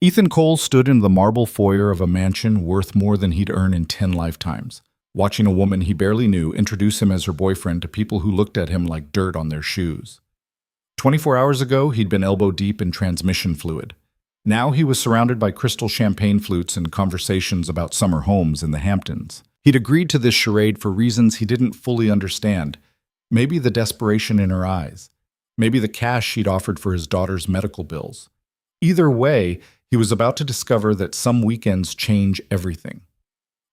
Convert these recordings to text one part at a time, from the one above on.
Ethan Cole stood in the marble foyer of a mansion worth more than he'd earn in 10 lifetimes, watching a woman he barely knew introduce him as her boyfriend to people who looked at him like dirt on their shoes. 24 hours ago, he'd been elbow deep in transmission fluid. Now he was surrounded by crystal champagne flutes and conversations about summer homes in the Hamptons. He'd agreed to this charade for reasons he didn't fully understand. Maybe the desperation in her eyes. Maybe the cash she'd offered for his daughter's medical bills. Either way, he was about to discover that some weekends change everything.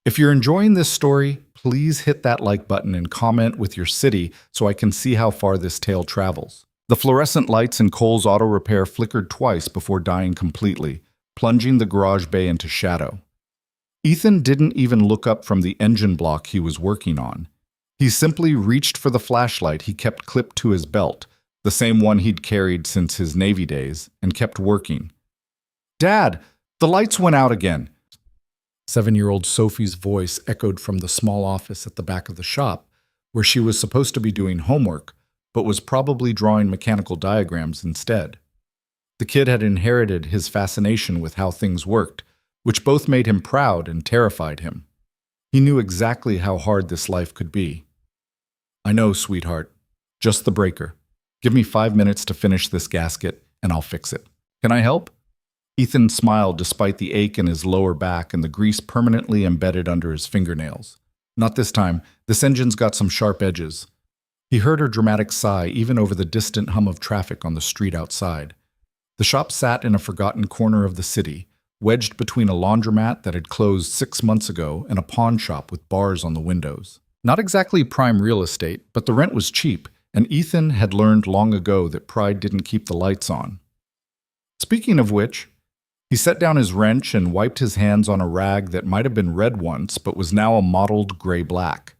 If you're enjoying this story, please hit that like button and comment with your city so I can see how far this tale travels. The fluorescent lights in Cole's auto repair flickered twice before dying completely, plunging the garage bay into shadow. Ethan didn't even look up from the engine block he was working on. He simply reached for the flashlight he kept clipped to his belt, the same one he'd carried since his Navy days, and kept working. "Dad, the lights went out again." 7-year-old Sophie's voice echoed from the small office at the back of the shop, where she was supposed to be doing homework, but was probably drawing mechanical diagrams instead. The kid had inherited his fascination with how things worked, which both made him proud and terrified him. He knew exactly how hard this life could be. "I know, sweetheart. Just the breaker. Give me 5 minutes to finish this gasket, and I'll fix it. Can I help?" Ethan smiled despite the ache in his lower back and the grease permanently embedded under his fingernails. "Not this time. This engine's got some sharp edges." He heard her dramatic sigh even over the distant hum of traffic on the street outside. The shop sat in a forgotten corner of the city, wedged between a laundromat that had closed 6 months ago and a pawn shop with bars on the windows. Not exactly prime real estate, but the rent was cheap, and Ethan had learned long ago that pride didn't keep the lights on. Speaking of which, he set down his wrench and wiped his hands on a rag that might have been red once but was now a mottled gray-black.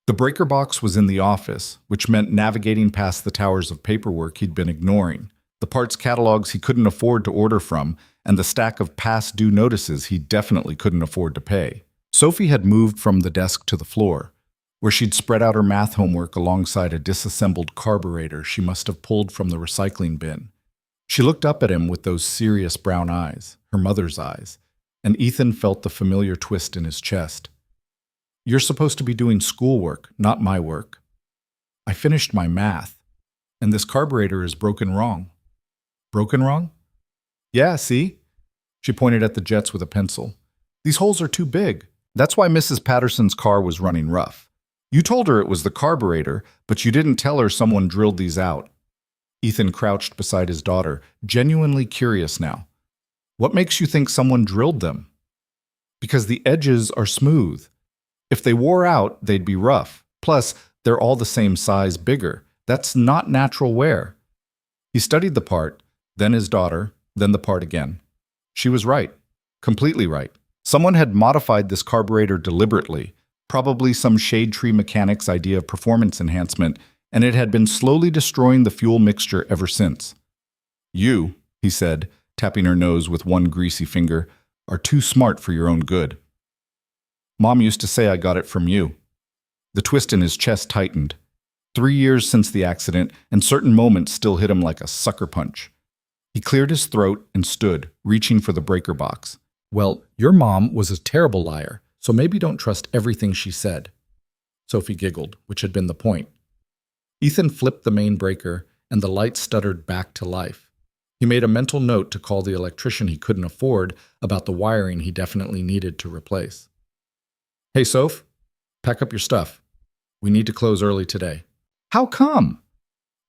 The breaker box was in the office, which meant navigating past the towers of paperwork he'd been ignoring, the parts catalogs he couldn't afford to order from, and the stack of past due notices he definitely couldn't afford to pay. Sophie had moved from the desk to the floor, where she'd spread out her math homework alongside a disassembled carburetor she must have pulled from the recycling bin. She looked up at him with those serious brown eyes, her mother's eyes, and Ethan felt the familiar twist in his chest. "You're supposed to be doing schoolwork, not my work. I finished my math, and this carburetor is broken wrong." "Broken wrong?" "Yeah, see?" She pointed at the jets with a pencil. "These holes are too big. That's why Mrs. Patterson's car was running rough. You told her it was the carburetor, but you didn't tell her someone drilled these out." Ethan crouched beside his daughter, genuinely curious now. "What makes you think someone drilled them?" "Because the edges are smooth. If they wore out, they'd be rough. Plus, they're all the same size bigger. That's not natural wear." He studied the part, then his daughter, then the part again. She was right. Completely right. Someone had modified this carburetor deliberately, probably some shade tree mechanic's idea of performance enhancement, and it had been slowly destroying the fuel mixture ever since. "You," he said, tapping her nose with one greasy finger, "are too smart for your own good. Mom used to say I got it from you." The twist in his chest tightened. 3 years since the accident, and certain moments still hit him like a sucker punch. He cleared his throat and stood, reaching for the breaker box. "Well, your mom was a terrible liar, so maybe don't trust everything she said." Sophie giggled, which had been the point. Ethan flipped the main breaker, and the light stuttered back to life. He made a mental note to call the electrician he couldn't afford about the wiring he definitely needed to replace. "Hey, Soph, pack up your stuff. We need to close early today." "How come?"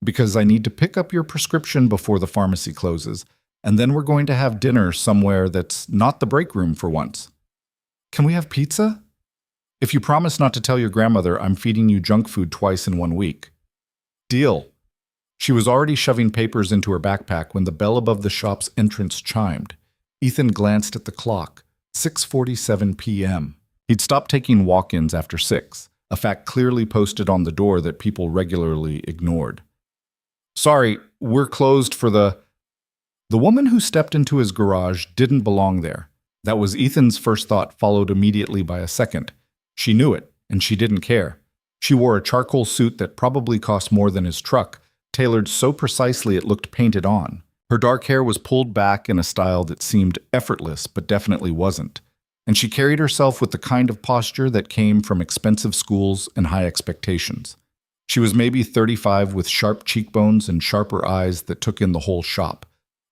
"Because I need to pick up your prescription before the pharmacy closes, and then we're going to have dinner somewhere that's not the break room for once." "Can we have pizza?" "If you promise not to tell your grandmother I'm feeding you junk food twice in 1 week." "Deal." She was already shoving papers into her backpack when the bell above the shop's entrance chimed. Ethan glanced at the clock. 6:47 p.m. He'd stopped taking walk-ins after 6, a fact clearly posted on the door that people regularly ignored. "Sorry, we're closed for the..." The woman who stepped into his garage didn't belong there. That was Ethan's first thought, followed immediately by a second. She knew it, and she didn't care. She wore a charcoal suit that probably cost more than his truck, tailored so precisely it looked painted on. Her dark hair was pulled back in a style that seemed effortless but definitely wasn't, and she carried herself with the kind of posture that came from expensive schools and high expectations. She was maybe 35 with sharp cheekbones and sharper eyes that took in the whole shop.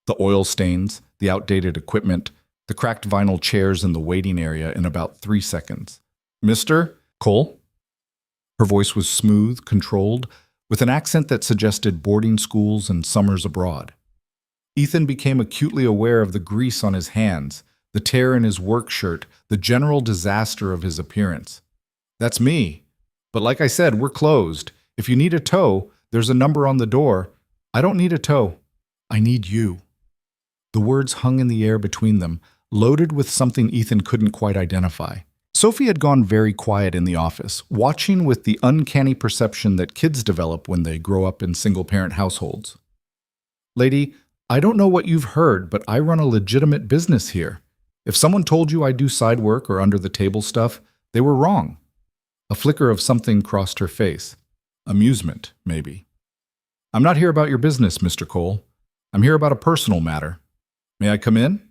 The oil stains, the outdated equipment, the cracked vinyl chairs in the waiting area in about 3 seconds. "Mr. Cole?" Her voice was smooth, controlled, with an accent that suggested boarding schools and summers abroad. Ethan became acutely aware of the grease on his hands, the tear in his work shirt, the general disaster of his appearance. "That's me. But like I said, we're closed. If you need a tow, there's a number on the door. I don't need a tow. I need you." The words hung in the air between them, loaded with something Ethan couldn't quite identify. Sophie had gone very quiet in the office, watching with the uncanny perception that kids develop when they grow up in single-parent households. "Lady, I don't know what you've heard, but I run a legitimate business here. If someone told you I do side work or under-the-table stuff, they were wrong." A flicker of something crossed her face. Amusement, maybe. "I'm not here about your business, Mr. Cole. I'm here about a personal matter. May I come in?"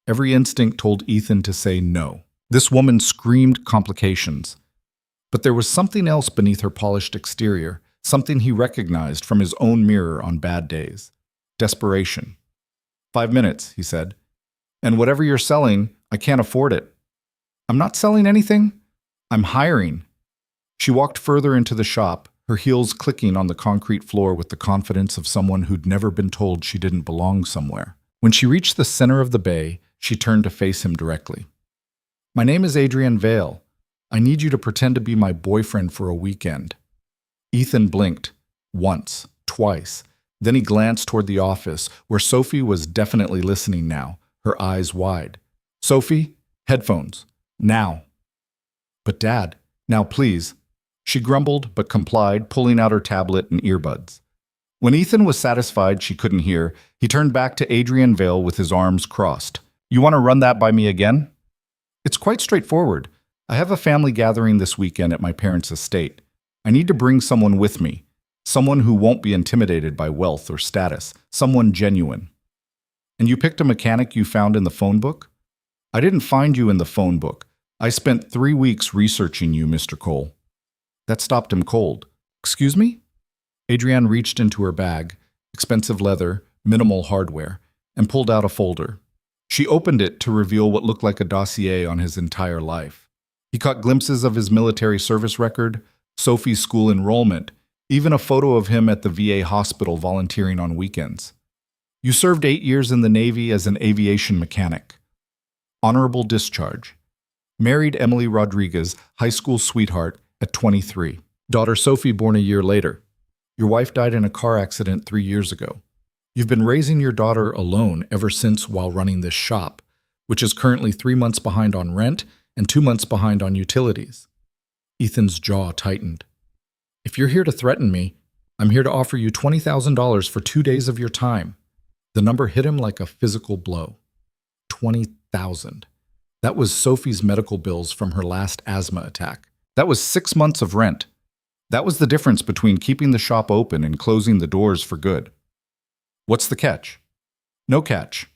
Every instinct told Ethan to say no. This woman screamed complications. But there was something else beneath her polished exterior, something he recognized from his own mirror on bad days. Desperation. "5 minutes," he said. "And whatever you're selling, I can't afford it." "I'm not selling anything. I'm hiring." She walked further into the shop, her heels clicking on the concrete floor with the confidence of someone who'd never been told she didn't belong somewhere. When she reached the center of the bay, she turned to face him directly. "My name is Adrienne Vale. I need you to pretend to be my boyfriend for a weekend." Ethan blinked. Once, twice. Then he glanced toward the office, where Sophie was definitely listening now, her eyes wide. "Sophie, headphones. Now." "But Dad, now please." She grumbled but complied, pulling out her tablet and earbuds. When Ethan was satisfied she couldn't hear, he turned back to Adrienne Vale with his arms crossed. "You want to run that by me again?" "It's quite straightforward. I have a family gathering this weekend at my parents' estate. I need to bring someone with me, someone who won't be intimidated by wealth or status, someone genuine." "And you picked a mechanic you found in the phone book?" "I didn't find you in the phone book. I spent 3 weeks researching you, Mr. Cole." That stopped him cold. "Excuse me?" Adrienne reached into her bag, expensive leather, minimal hardware, and pulled out a folder. She opened it to reveal what looked like a dossier on his entire life. He caught glimpses of his military service record, Sophie's school enrollment, even a photo of him at the VA hospital volunteering on weekends. "You served 8 years in the Navy as an aviation mechanic. Honorable discharge. Married Emily Rodriguez, high school sweetheart, at 23. Daughter Sophie born a year later. Your wife died in a car accident 3 years ago. You've been raising your daughter alone ever since while running this shop, which is currently 3 months behind on rent and 2 months behind on utilities." Ethan's jaw tightened. "If you're here to threaten me, I'm here to offer you $20,000 for 2 days of your time." The number hit him like a physical blow. 20,000. That was Sophie's medical bills from her last asthma attack. That was 6 months of rent. That was the difference between keeping the shop open and closing the doors for good. "What's the catch?" "No catch.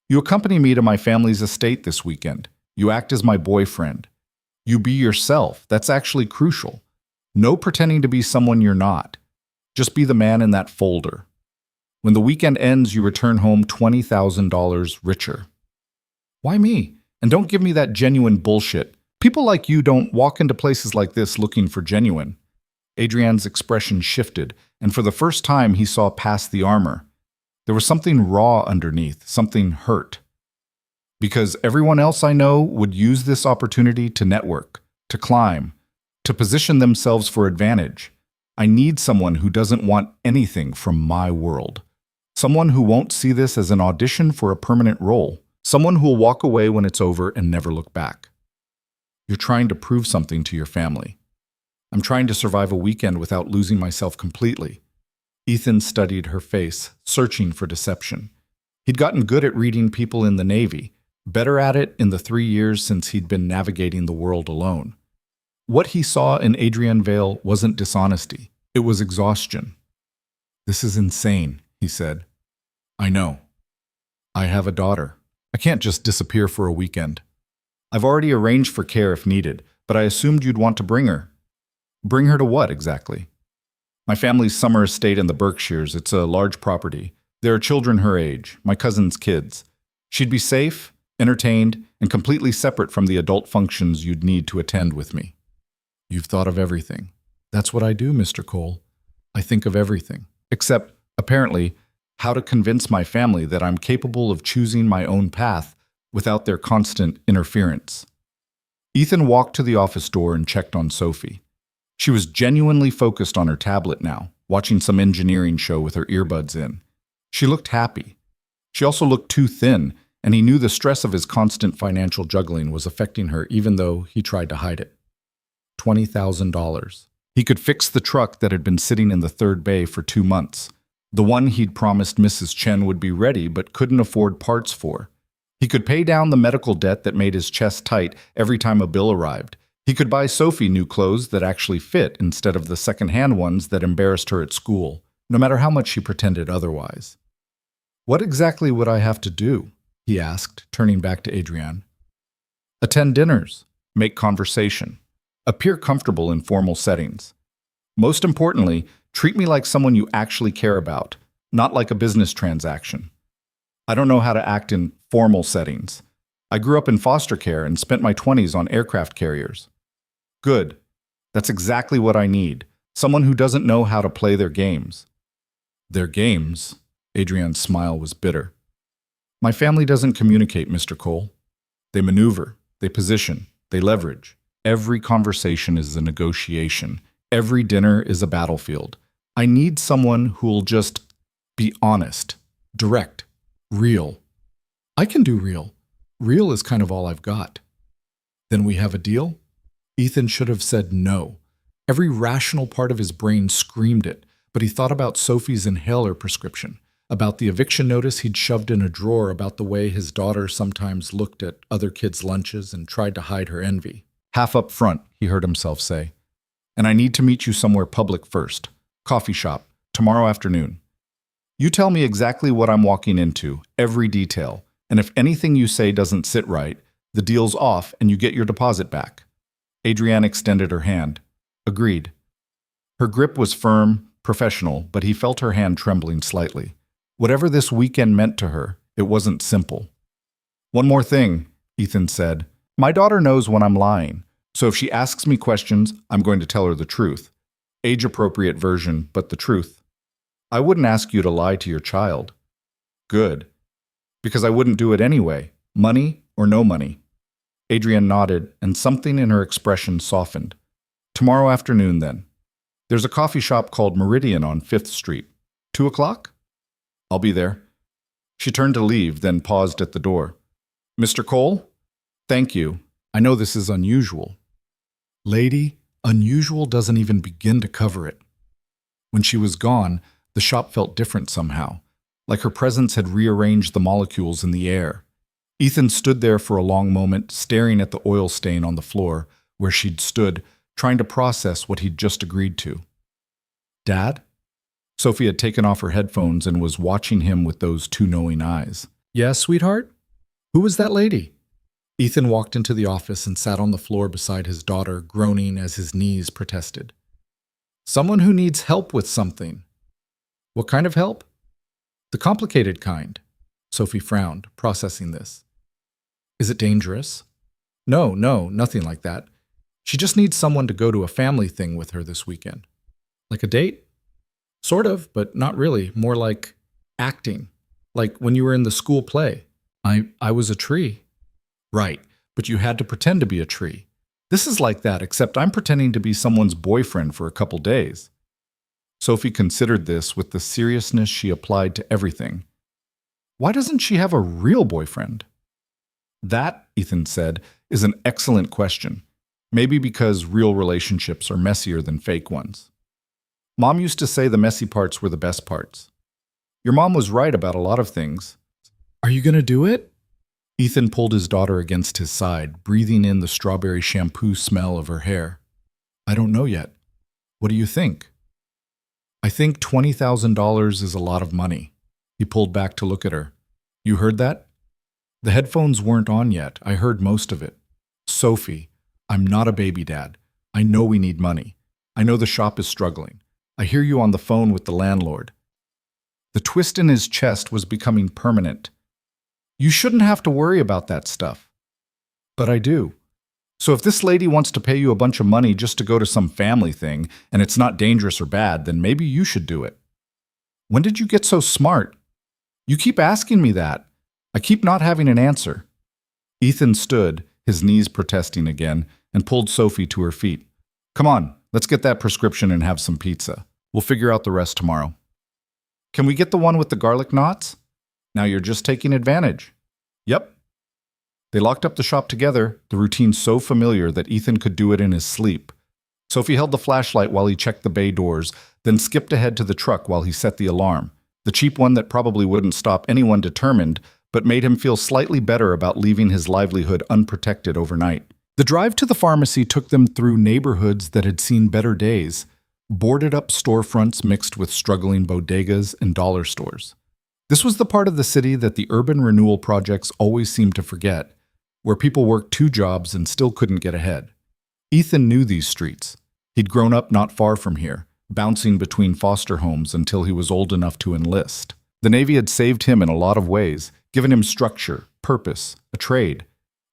You accompany me to my family's estate this weekend. You act as my boyfriend. You be yourself. That's actually crucial. No pretending to be someone you're not. Just be the man in that folder. When the weekend ends, you return home $20,000 richer." "Why me? And don't give me that genuine bullshit. People like you don't walk into places like this looking for genuine." Adrienne's expression shifted, and for the first time he saw past the armor. There was something raw underneath, something hurt. "Because everyone else I know would use this opportunity to network, to climb, to position themselves for advantage. I need someone who doesn't want anything from my world. Someone who won't see this as an audition for a permanent role. Someone who will walk away when it's over and never look back." "You're trying to prove something to your family." "I'm trying to survive a weekend without losing myself completely." Ethan studied her face, searching for deception. He'd gotten good at reading people in the Navy, better at it in the 3 years since he'd been navigating the world alone. What he saw in Adrienne Vale wasn't dishonesty, it was exhaustion. "This is insane," he said. I know. I have a daughter. I can't just disappear for a weekend. I've already arranged for care if needed, but I assumed you'd want to bring her. Bring her to what exactly? My family's summer estate in the Berkshires. It's a large property. There are children her age, my cousin's kids. She'd be safe, entertained, and completely separate from the adult functions you'd need to attend with me. You've thought of everything. That's what I do, Mr. Cole. I think of everything. Except, apparently, how to convince my family that I'm capable of choosing my own path without their constant interference. Ethan walked to the office door and checked on Sophie. She was genuinely focused on her tablet now, watching some engineering show with her earbuds in. She looked happy. She also looked too thin, and he knew the stress of his constant financial juggling was affecting her even though he tried to hide it. $20,000. He could fix the truck that had been sitting in the third bay for 2 months, the one he'd promised Mrs. Chen would be ready but couldn't afford parts for. He could pay down the medical debt that made his chest tight every time a bill arrived. He could buy Sophie new clothes that actually fit instead of the second-hand ones that embarrassed her at school, no matter how much she pretended otherwise. What exactly would I have to do? He asked, turning back to Adrienne. Attend dinners, make conversation, appear comfortable in formal settings. Most importantly, treat me like someone you actually care about, not like a business transaction. I don't know how to act in formal settings. I grew up in foster care and spent my 20s on aircraft carriers. Good. That's exactly what I need. Someone who doesn't know how to play their games. Their games? Adrienne's smile was bitter. My family doesn't communicate, Mr. Cole. They maneuver, they position, they leverage. Every conversation is a negotiation. Every dinner is a battlefield. I need someone who'll just be honest, direct, real. I can do real. Real is kind of all I've got. Then we have a deal? Ethan should have said no. Every rational part of his brain screamed it, but he thought about Sophie's inhaler prescription, about the eviction notice he'd shoved in a drawer, about the way his daughter sometimes looked at other kids' lunches and tried to hide her envy. Half up front, he heard himself say. And I need to meet you somewhere public first. Coffee shop, tomorrow afternoon. You tell me exactly what I'm walking into, every detail, and if anything you say doesn't sit right, the deal's off and you get your deposit back. Adrienne extended her hand. Agreed. Her grip was firm, professional, but he felt her hand trembling slightly. Whatever this weekend meant to her, it wasn't simple. One more thing, Ethan said. My daughter knows when I'm lying, so if she asks me questions, I'm going to tell her the truth. Age-appropriate version, but the truth. I wouldn't ask you to lie to your child. Good. Because I wouldn't do it anyway, money or no money. Adrienne nodded, and something in her expression softened. Tomorrow afternoon, then. There's a coffee shop called Meridian on 5th Street. 2 o'clock? I'll be there. She turned to leave, then paused at the door. Mr. Cole? Thank you. I know this is unusual. Lady, unusual doesn't even begin to cover it. When she was gone, the shop felt different somehow, like her presence had rearranged the molecules in the air. Ethan stood there for a long moment, staring at the oil stain on the floor, where she'd stood, trying to process what he'd just agreed to. Dad? Sophie had taken off her headphones and was watching him with those two knowing eyes. Yes, sweetheart? Who was that lady? Ethan walked into the office and sat on the floor beside his daughter, groaning as his knees protested. Someone who needs help with something. What kind of help? The complicated kind. Sophie frowned, processing this. Is it dangerous? No, nothing like that. She just needs someone to go to a family thing with her this weekend. Like a date? Sort of, but not really. More like acting. Like when you were in the school play. I was a tree. Right, but you had to pretend to be a tree. This is like that, except I'm pretending to be someone's boyfriend for a couple days. Sophie considered this with the seriousness she applied to everything. Why doesn't she have a real boyfriend? That, Ethan said, is an excellent question. Maybe because real relationships are messier than fake ones. Mom used to say the messy parts were the best parts. Your mom was right about a lot of things. Are you going to do it? Ethan pulled his daughter against his side, breathing in the strawberry shampoo smell of her hair. I don't know yet. What do you think? I think $20,000 is a lot of money. He pulled back to look at her. You heard that? The headphones weren't on yet. I heard most of it. Sophie, I'm not a baby dad. I know we need money. I know the shop is struggling. I hear you on the phone with the landlord. The twist in his chest was becoming permanent. You shouldn't have to worry about that stuff. But I do. So if this lady wants to pay you a bunch of money just to go to some family thing, and it's not dangerous or bad, then maybe you should do it. When did you get so smart? You keep asking me that. I keep not having an answer. Ethan stood, his knees protesting again, and pulled Sophie to her feet. Come on, let's get that prescription and have some pizza. We'll figure out the rest tomorrow. Can we get the one with the garlic knots? Now you're just taking advantage. Yep. They locked up the shop together, the routine so familiar that Ethan could do it in his sleep. Sophie held the flashlight while he checked the bay doors, then skipped ahead to the truck while he set the alarm, the cheap one that probably wouldn't stop anyone determined, but made him feel slightly better about leaving his livelihood unprotected overnight. The drive to the pharmacy took them through neighborhoods that had seen better days, boarded-up storefronts mixed with struggling bodegas and dollar stores. This was the part of the city that the urban renewal projects always seemed to forget, where people worked 2 jobs and still couldn't get ahead. Ethan knew these streets. He'd grown up not far from here, bouncing between foster homes until he was old enough to enlist. The Navy had saved him in a lot of ways, given him structure, purpose, a trade.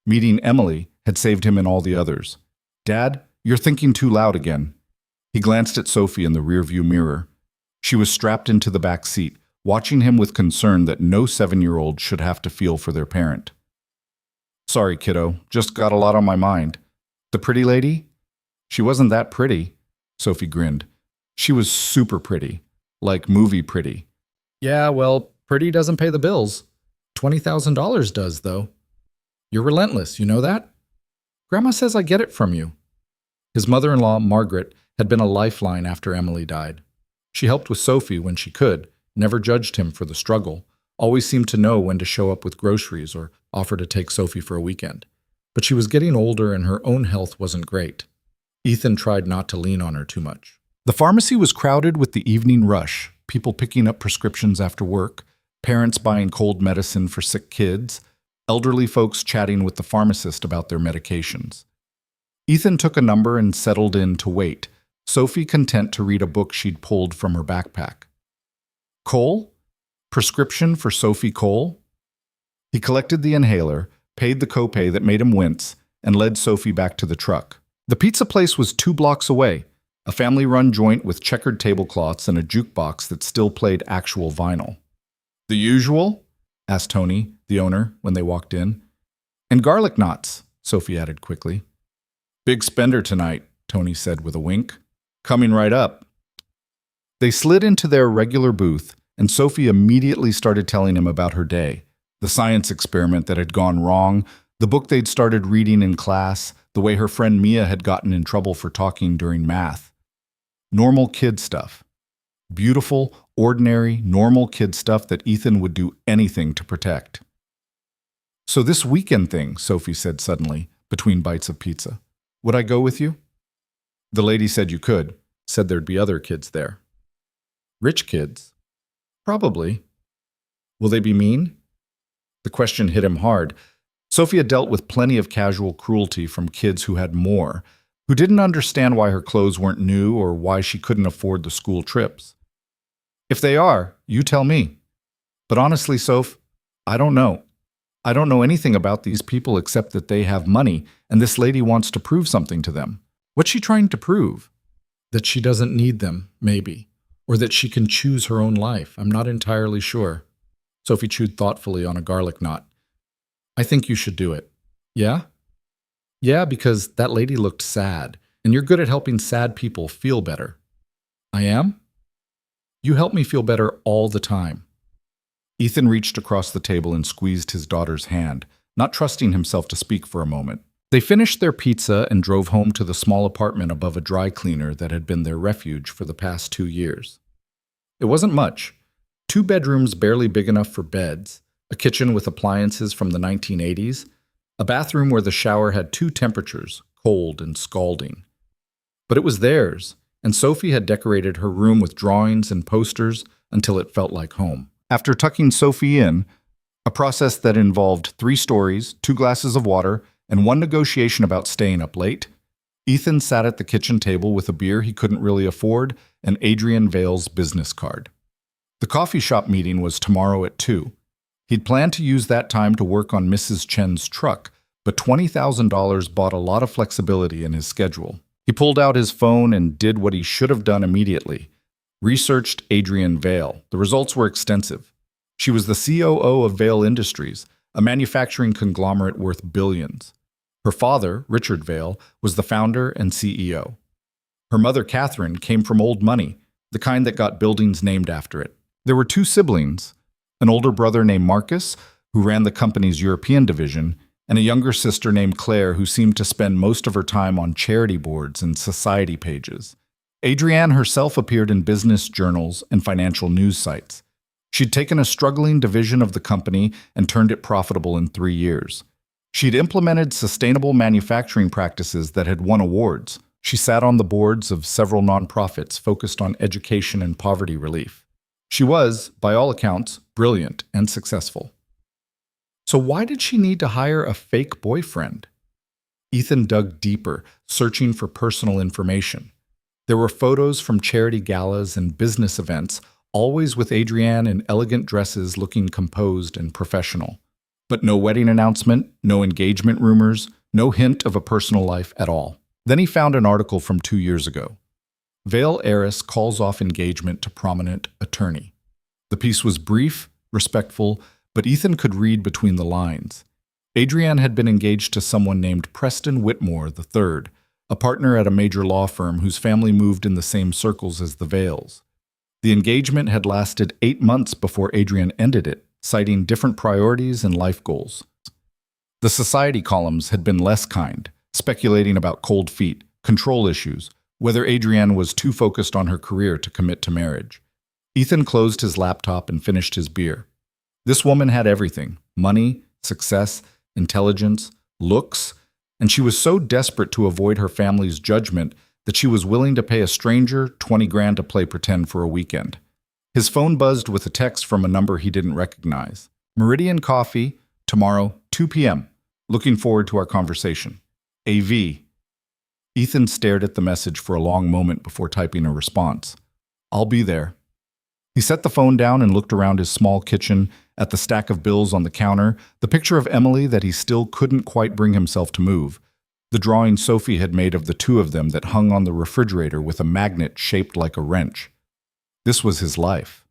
Meeting Emily had saved him in all the others. Dad, you're thinking too loud again. He glanced at Sophie in the rearview mirror. She was strapped into the back seat, watching him with concern that no 7-year-old should have to feel for their parent. Sorry, kiddo, just got a lot on my mind. The pretty lady? She wasn't that pretty, Sophie grinned. She was super pretty, like movie pretty. Yeah, well, pretty doesn't pay the bills. $20,000 does, though. You're relentless, you know that? Grandma says I get it from you. His mother-in-law, Margaret, had been a lifeline after Emily died. She helped with Sophie when she could, never judged him for the struggle, always seemed to know when to show up with groceries or offer to take Sophie for a weekend. But she was getting older and her own health wasn't great. Ethan tried not to lean on her too much. The pharmacy was crowded with the evening rush, people picking up prescriptions after work, parents buying cold medicine for sick kids, elderly folks chatting with the pharmacist about their medications. Ethan took a number and settled in to wait, Sophie content to read a book she'd pulled from her backpack. Cole? Prescription for Sophie Cole? He collected the inhaler, paid the copay that made him wince, and led Sophie back to the truck. The pizza place was 2 blocks away, a family-run joint with checkered tablecloths and a jukebox that still played actual vinyl. The usual? Asked Tony, the owner, when they walked in. And garlic knots, Sophie added quickly. Big spender tonight, Tony said with a wink. Coming right up. They slid into their regular booth, and Sophie immediately started telling him about her day, the science experiment that had gone wrong, the book they'd started reading in class, the way her friend Mia had gotten in trouble for talking during math. Normal kid stuff. Beautiful, ordinary, normal kid stuff that Ethan would do anything to protect. So this weekend thing, Sophie said suddenly, between bites of pizza. Would I go with you? The lady said you could, said there'd be other kids there. Rich kids? Probably. Will they be mean? The question hit him hard. Sophie had dealt with plenty of casual cruelty from kids who had more, who didn't understand why her clothes weren't new or why she couldn't afford the school trips. If they are, you tell me. But honestly, Soph, I don't know. I don't know anything about these people except that they have money, and this lady wants to prove something to them. What's she trying to prove? That she doesn't need them, maybe. Or that she can choose her own life. I'm not entirely sure. Sophie chewed thoughtfully on a garlic knot. I think you should do it. Yeah? Yeah, because that lady looked sad, and you're good at helping sad people feel better. I am? You help me feel better all the time. Ethan reached across the table and squeezed his daughter's hand, not trusting himself to speak for a moment. They finished their pizza and drove home to the small apartment above a dry cleaner that had been their refuge for the past 2 years. It wasn't much. 2 bedrooms barely big enough for beds, a kitchen with appliances from the 1980s, a bathroom where the shower had 2 temperatures, cold and scalding. But it was theirs, and Sophie had decorated her room with drawings and posters until it felt like home. After tucking Sophie in, a process that involved 3 stories, 2 glasses of water, and one negotiation about staying up late, Ethan sat at the kitchen table with a beer he couldn't really afford and Adrian Vale's business card. The coffee shop meeting was tomorrow at 2. He'd planned to use that time to work on Mrs. Chen's truck, but $20,000 bought a lot of flexibility in his schedule. He pulled out his phone and did what he should have done immediately. Researched Adrian Vale. The results were extensive. She was the COO of Vale Industries, a manufacturing conglomerate worth billions. Her father, Richard Vale, was the founder and CEO. Her mother, Catherine, came from old money, the kind that got buildings named after it. There were 2 siblings, an older brother named Marcus, who ran the company's European division, and a younger sister named Claire, who seemed to spend most of her time on charity boards and society pages. Adrienne herself appeared in business journals and financial news sites. She'd taken a struggling division of the company and turned it profitable in 3 years. She'd implemented sustainable manufacturing practices that had won awards. She sat on the boards of several nonprofits focused on education and poverty relief. She was, by all accounts, brilliant and successful. So why did she need to hire a fake boyfriend? Ethan dug deeper, searching for personal information. There were photos from charity galas and business events, always with Adrienne in elegant dresses looking composed and professional. But no wedding announcement, no engagement rumors, no hint of a personal life at all. Then he found an article from 2 years ago. Vale heiress calls off engagement to prominent attorney. The piece was brief, respectful, but Ethan could read between the lines. Adrienne had been engaged to someone named Preston Whitmore III, a partner at a major law firm whose family moved in the same circles as the Vales. The engagement had lasted 8 months before Adrienne ended it, citing different priorities and life goals. The society columns had been less kind, speculating about cold feet, control issues, whether Adrienne was too focused on her career to commit to marriage. Ethan closed his laptop and finished his beer. This woman had everything: money, success, intelligence, looks, and she was so desperate to avoid her family's judgment that she was willing to pay a stranger $20,000 to play pretend for a weekend. His phone buzzed with a text from a number he didn't recognize. Meridian Coffee, tomorrow, 2 p.m. Looking forward to our conversation. AV. Ethan stared at the message for a long moment before typing a response. I'll be there. He set the phone down and looked around his small kitchen at the stack of bills on the counter, the picture of Emily that he still couldn't quite bring himself to move, the drawing Sophie had made of the 2 of them that hung on the refrigerator with a magnet shaped like a wrench. This was his life.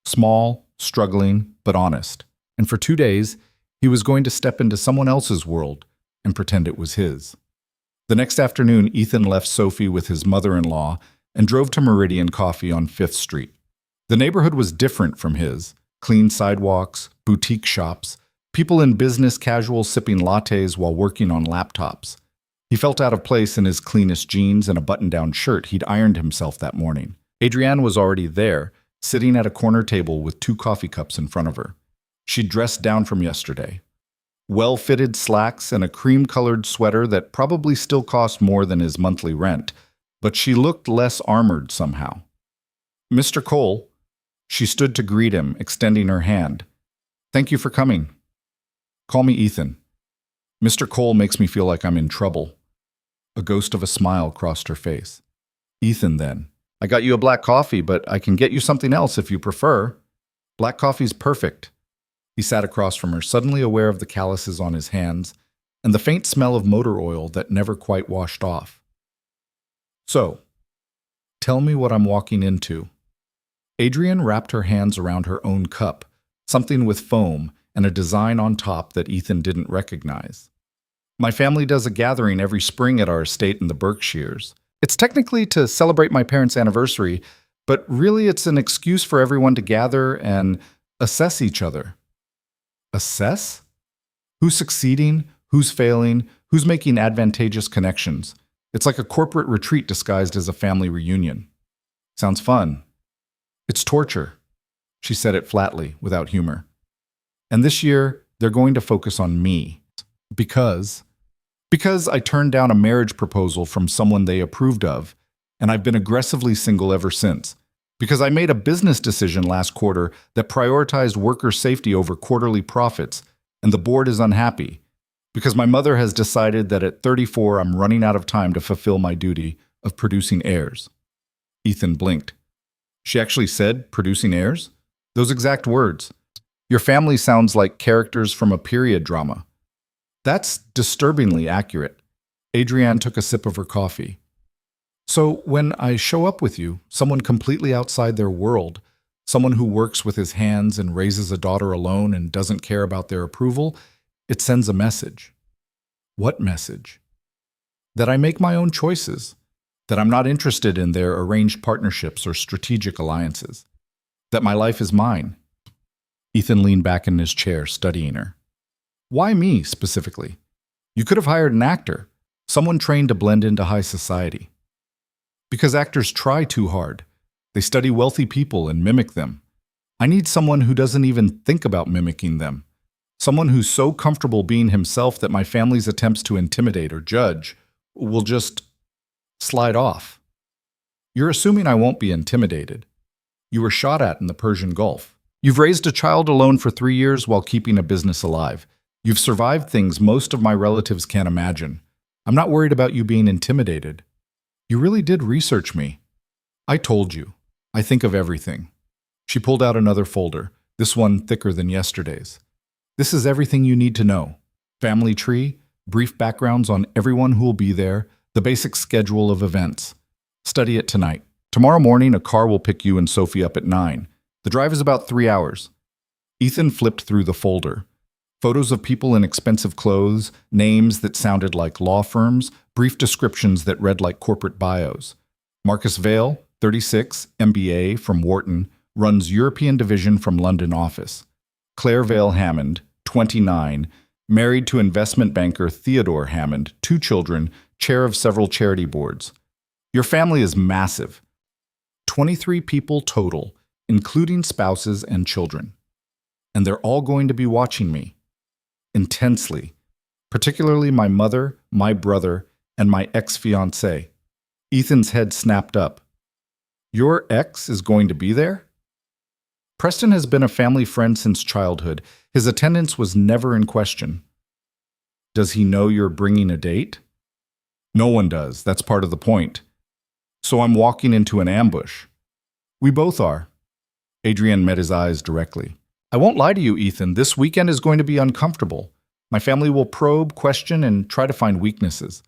Small, struggling, but honest. And for 2 days, he was going to step into someone else's world and pretend it was his. The next afternoon, Ethan left Sophie with his mother-in-law and drove to Meridian Coffee on 5th Street. The neighborhood was different from his. Clean sidewalks, boutique shops, people in business casual sipping lattes while working on laptops. He felt out of place in his cleanest jeans and a button-down shirt he'd ironed himself that morning. Adrienne was already there, sitting at a corner table with 2 coffee cups in front of her. She'd dressed down from yesterday. Well-fitted slacks and a cream-colored sweater that probably still cost more than his monthly rent, but she looked less armored somehow. Mr. Cole. She stood to greet him, extending her hand. Thank you for coming. Call me Ethan. Mr. Cole makes me feel like I'm in trouble. A ghost of a smile crossed her face. Ethan, then. I got you a black coffee, but I can get you something else if you prefer. Black coffee's perfect. He sat across from her, suddenly aware of the calluses on his hands and the faint smell of motor oil that never quite washed off. So, tell me what I'm walking into. Adrienne wrapped her hands around her own cup, something with foam and a design on top that Ethan didn't recognize. My family does a gathering every spring at our estate in the Berkshires. It's technically to celebrate my parents' anniversary, but really it's an excuse for everyone to gather and assess each other. Assess? Who's succeeding? Who's failing? Who's making advantageous connections? It's like a corporate retreat disguised as a family reunion. Sounds fun. It's torture. She said it flatly, without humor. And this year, they're going to focus on me. Because I turned down a marriage proposal from someone they approved of, and I've been aggressively single ever since. Because I made a business decision last quarter that prioritized worker safety over quarterly profits, and the board is unhappy. Because my mother has decided that at 34 I'm running out of time to fulfill my duty of producing heirs. Ethan blinked. She actually said producing heirs? Those exact words. Your family sounds like characters from a period drama. That's disturbingly accurate. Adrienne took a sip of her coffee. So when I show up with you, someone completely outside their world, someone who works with his hands and raises a daughter alone and doesn't care about their approval, it sends a message. What message? That I make my own choices, that I'm not interested in their arranged partnerships or strategic alliances, that my life is mine. Ethan leaned back in his chair, studying her. Why me, specifically? You could have hired an actor, someone trained to blend into high society. Because actors try too hard. They study wealthy people and mimic them. I need someone who doesn't even think about mimicking them. Someone who's so comfortable being himself that my family's attempts to intimidate or judge will just slide off. You're assuming I won't be intimidated. You were shot at in the Persian Gulf. You've raised a child alone for 3 years while keeping a business alive. You've survived things most of my relatives can't imagine. I'm not worried about you being intimidated. You really did research me. I told you. I think of everything. She pulled out another folder, this one thicker than yesterday's. This is everything you need to know. Family tree, brief backgrounds on everyone who will be there, the basic schedule of events. Study it tonight. Tomorrow morning, a car will pick you and Sophie up at 9. The drive is about 3 hours. Ethan flipped through the folder. Photos of people in expensive clothes, names that sounded like law firms, brief descriptions that read like corporate bios. Marcus Vale, 36, MBA from Wharton, runs European division from London office. Claire Vale Hammond, 29, married to investment banker Theodore Hammond, 2 children, chair of several charity boards. Your family is massive. 23 people total, including spouses and children. And they're all going to be watching me. Intensely. Particularly my mother, my brother, and my ex-fiancé. Ethan's head snapped up. Your ex is going to be there? Preston has been a family friend since childhood. His attendance was never in question. Does he know you're bringing a date? No one does. That's part of the point. So I'm walking into an ambush. We both are. Adrienne met his eyes directly. I won't lie to you, Ethan. This weekend is going to be uncomfortable. My family will probe, question, and try to find weaknesses.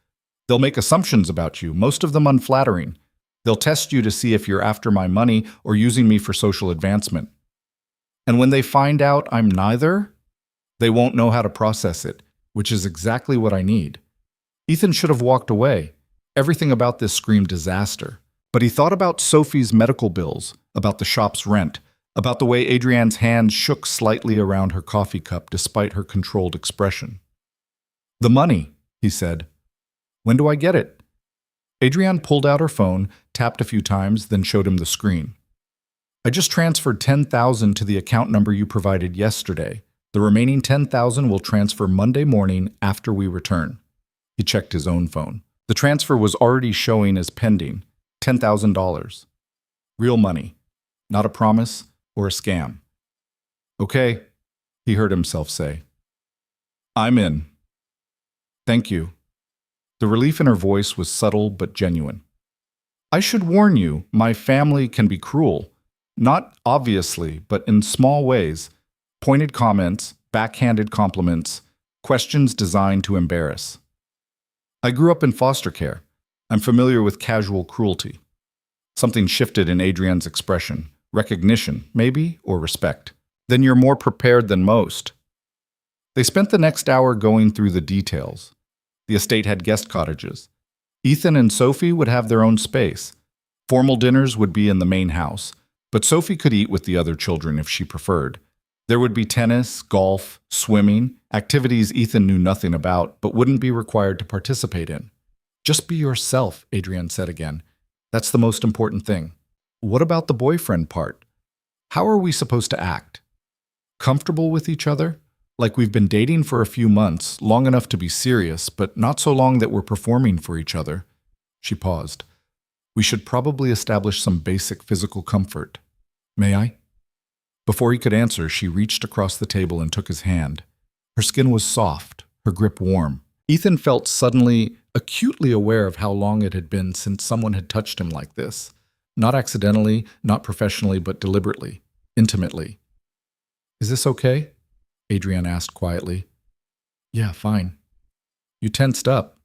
They'll make assumptions about you, most of them unflattering. They'll test you to see if you're after my money or using me for social advancement. And when they find out I'm neither, they won't know how to process it, which is exactly what I need. Ethan should have walked away. Everything about this screamed disaster. But he thought about Sophie's medical bills, about the shop's rent, about the way Adrienne's hand shook slightly around her coffee cup despite her controlled expression. The money, he said. When do I get it? Adrienne pulled out her phone, tapped a few times, then showed him the screen. I just transferred $10,000 to the account number you provided yesterday. The remaining $10,000 will transfer Monday morning after we return. He checked his own phone. The transfer was already showing as pending, $10,000. Real money, not a promise or a scam. Okay, he heard himself say. I'm in. Thank you. The relief in her voice was subtle but genuine. I should warn you, my family can be cruel. Not obviously, but in small ways. Pointed comments, backhanded compliments, questions designed to embarrass. I grew up in foster care. I'm familiar with casual cruelty. Something shifted in Adrienne's expression. Recognition, maybe, or respect. Then you're more prepared than most. They spent the next hour going through the details. The estate had guest cottages. Ethan and Sophie would have their own space. Formal dinners would be in the main house, but Sophie could eat with the other children if she preferred. There would be tennis, golf, swimming, activities Ethan knew nothing about but wouldn't be required to participate in. Just be yourself, Adrienne said again. That's the most important thing. What about the boyfriend part? How are we supposed to act? Comfortable with each other? Like we've been dating for a few months, long enough to be serious, but not so long that we're performing for each other. She paused. We should probably establish some basic physical comfort. May I? Before he could answer, she reached across the table and took his hand. Her skin was soft, her grip warm. Ethan felt suddenly acutely aware of how long it had been since someone had touched him like this. Not accidentally, not professionally, but deliberately, intimately. Is this okay? Adrienne asked quietly. Yeah, fine. You tensed up.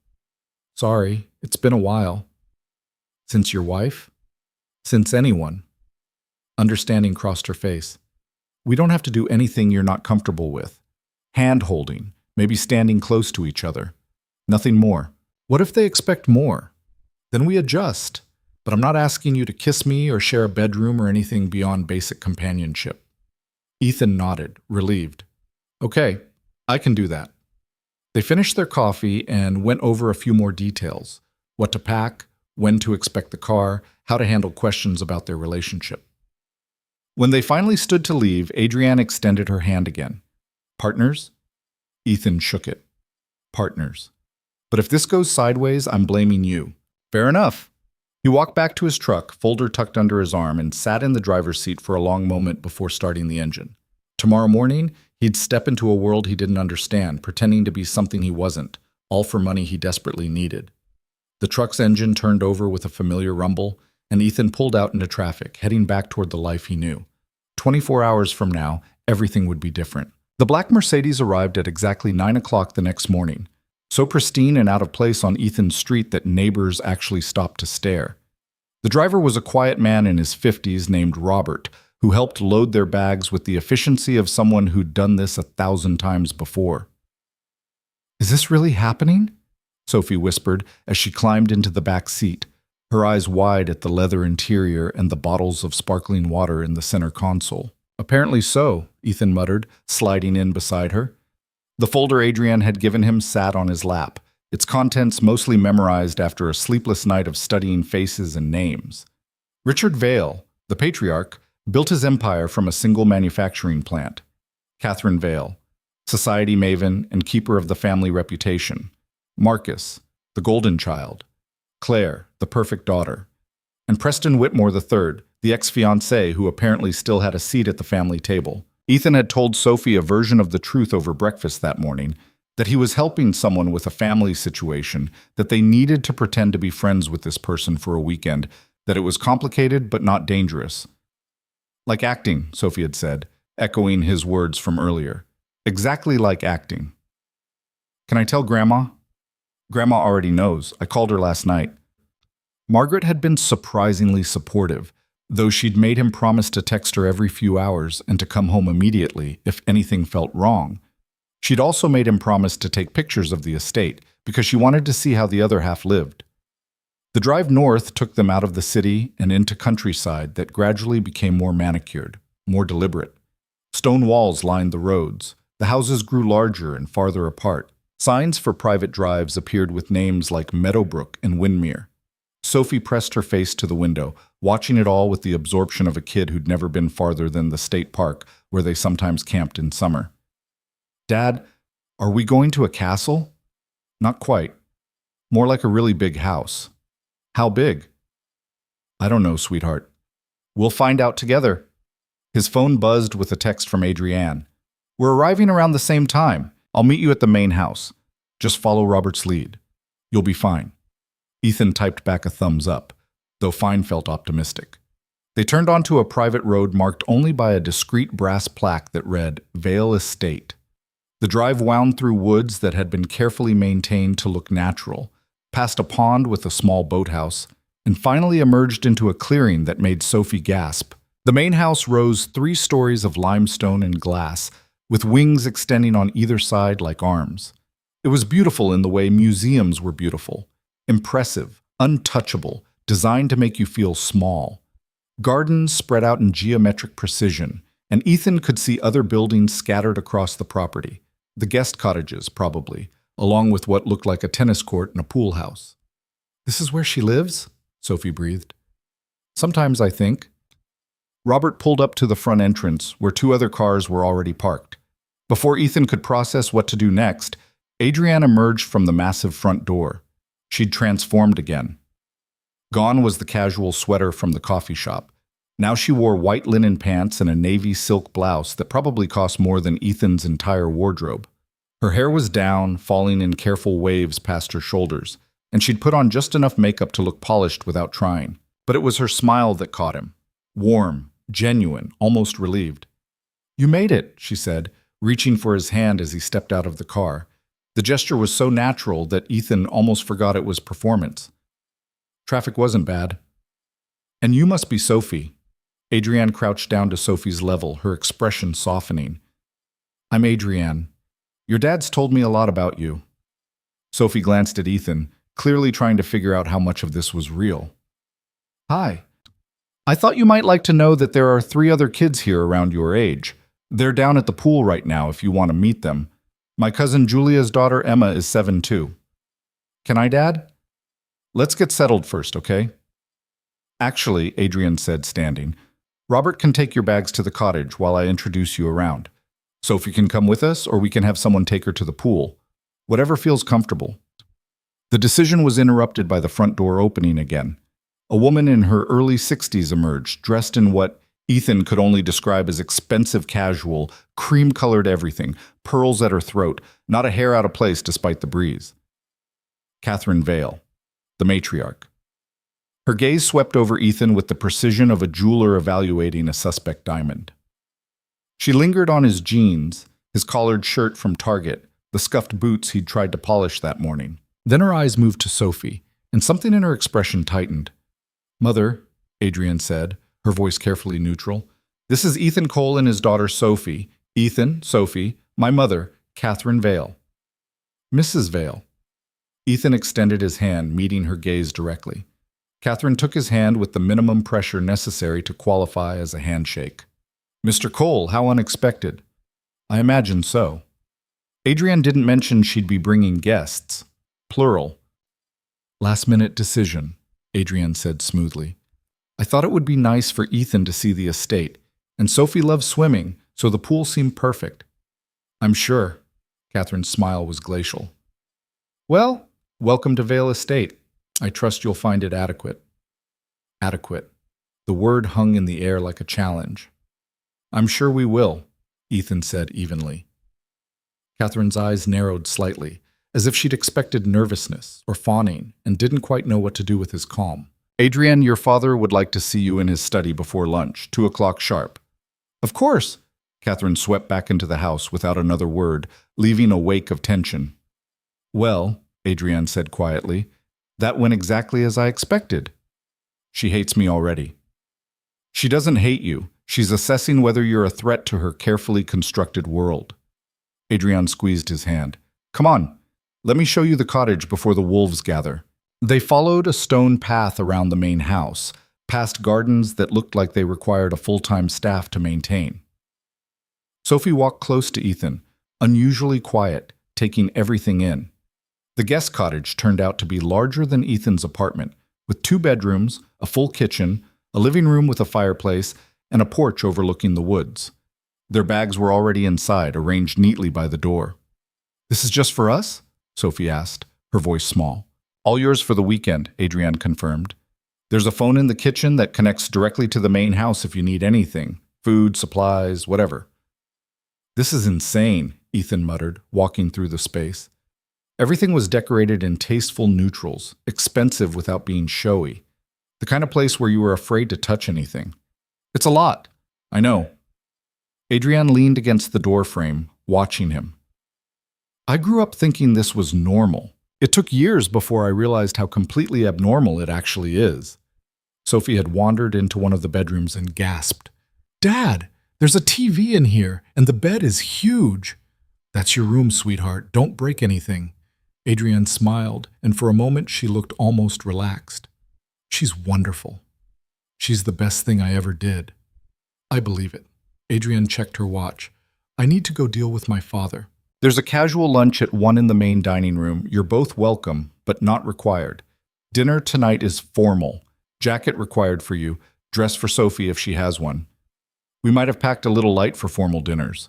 Sorry, it's been a while. Since your wife? Since anyone. Understanding crossed her face. We don't have to do anything you're not comfortable with. Hand-holding, maybe standing close to each other. Nothing more. What if they expect more? Then we adjust. But I'm not asking you to kiss me or share a bedroom or anything beyond basic companionship. Ethan nodded, relieved. Okay, I can do that. They finished their coffee and went over a few more details. What to pack, when to expect the car, how to handle questions about their relationship. When they finally stood to leave, Adrienne extended her hand again. Partners? Ethan shook it. Partners. But if this goes sideways, I'm blaming you. Fair enough. He walked back to his truck, folder tucked under his arm, and sat in the driver's seat for a long moment before starting the engine. Tomorrow morning, he'd step into a world he didn't understand, pretending to be something he wasn't, all for money he desperately needed. The truck's engine turned over with a familiar rumble, and Ethan pulled out into traffic, heading back toward the life he knew. 24 hours from now, everything would be different. The black Mercedes arrived at exactly 9 o'clock the next morning, so pristine and out of place on Ethan's street that neighbors actually stopped to stare. The driver was a quiet man in his 50s named Robert, who helped load their bags with the efficiency of someone who'd done this 1,000 times before. Is this really happening? Sophie whispered as she climbed into the back seat, her eyes wide at the leather interior and the bottles of sparkling water in the center console. Apparently so, Ethan muttered, sliding in beside her. The folder Adrienne had given him sat on his lap, its contents mostly memorized after a sleepless night of studying faces and names. Richard Vale, the patriarch, built his empire from a single manufacturing plant. Catherine Vale, society maven and keeper of the family reputation. Marcus, the golden child. Claire, the perfect daughter. And Preston Whitmore III, the ex-fiancé who apparently still had a seat at the family table. Ethan had told Sophie a version of the truth over breakfast that morning, that he was helping someone with a family situation, that they needed to pretend to be friends with this person for a weekend, that it was complicated but not dangerous. Like acting, Sophie had said, echoing his words from earlier. Exactly like acting. Can I tell Grandma? Grandma already knows. I called her last night. Margaret had been surprisingly supportive, though she'd made him promise to text her every few hours and to come home immediately if anything felt wrong. She'd also made him promise to take pictures of the estate because she wanted to see how the other half lived. The drive north took them out of the city and into countryside that gradually became more manicured, more deliberate. Stone walls lined the roads. The houses grew larger and farther apart. Signs for private drives appeared with names like Meadowbrook and Windmere. Sophie pressed her face to the window, watching it all with the absorption of a kid who'd never been farther than the state park where they sometimes camped in summer. Dad, are we going to a castle? Not quite. More like a really big house. How big? I don't know, sweetheart. We'll find out together. His phone buzzed with a text from Adrienne. We're arriving around the same time. I'll meet you at the main house. Just follow Robert's lead. You'll be fine. Ethan typed back a thumbs up, though Fine felt optimistic. They turned onto a private road marked only by a discreet brass plaque that read, Vale Estate. The drive wound through woods that had been carefully maintained to look natural, past a pond with a small boathouse, and finally emerged into a clearing that made Sophie gasp. The main house rose 3 stories of limestone and glass, with wings extending on either side like arms. It was beautiful in the way museums were beautiful. Impressive, untouchable, designed to make you feel small. Gardens spread out in geometric precision, and Ethan could see other buildings scattered across the property. The guest cottages, probably, along with what looked like a tennis court and a pool house. This is where she lives? Sophie breathed. Sometimes I think. Robert pulled up to the front entrance, where 2 other cars were already parked. Before Ethan could process what to do next, Adrienne emerged from the massive front door. She'd transformed again. Gone was the casual sweater from the coffee shop. Now she wore white linen pants and a navy silk blouse that probably cost more than Ethan's entire wardrobe. Her hair was down, falling in careful waves past her shoulders, and she'd put on just enough makeup to look polished without trying. But it was her smile that caught him. Warm, genuine, almost relieved. "You made it," she said, reaching for his hand as he stepped out of the car. The gesture was so natural that Ethan almost forgot it was performance. Traffic wasn't bad. "And you must be Sophie." Adrienne crouched down to Sophie's level, her expression softening. "I'm Adrienne. Your dad's told me a lot about you." Sophie glanced at Ethan, clearly trying to figure out how much of this was real. "Hi. I thought you might like to know that there are 3 other kids here around your age. They're down at the pool right now if you want to meet them. My cousin Julia's daughter Emma is 7 too. Can I, Dad? Let's get settled first, okay?" "Actually," Adrienne said, standing, "Robert can take your bags to the cottage while I introduce you around. Sophie can come with us, or we can have someone take her to the pool. Whatever feels comfortable." The decision was interrupted by the front door opening again. A woman in her early 60s emerged, dressed in what Ethan could only describe as expensive casual, cream-colored everything, pearls at her throat, not a hair out of place despite the breeze. Catherine Vale, the matriarch. Her gaze swept over Ethan with the precision of a jeweler evaluating a suspect diamond. She lingered on his jeans, his collared shirt from Target, the scuffed boots he'd tried to polish that morning. Then her eyes moved to Sophie, and something in her expression tightened. "Mother," Adrienne said, her voice carefully neutral, "this is Ethan Cole and his daughter Sophie. Ethan, Sophie, my mother, Catherine Vale." "Mrs. Vale." Ethan extended his hand, meeting her gaze directly. Catherine took his hand with the minimum pressure necessary to qualify as a handshake. "Mr. Cole, how unexpected." "I imagine so." Adrienne didn't mention she'd be bringing guests. Plural. "Last-minute decision," Adrienne said smoothly. "I thought it would be nice for Ethan to see the estate, and Sophie loves swimming, so the pool seemed perfect." "I'm sure." Catherine's smile was glacial. "Well, welcome to Vale Estate. I trust you'll find it adequate." Adequate. The word hung in the air like a challenge. "I'm sure we will," Ethan said evenly. Catherine's eyes narrowed slightly, as if she'd expected nervousness or fawning and didn't quite know what to do with his calm. "Adrienne, your father would like to see you in his study before lunch, 2 o'clock sharp." "Of course." Catherine swept back into the house without another word, leaving a wake of tension. "Well," Adrienne said quietly, "that went exactly as I expected." "She hates me already." "She doesn't hate you. She's assessing whether you're a threat to her carefully constructed world." Adrienne squeezed his hand. "Come on. Let me show you the cottage before the wolves gather." They followed a stone path around the main house, past gardens that looked like they required a full-time staff to maintain. Sophie walked close to Ethan, unusually quiet, taking everything in. The guest cottage turned out to be larger than Ethan's apartment, with 2 bedrooms, a full kitchen, a living room with a fireplace, and a porch overlooking the woods. Their bags were already inside, arranged neatly by the door. "This is just for us?" Sophie asked, her voice small. "All yours for the weekend," Adrienne confirmed. "There's a phone in the kitchen that connects directly to the main house if you need anything. Food, supplies, whatever." "This is insane," Ethan muttered, walking through the space. Everything was decorated in tasteful neutrals, expensive without being showy. The kind of place where you were afraid to touch anything. "It's a lot. I know." Adrienne leaned against the doorframe, watching him. "I grew up thinking this was normal. It took years before I realized how completely abnormal it actually is." Sophie had wandered into one of the bedrooms and gasped. "Dad, there's a TV in here, and the bed is huge." "That's your room, sweetheart. Don't break anything." Adrienne smiled, and for a moment she looked almost relaxed. "She's wonderful. She's the best thing I ever did." "I believe it." Adrienne checked her watch. "I need to go deal with my father." "There's a casual lunch at 1 in the main dining room. You're both welcome, but not required. Dinner tonight is formal. Jacket required for you. Dress for Sophie if she has one. We might have packed a little light for formal dinners."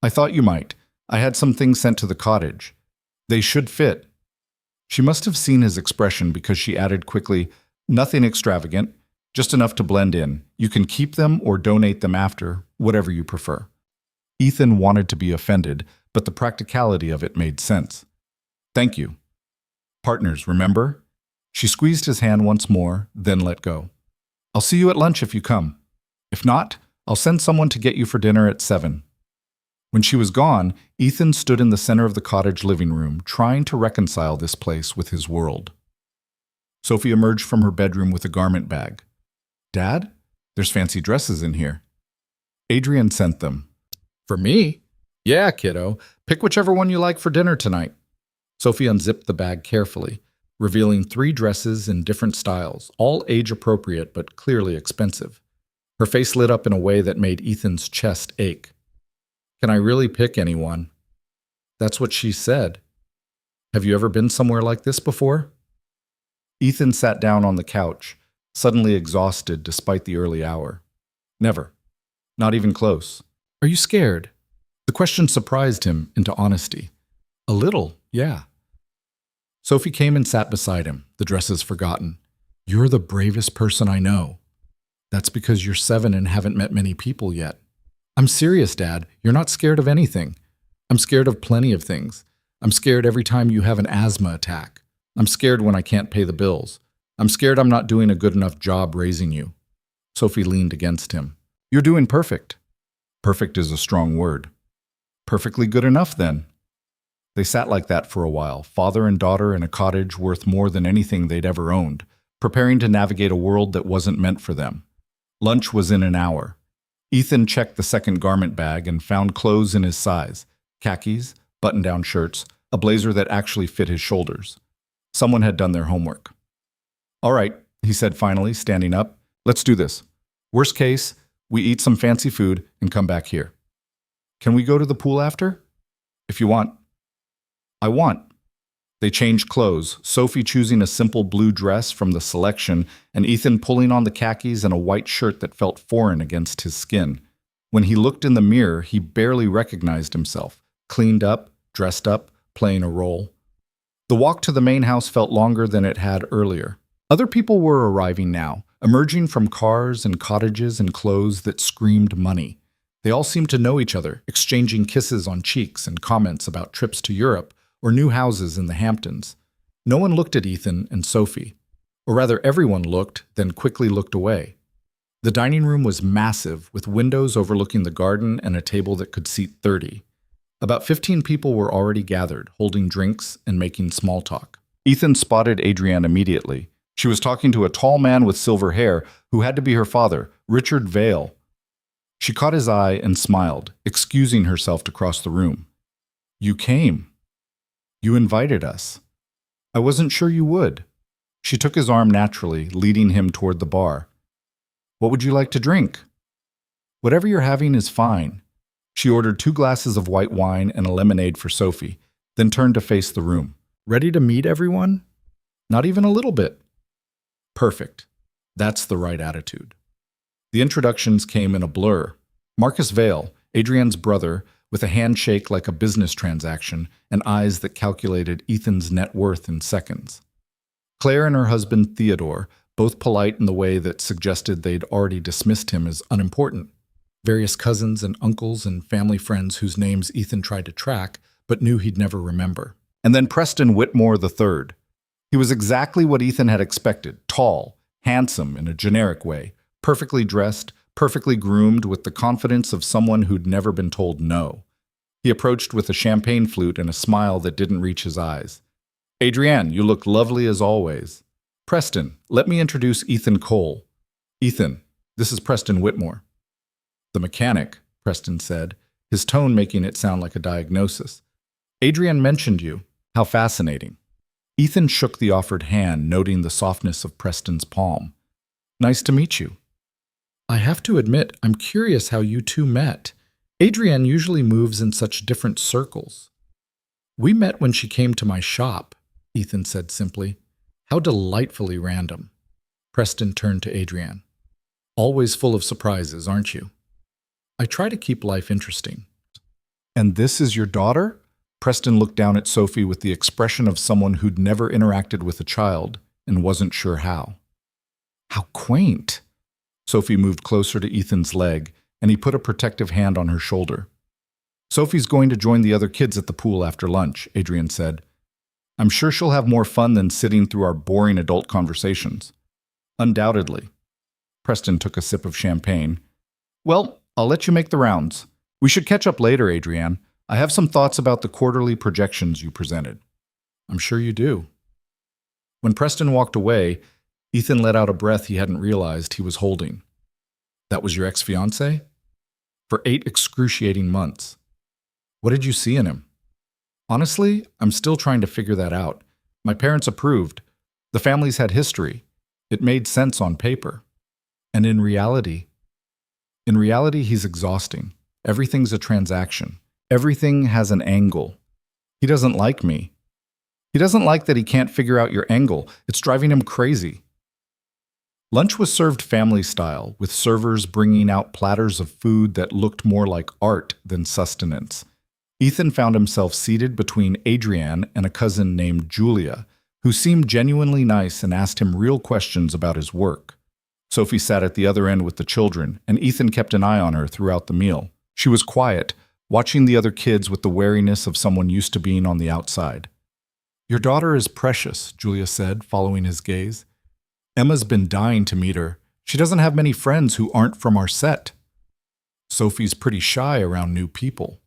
"I thought you might. I had some things sent to the cottage. They should fit." She must have seen his expression because she added quickly, Nothing extravagant, just enough to blend in. You can keep them or donate them after, whatever you prefer. Ethan wanted to be offended, but the practicality of it made sense. Thank you. Partners, remember? She squeezed his hand once more, then let go. I'll see you at lunch if you come. If not, I'll send someone to get you for dinner at 7. When she was gone, Ethan stood in the center of the cottage living room, trying to reconcile this place with his world. Sophie emerged from her bedroom with a garment bag. Dad, there's fancy dresses in here. Adrian sent them. For me? Yeah, kiddo. Pick whichever one you like for dinner tonight. Sophie unzipped the bag carefully, revealing 3 dresses in different styles, all age-appropriate but clearly expensive. Her face lit up in a way that made Ethan's chest ache. Can I really pick anyone? That's what she said. Have you ever been somewhere like this before? Ethan sat down on the couch, suddenly exhausted despite the early hour. Never. Not even close. Are you scared? The question surprised him into honesty. A little, yeah. Sophie came and sat beside him, the dresses forgotten. You're the bravest person I know. That's because you're 7 and haven't met many people yet. I'm serious, Dad. You're not scared of anything. I'm scared of plenty of things. I'm scared every time you have an asthma attack. I'm scared when I can't pay the bills. I'm scared I'm not doing a good enough job raising you. Sophie leaned against him. You're doing perfect. Perfect is a strong word. Perfectly good enough, then. They sat like that for a while, father and daughter in a cottage worth more than anything they'd ever owned, preparing to navigate a world that wasn't meant for them. Lunch was in an hour. Ethan checked the second garment bag and found clothes in his size, khakis, button-down shirts, a blazer that actually fit his shoulders. Someone had done their homework. All right, he said finally, standing up. Let's do this. Worst case, we eat some fancy food and come back here. Can we go to the pool after? If you want. I want. They changed clothes, Sophie choosing a simple blue dress from the selection and Ethan pulling on the khakis and a white shirt that felt foreign against his skin. When he looked in the mirror, he barely recognized himself, cleaned up, dressed up, playing a role. The walk to the main house felt longer than it had earlier. Other people were arriving now, emerging from cars and cottages and clothes that screamed money. They all seemed to know each other, exchanging kisses on cheeks and comments about trips to Europe or new houses in the Hamptons. No one looked at Ethan and Sophie. Or rather, everyone looked, then quickly looked away. The dining room was massive, with windows overlooking the garden and a table that could seat 30. About 15 people were already gathered, holding drinks and making small talk. Ethan spotted Adrienne immediately. She was talking to a tall man with silver hair who had to be her father, Richard Vale. She caught his eye and smiled, excusing herself to cross the room. You came. You invited us. I wasn't sure you would. She took his arm naturally, leading him toward the bar. What would you like to drink? Whatever you're having is fine. She ordered 2 glasses of white wine and a lemonade for Sophie, then turned to face the room. Ready to meet everyone? Not even a little bit. Perfect. That's the right attitude. The introductions came in a blur. Marcus Vale, Adrienne's brother, with a handshake like a business transaction and eyes that calculated Ethan's net worth in seconds. Claire and her husband Theodore, both polite in the way that suggested they'd already dismissed him as unimportant. Various cousins and uncles and family friends whose names Ethan tried to track, but knew he'd never remember. And then Preston Whitmore III. He was exactly what Ethan had expected, tall, handsome in a generic way, perfectly dressed, perfectly groomed with the confidence of someone who'd never been told no. He approached with a champagne flute and a smile that didn't reach his eyes. Adrienne, you look lovely as always. Preston, let me introduce Ethan Cole. Ethan, this is Preston Whitmore. The mechanic, Preston said, his tone making it sound like a diagnosis. Adrienne mentioned you. How fascinating. Ethan shook the offered hand, noting the softness of Preston's palm. Nice to meet you. I have to admit, I'm curious how you two met. Adrienne usually moves in such different circles. We met when she came to my shop, Ethan said simply. How delightfully random. Preston turned to Adrienne. Always full of surprises, aren't you? I try to keep life interesting. And this is your daughter? Preston looked down at Sophie with the expression of someone who'd never interacted with a child and wasn't sure how. How quaint. Sophie moved closer to Ethan's leg, and he put a protective hand on her shoulder. Sophie's going to join the other kids at the pool after lunch, Adrian said. I'm sure she'll have more fun than sitting through our boring adult conversations. Undoubtedly. Preston took a sip of champagne. Well, I'll let you make the rounds. We should catch up later, Adrian. I have some thoughts about the quarterly projections you presented. I'm sure you do. When Preston walked away, Ethan let out a breath he hadn't realized he was holding. That was your ex-fiancé? For 8 excruciating months. What did you see in him? Honestly, I'm still trying to figure that out. My parents approved. The family's had history. It made sense on paper. And in reality, he's exhausting. Everything's a transaction. Everything has an angle. He doesn't like me. He doesn't like that he can't figure out your angle. It's driving him crazy. Lunch was served family style, with servers bringing out platters of food that looked more like art than sustenance. Ethan found himself seated between Adrienne and a cousin named Julia, who seemed genuinely nice and asked him real questions about his work. Sophie sat at the other end with the children, and Ethan kept an eye on her throughout the meal. She was quiet, watching the other kids with the wariness of someone used to being on the outside. Your daughter is precious, Julia said, following his gaze. Emma's been dying to meet her. She doesn't have many friends who aren't from our set. Sophie's pretty shy around new people.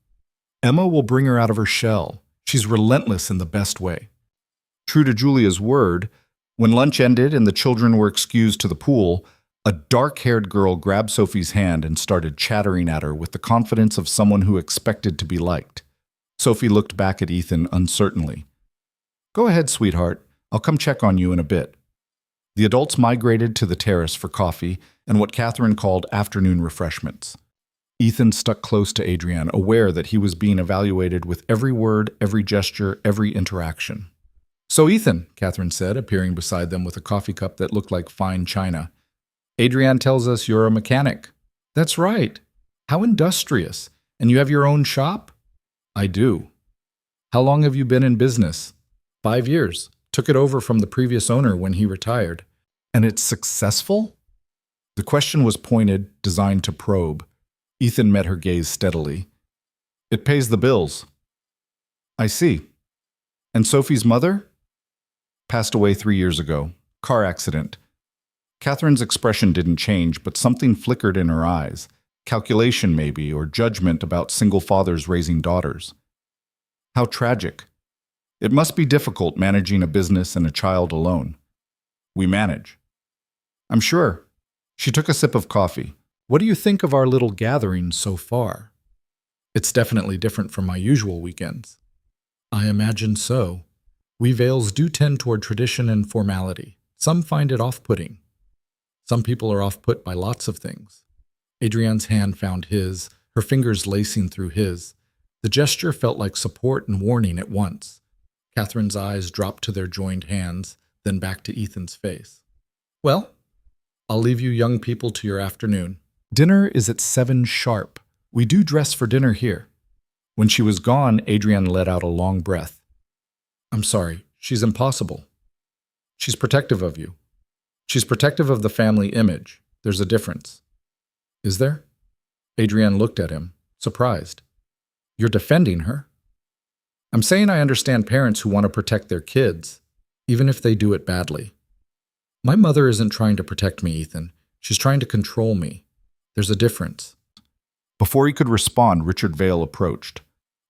Emma will bring her out of her shell. She's relentless in the best way. True to Julia's word, when lunch ended and the children were excused to the pool, a dark-haired girl grabbed Sophie's hand and started chattering at her with the confidence of someone who expected to be liked. Sophie looked back at Ethan uncertainly. Go ahead, sweetheart. I'll come check on you in a bit. The adults migrated to the terrace for coffee and what Catherine called afternoon refreshments. Ethan stuck close to Adrienne, aware that he was being evaluated with every word, every gesture, every interaction. So Ethan, Catherine said, appearing beside them with a coffee cup that looked like fine china. Adrienne tells us you're a mechanic. That's right. How industrious. And you have your own shop? I do. How long have you been in business? 5 years. Took it over from the previous owner when he retired. And it's successful? The question was pointed, designed to probe. Ethan met her gaze steadily. It pays the bills. I see. And Sophie's mother? Passed away 3 years ago. Car accident. Catherine's expression didn't change, but something flickered in her eyes. Calculation, maybe, or judgment about single fathers raising daughters. How tragic. It must be difficult managing a business and a child alone. We manage. I'm sure. She took a sip of coffee. What do you think of our little gathering so far? It's definitely different from my usual weekends. I imagine so. We Vales do tend toward tradition and formality. Some find it off-putting. Some people are off-put by lots of things. Adrienne's hand found his, her fingers lacing through his. The gesture felt like support and warning at once. Catherine's eyes dropped to their joined hands, then back to Ethan's face. Well, I'll leave you young people to your afternoon. Dinner is at 7 sharp. We do dress for dinner here. When she was gone, Adrienne let out a long breath. I'm sorry, she's impossible. She's protective of you. She's protective of the family image. There's a difference. Is there? Adrienne looked at him, surprised. You're defending her? I'm saying I understand parents who want to protect their kids, even if they do it badly. My mother isn't trying to protect me, Ethan. She's trying to control me. There's a difference. Before he could respond, Richard Vale approached.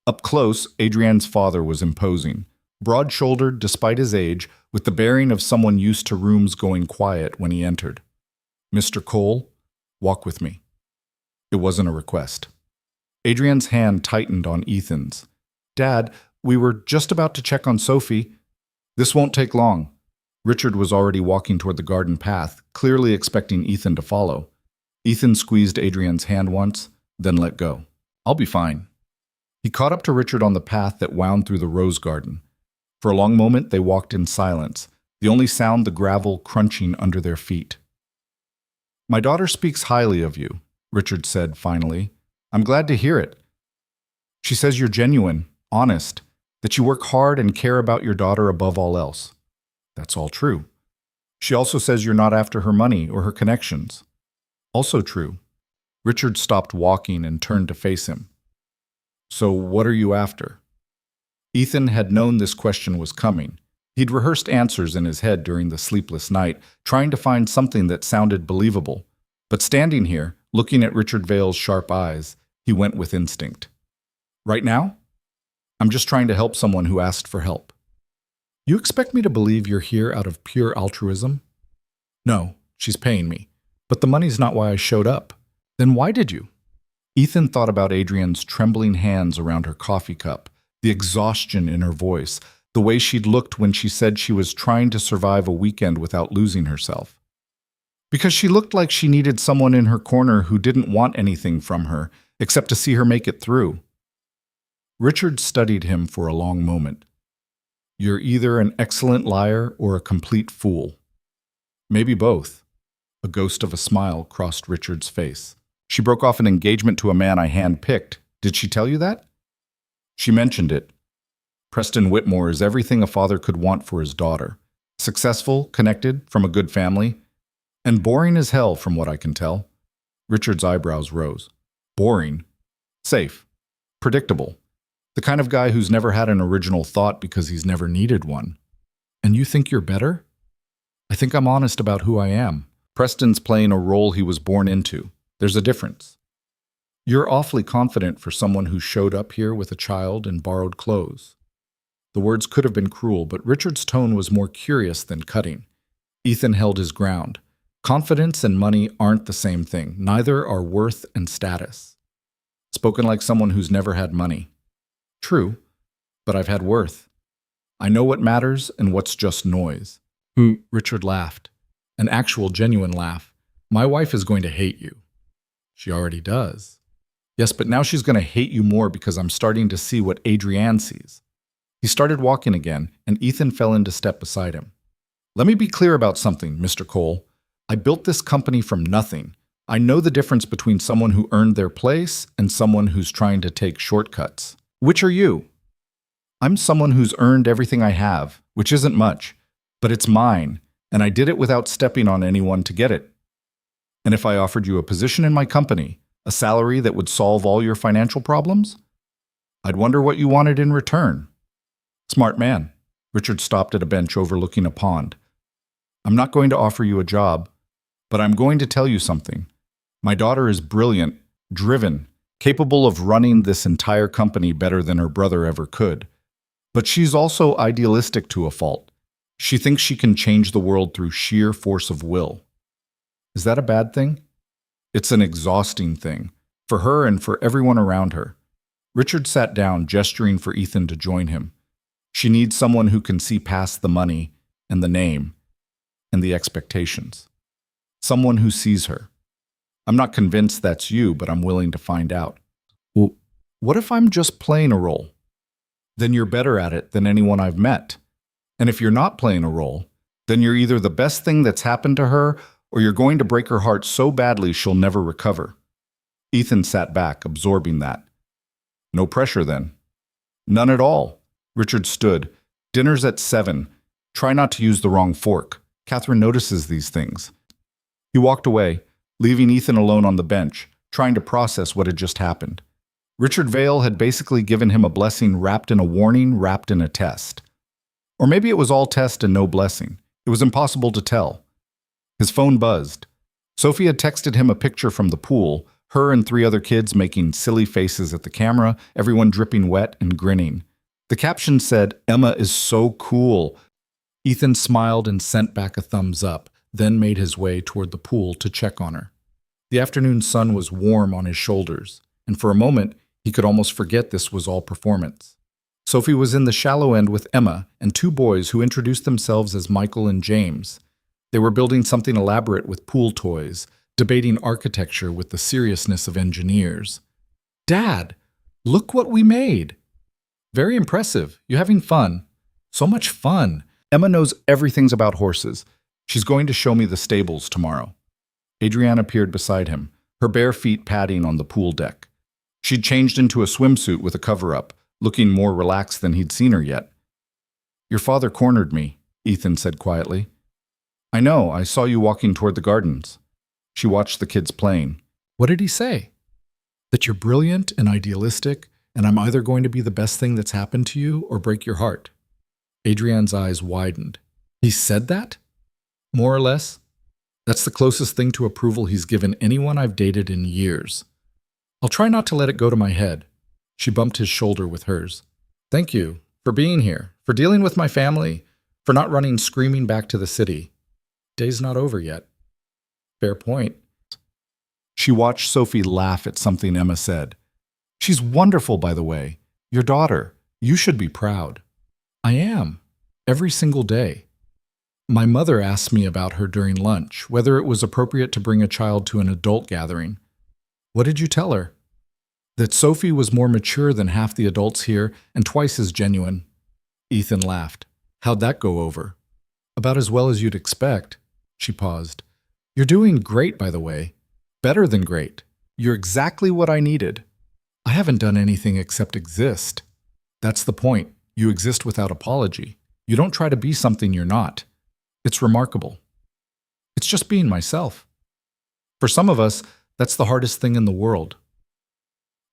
Up close, Adrienne's father was imposing, broad-shouldered despite his age, with the bearing of someone used to rooms going quiet when he entered. Mr. Cole, walk with me. It wasn't a request. Adrienne's hand tightened on Ethan's. Dad, we were just about to check on Sophie. This won't take long. Richard was already walking toward the garden path, clearly expecting Ethan to follow. Ethan squeezed Adrienne's hand once, then let go. I'll be fine. He caught up to Richard on the path that wound through the rose garden. For a long moment, they walked in silence, the only sound the gravel crunching under their feet. My daughter speaks highly of you, Richard said finally. I'm glad to hear it. She says you're genuine, honest, that you work hard and care about your daughter above all else. That's all true. She also says you're not after her money or her connections. Also true. Richard stopped walking and turned to face him. So what are you after? Ethan had known this question was coming. He'd rehearsed answers in his head during the sleepless night, trying to find something that sounded believable. But standing here, looking at Richard Vale's sharp eyes, he went with instinct. Right now? I'm just trying to help someone who asked for help. You expect me to believe you're here out of pure altruism? No, she's paying me. But the money's not why I showed up. Then why did you? Ethan thought about Adrian's trembling hands around her coffee cup, the exhaustion in her voice, the way she'd looked when she said she was trying to survive a weekend without losing herself. Because she looked like she needed someone in her corner who didn't want anything from her, except to see her make it through. Richard studied him for a long moment. You're either an excellent liar or a complete fool. Maybe both. A ghost of a smile crossed Richard's face. She broke off an engagement to a man I handpicked. Did she tell you that? She mentioned it. Preston Whitmore is everything a father could want for his daughter. Successful, connected, from a good family, and boring as hell from what I can tell. Richard's eyebrows rose. Boring? Safe. Predictable. The kind of guy who's never had an original thought because he's never needed one. And you think you're better? I think I'm honest about who I am. Preston's playing a role he was born into. There's a difference. You're awfully confident for someone who showed up here with a child and borrowed clothes. The words could have been cruel, but Richard's tone was more curious than cutting. Ethan held his ground. Confidence and money aren't the same thing. Neither are worth and status. Spoken like someone who's never had money. True, but I've had worth. I know what matters and what's just noise. Richard laughed. An actual, genuine laugh. My wife is going to hate you. She already does. Yes, but now she's going to hate you more because I'm starting to see what Adrienne sees. He started walking again, and Ethan fell into step beside him. Let me be clear about something, Mr. Cole. I built this company from nothing. I know the difference between someone who earned their place and someone who's trying to take shortcuts. Which are you? I'm someone who's earned everything I have, which isn't much, but it's mine, and I did it without stepping on anyone to get it. And if I offered you a position in my company, a salary that would solve all your financial problems, I'd wonder what you wanted in return. Smart man. Richard stopped at a bench overlooking a pond. I'm not going to offer you a job, but I'm going to tell you something. My daughter is brilliant, driven, capable of running this entire company better than her brother ever could. But she's also idealistic to a fault. She thinks she can change the world through sheer force of will. Is that a bad thing? It's an exhausting thing, for her and for everyone around her. Richard sat down, gesturing for Ethan to join him. She needs someone who can see past the money and the name and the expectations. Someone who sees her. I'm not convinced that's you, but I'm willing to find out. Well, what if I'm just playing a role? Then you're better at it than anyone I've met. And if you're not playing a role, then you're either the best thing that's happened to her or you're going to break her heart so badly she'll never recover. Ethan sat back, absorbing that. No pressure then. None at all. Richard stood. Dinner's at 7. Try not to use the wrong fork. Catherine notices these things. He walked away, leaving Ethan alone on the bench, trying to process what had just happened. Richard Vale had basically given him a blessing wrapped in a warning, wrapped in a test. Or maybe it was all test and no blessing. It was impossible to tell. His phone buzzed. Sophie had texted him a picture from the pool, her and 3 other kids making silly faces at the camera, everyone dripping wet and grinning. The caption said, "Emma is so cool." Ethan smiled and sent back a thumbs up, then made his way toward the pool to check on her. The afternoon sun was warm on his shoulders, and for a moment, he could almost forget this was all performance. Sophie was in the shallow end with Emma and 2 boys who introduced themselves as Michael and James. They were building something elaborate with pool toys, debating architecture with the seriousness of engineers. "Dad, look what we made!" "Very impressive. You having fun?" "So much fun. Emma knows everything about horses. She's going to show me the stables tomorrow." Adrienne appeared beside him, her bare feet padding on the pool deck. She'd changed into a swimsuit with a cover-up, looking more relaxed than he'd seen her yet. "Your father cornered me," Ethan said quietly. I know, I saw you walking toward the gardens. She watched the kids playing. What did he say? That you're brilliant and idealistic, and I'm either going to be the best thing that's happened to you or break your heart. Adrian's eyes widened. He said that? More or less. That's the closest thing to approval he's given anyone I've dated in years. I'll try not to let it go to my head. She bumped his shoulder with hers. Thank you for being here, for dealing with my family, for not running screaming back to the city. Day's not over yet. Fair point. She watched Sophie laugh at something Emma said. She's wonderful, by the way. Your daughter. You should be proud. I am. Every single day. My mother asked me about her during lunch, whether it was appropriate to bring a child to an adult gathering. What did you tell her? That Sophie was more mature than half the adults here and twice as genuine. Ethan laughed. How'd that go over? About as well as you'd expect. She paused. You're doing great, by the way. Better than great. You're exactly what I needed. I haven't done anything except exist. That's the point. You exist without apology. You don't try to be something you're not. It's remarkable. It's just being myself. For some of us, that's the hardest thing in the world.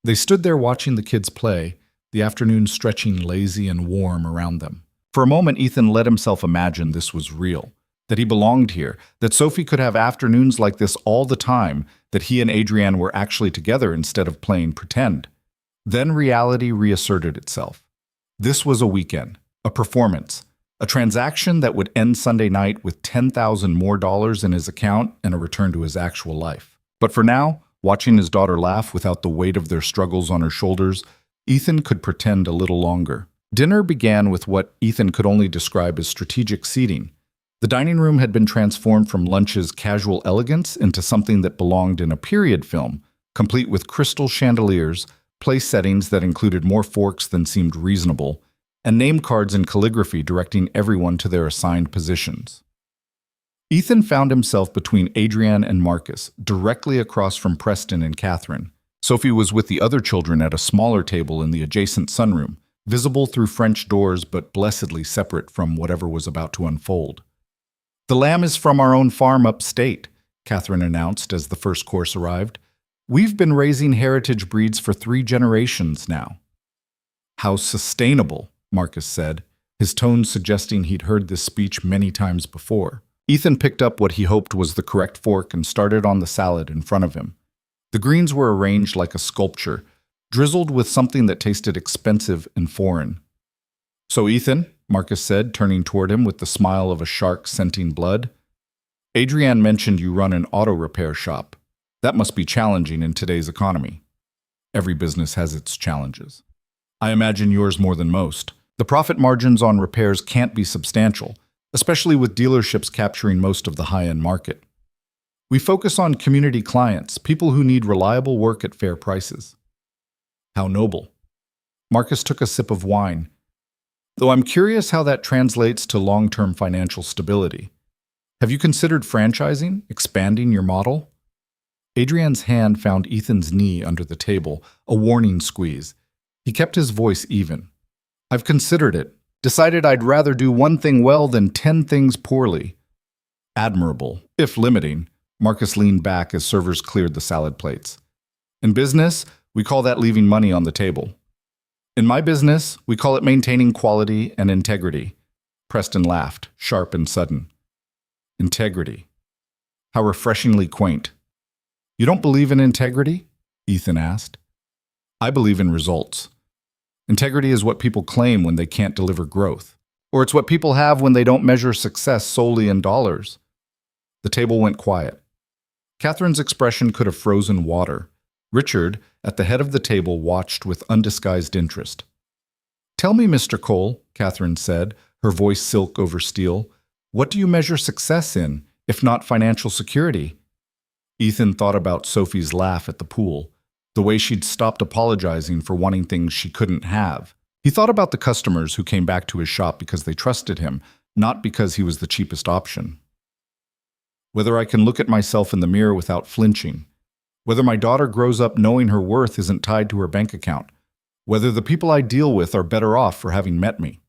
They stood there watching the kids play, the afternoon stretching lazy and warm around them. For a moment, Ethan let himself imagine this was real, that he belonged here, that Sophie could have afternoons like this all the time, that he and Adrienne were actually together instead of playing pretend. Then reality reasserted itself. This was a weekend, a performance, a transaction that would end Sunday night with $10,000 more in his account and a return to his actual life. But for now, watching his daughter laugh without the weight of their struggles on her shoulders, Ethan could pretend a little longer. Dinner began with what Ethan could only describe as strategic seating. The dining room had been transformed from lunch's casual elegance into something that belonged in a period film, complete with crystal chandeliers, place settings that included more forks than seemed reasonable, and name cards in calligraphy directing everyone to their assigned positions. Ethan found himself between Adrienne and Marcus, directly across from Preston and Catherine. Sophie was with the other children at a smaller table in the adjacent sunroom, visible through French doors but blessedly separate from whatever was about to unfold. The lamb is from our own farm upstate, Catherine announced as the first course arrived. We've been raising heritage breeds for 3 generations now. How sustainable, Marcus said, his tone suggesting he'd heard this speech many times before. Ethan picked up what he hoped was the correct fork and started on the salad in front of him. The greens were arranged like a sculpture, drizzled with something that tasted expensive and foreign. So, Ethan, Marcus said, turning toward him with the smile of a shark scenting blood, Adrienne mentioned you run an auto repair shop. That must be challenging in today's economy. Every business has its challenges. I imagine yours more than most. The profit margins on repairs can't be substantial, especially with dealerships capturing most of the high-end market. We focus on community clients, people who need reliable work at fair prices. How noble. Marcus took a sip of wine. Though I'm curious how that translates to long-term financial stability. Have you considered franchising, expanding your model? Adrienne's hand found Ethan's knee under the table, a warning squeeze. He kept his voice even. I've considered it. Decided I'd rather do one thing well than 10 things poorly. Admirable, if limiting. Marcus leaned back as servers cleared the salad plates. In business, we call that leaving money on the table. In my business, we call it maintaining quality and integrity. Preston laughed, sharp and sudden. Integrity. How refreshingly quaint. You don't believe in integrity? Ethan asked. I believe in results. Integrity is what people claim when they can't deliver growth. Or it's what people have when they don't measure success solely in dollars. The table went quiet. Catherine's expression could have frozen water. Richard, at the head of the table, watched with undisguised interest. Tell me, Mr. Cole, Catherine said, her voice silk over steel, what do you measure success in, if not financial security? Ethan thought about Sophie's laugh at the pool, the way she'd stopped apologizing for wanting things she couldn't have. He thought about the customers who came back to his shop because they trusted him, not because he was the cheapest option. Whether I can look at myself in the mirror without flinching, whether my daughter grows up knowing her worth isn't tied to her bank account, whether the people I deal with are better off for having met me.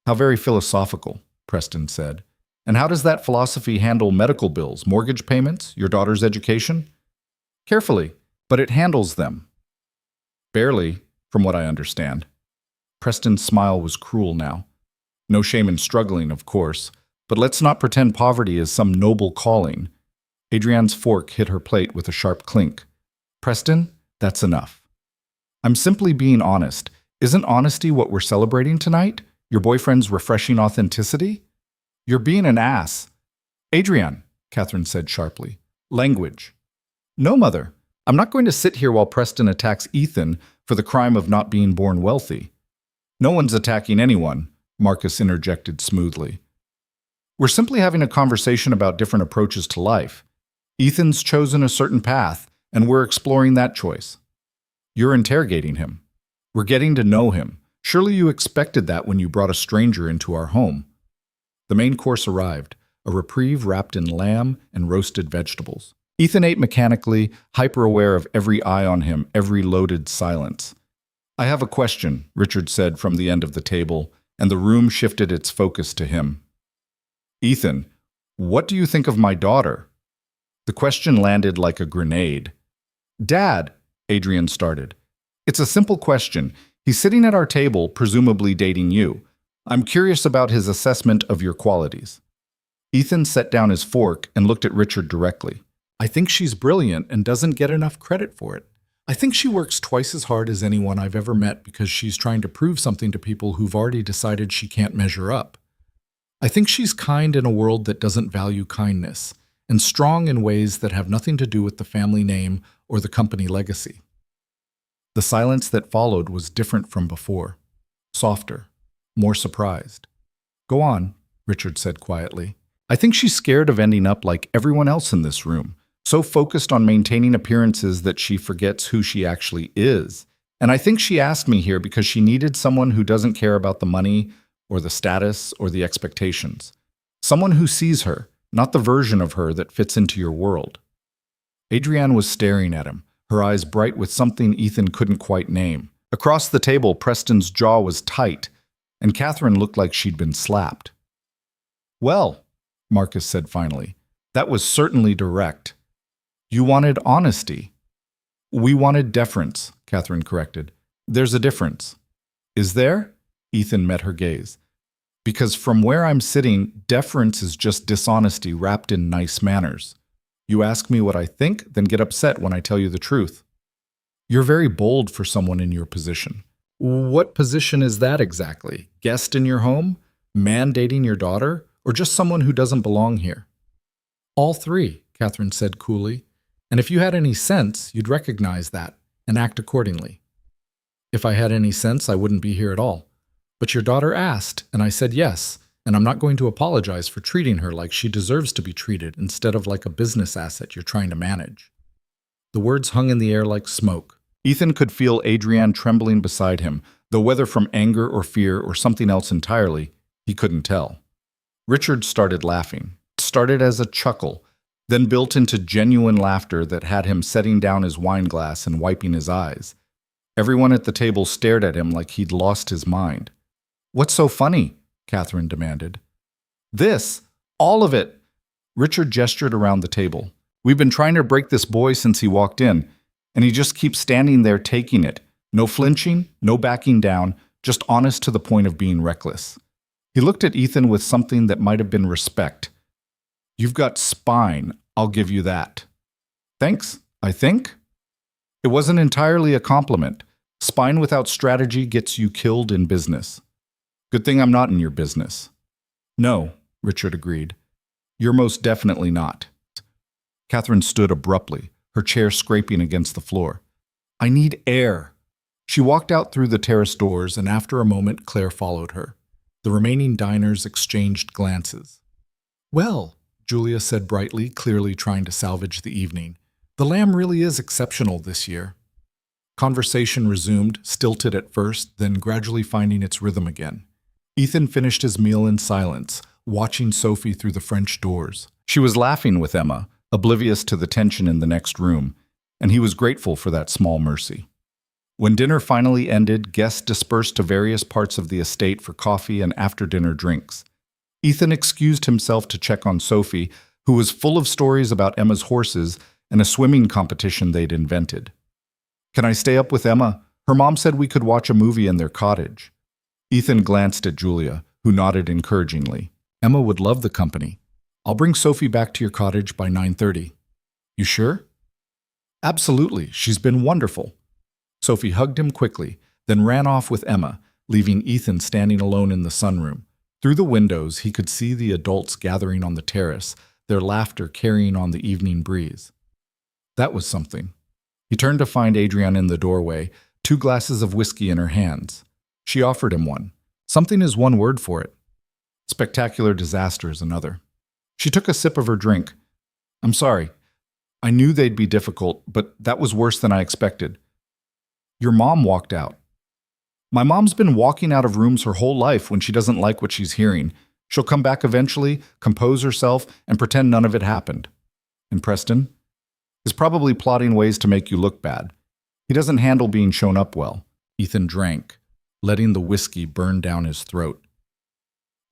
How very philosophical, Preston said. And how does that philosophy handle medical bills, mortgage payments, your daughter's education? Carefully, but it handles them. Barely, from what I understand. Preston's smile was cruel now. No shame in struggling, of course, but let's not pretend poverty is some noble calling. Adrienne's fork hit her plate with a sharp clink. Preston, that's enough. I'm simply being honest. Isn't honesty what we're celebrating tonight? Your boyfriend's refreshing authenticity? You're being an ass. Adrienne, Catherine said sharply. Language. No, Mother. I'm not going to sit here while Preston attacks Ethan for the crime of not being born wealthy. No one's attacking anyone, Marcus interjected smoothly. We're simply having a conversation about different approaches to life. Ethan's chosen a certain path, and we're exploring that choice. You're interrogating him. We're getting to know him. Surely you expected that when you brought a stranger into our home. The main course arrived, a reprieve wrapped in lamb and roasted vegetables. Ethan ate mechanically, hyper-aware of every eye on him, every loaded silence. I have a question, Richard said from the end of the table, and the room shifted its focus to him. Ethan, what do you think of my daughter? The question landed like a grenade. Dad, Adrienne started. It's a simple question. He's sitting at our table, presumably dating you. I'm curious about his assessment of your qualities. Ethan set down his fork and looked at Richard directly. I think she's brilliant and doesn't get enough credit for it. I think she works twice as hard as anyone I've ever met because she's trying to prove something to people who've already decided she can't measure up. I think she's kind in a world that doesn't value kindness, and strong in ways that have nothing to do with the family name or the company legacy. The silence that followed was different from before, softer, more surprised. Go on, Richard said quietly. I think she's scared of ending up like everyone else in this room, so focused on maintaining appearances that she forgets who she actually is. And I think she asked me here because she needed someone who doesn't care about the money or the status or the expectations. Someone who sees her, not the version of her that fits into your world. Adrienne was staring at him, her eyes bright with something Ethan couldn't quite name. Across the table, Preston's jaw was tight, and Catherine looked like she'd been slapped. Well, Marcus said finally, that was certainly direct. You wanted honesty. We wanted deference, Catherine corrected. There's a difference. Is there? Ethan met her gaze. Because from where I'm sitting, deference is just dishonesty wrapped in nice manners. You ask me what I think, then get upset when I tell you the truth. You're very bold for someone in your position. What position is that exactly? Guest in your home? Man dating your daughter? Or just someone who doesn't belong here? All three, Catherine said coolly. And if you had any sense, you'd recognize that and act accordingly. If I had any sense, I wouldn't be here at all. But your daughter asked, and I said yes, and I'm not going to apologize for treating her like she deserves to be treated instead of like a business asset you're trying to manage. The words hung in the air like smoke. Ethan could feel Adrienne trembling beside him, though whether from anger or fear or something else entirely, he couldn't tell. Richard started laughing. It started as a chuckle, then built into genuine laughter that had him setting down his wine glass and wiping his eyes. Everyone at the table stared at him like he'd lost his mind. What's so funny? Catherine demanded. This, all of it. Richard gestured around the table. We've been trying to break this boy since he walked in, and he just keeps standing there taking it. No flinching, no backing down, just honest to the point of being reckless. He looked at Ethan with something that might have been respect. You've got spine, I'll give you that. Thanks, I think. It wasn't entirely a compliment. Spine without strategy gets you killed in business. Good thing I'm not in your business. No, Richard agreed. You're most definitely not. Catherine stood abruptly, her chair scraping against the floor. I need air. She walked out through the terrace doors, and after a moment, Claire followed her. The remaining diners exchanged glances. Well, Julia said brightly, clearly trying to salvage the evening, the lamb really is exceptional this year. Conversation resumed, stilted at first, then gradually finding its rhythm again. Ethan finished his meal in silence, watching Sophie through the French doors. She was laughing with Emma, oblivious to the tension in the next room, and he was grateful for that small mercy. When dinner finally ended, guests dispersed to various parts of the estate for coffee and after-dinner drinks. Ethan excused himself to check on Sophie, who was full of stories about Emma's horses and a swimming competition they'd invented. "Can I stay up with Emma? Her mom said we could watch a movie in their cottage." Ethan glanced at Julia, who nodded encouragingly. "Emma would love the company. I'll bring Sophie back to your cottage by 9:30. "You sure?" "Absolutely. She's been wonderful." Sophie hugged him quickly, then ran off with Emma, leaving Ethan standing alone in the sunroom. Through the windows, he could see the adults gathering on the terrace, their laughter carrying on the evening breeze. That was something. He turned to find Adrienne in the doorway, 2 glasses of whiskey in her hands. She offered him one. Something is one word for it. Spectacular disaster is another. She took a sip of her drink. "I'm sorry. I knew they'd be difficult, but that was worse than I expected." "Your mom walked out." "My mom's been walking out of rooms her whole life when she doesn't like what she's hearing. She'll come back eventually, compose herself, and pretend none of it happened." "And Preston?" "Is probably plotting ways to make you look bad. He doesn't handle being shown up well." Ethan drank, letting the whiskey burn down his throat.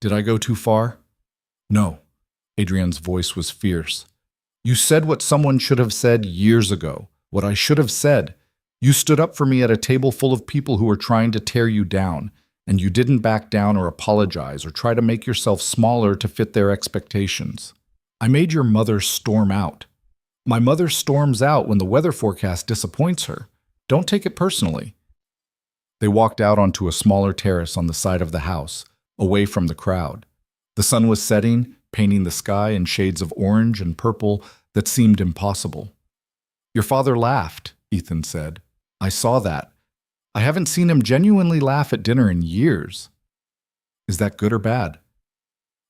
"Did I go too far?" "No." Adrienne's voice was fierce. "You said what someone should have said years ago, what I should have said. You stood up for me at a table full of people who were trying to tear you down, and you didn't back down or apologize or try to make yourself smaller to fit their expectations. I made your mother storm out. My mother storms out when the weather forecast disappoints her. Don't take it personally." They walked out onto a smaller terrace on the side of the house, away from the crowd. The sun was setting, painting the sky in shades of orange and purple that seemed impossible. "Your father laughed," Ethan said. "I saw that. I haven't seen him genuinely laugh at dinner in years." "Is that good or bad?"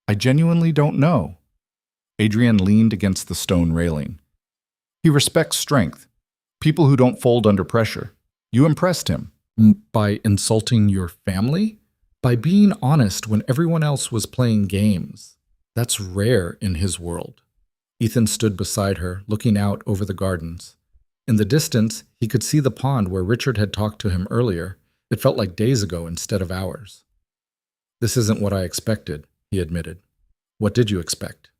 "I genuinely don't know." Adrienne leaned against the stone railing. "He respects strength, people who don't fold under pressure. You impressed him." "By insulting your family? By being honest when everyone else was playing games. That's rare in his world." Ethan stood beside her, looking out over the gardens. In the distance, he could see the pond where Richard had talked to him earlier. It felt like days ago instead of hours. "This isn't what I expected," he admitted. "What did you expect?"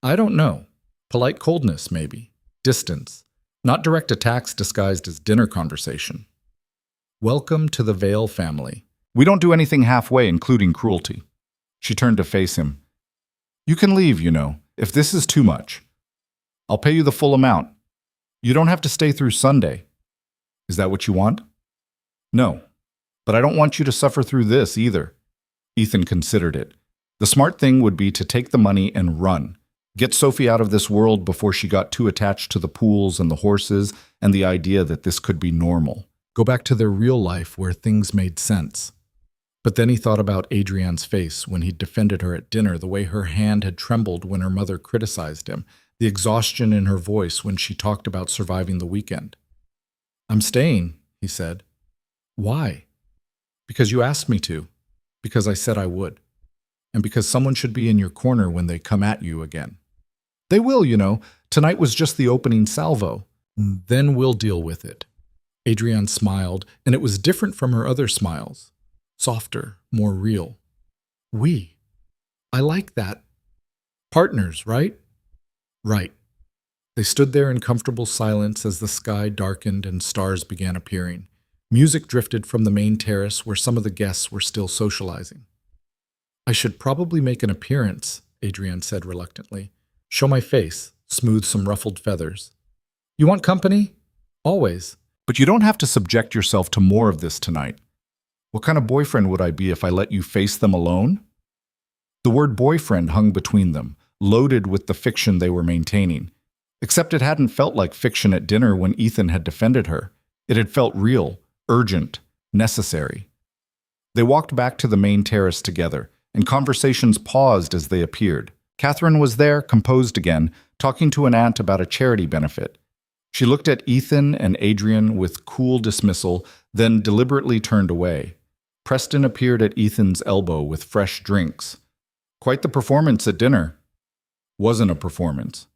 "I don't know. Polite coldness, maybe. Distance. Not direct attacks disguised as dinner conversation." "Welcome to the Vale family. We don't do anything halfway, including cruelty." She turned to face him. "You can leave, if this is too much. I'll pay you the full amount. You don't have to stay through Sunday." "Is that what you want?" "No, but I don't want you to suffer through this either." Ethan considered it. The smart thing would be to take the money and run. Get Sophie out of this world before she got too attached to the pools and the horses and the idea that this could be normal. Go back to their real life where things made sense. But then he thought about Adrienne's face when he defended her at dinner, the way her hand had trembled when her mother criticized him, the exhaustion in her voice when she talked about surviving the weekend. "I'm staying," he said. "Why?" "Because you asked me to. Because I said I would. And because someone should be in your corner when they come at you again. They will, Tonight was just the opening salvo. Then we'll deal with it." Adrienne smiled, and it was different from her other smiles. Softer, more real. "We. I like that. Partners, right?" "Right." They stood there in comfortable silence as the sky darkened and stars began appearing. Music drifted from the main terrace where some of the guests were still socializing. "I should probably make an appearance," Adrienne said reluctantly. "Show my face, smooth some ruffled feathers." "You want company?" "Always. But you don't have to subject yourself to more of this tonight. What kind of boyfriend would I be if I let you face them alone?" The word boyfriend hung between them, loaded with the fiction they were maintaining. Except it hadn't felt like fiction at dinner when Ethan had defended her. It had felt real, urgent, necessary. They walked back to the main terrace together, and conversations paused as they appeared. Catherine was there, composed again, talking to an aunt about a charity benefit. She looked at Ethan and Adrienne with cool dismissal, then deliberately turned away. Preston appeared at Ethan's elbow with fresh drinks. "Quite the performance at dinner." "Wasn't a performance."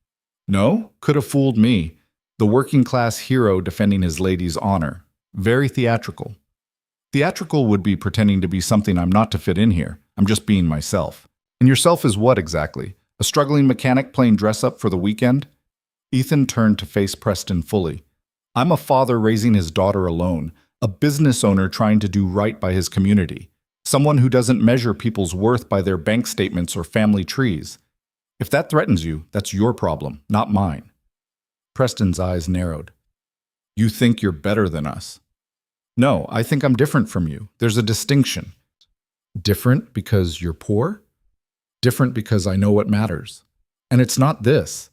"No? Could have fooled me. The working-class hero defending his lady's honor. Very theatrical." "Theatrical would be pretending to be something I'm not to fit in here. I'm just being myself." And yourself is what exactly? A struggling mechanic playing dress-up for the weekend? Ethan turned to face Preston fully. I'm a father raising his daughter alone, a business owner trying to do right by his community, someone who doesn't measure people's worth by their bank statements or family trees. If that threatens you, that's your problem, not mine. Preston's eyes narrowed. You think you're better than us? No, I think I'm different from you. There's a distinction. Different because you're poor? Different because I know what matters. And it's not this.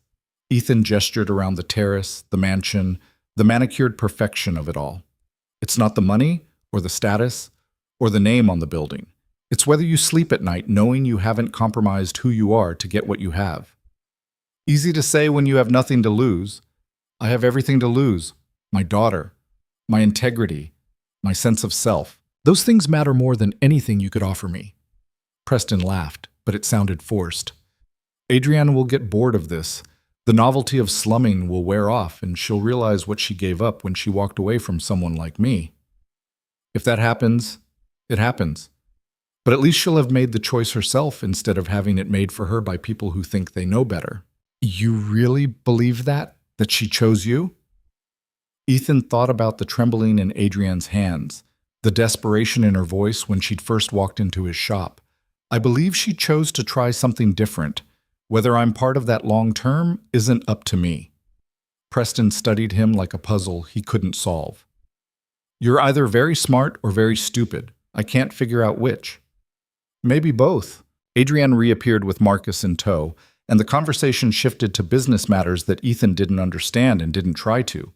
Ethan gestured around the terrace, the mansion, the manicured perfection of it all. It's not the money, or the status, or the name on the building. It's whether you sleep at night knowing you haven't compromised who you are to get what you have. Easy to say when you have nothing to lose. I have everything to lose. My daughter, my integrity, my sense of self. Those things matter more than anything you could offer me. Preston laughed, but it sounded forced. Adrienne will get bored of this. The novelty of slumming will wear off, and she'll realize what she gave up when she walked away from someone like me. If that happens, it happens. But at least she'll have made the choice herself instead of having it made for her by people who think they know better. You really believe that? That she chose you? Ethan thought about the trembling in Adrienne's hands, the desperation in her voice when she'd first walked into his shop. I believe she chose to try something different. Whether I'm part of that long term isn't up to me. Preston studied him like a puzzle he couldn't solve. You're either very smart or very stupid. I can't figure out which. Maybe both. Adrienne reappeared with Marcus in tow, and the conversation shifted to business matters that Ethan didn't understand and didn't try to.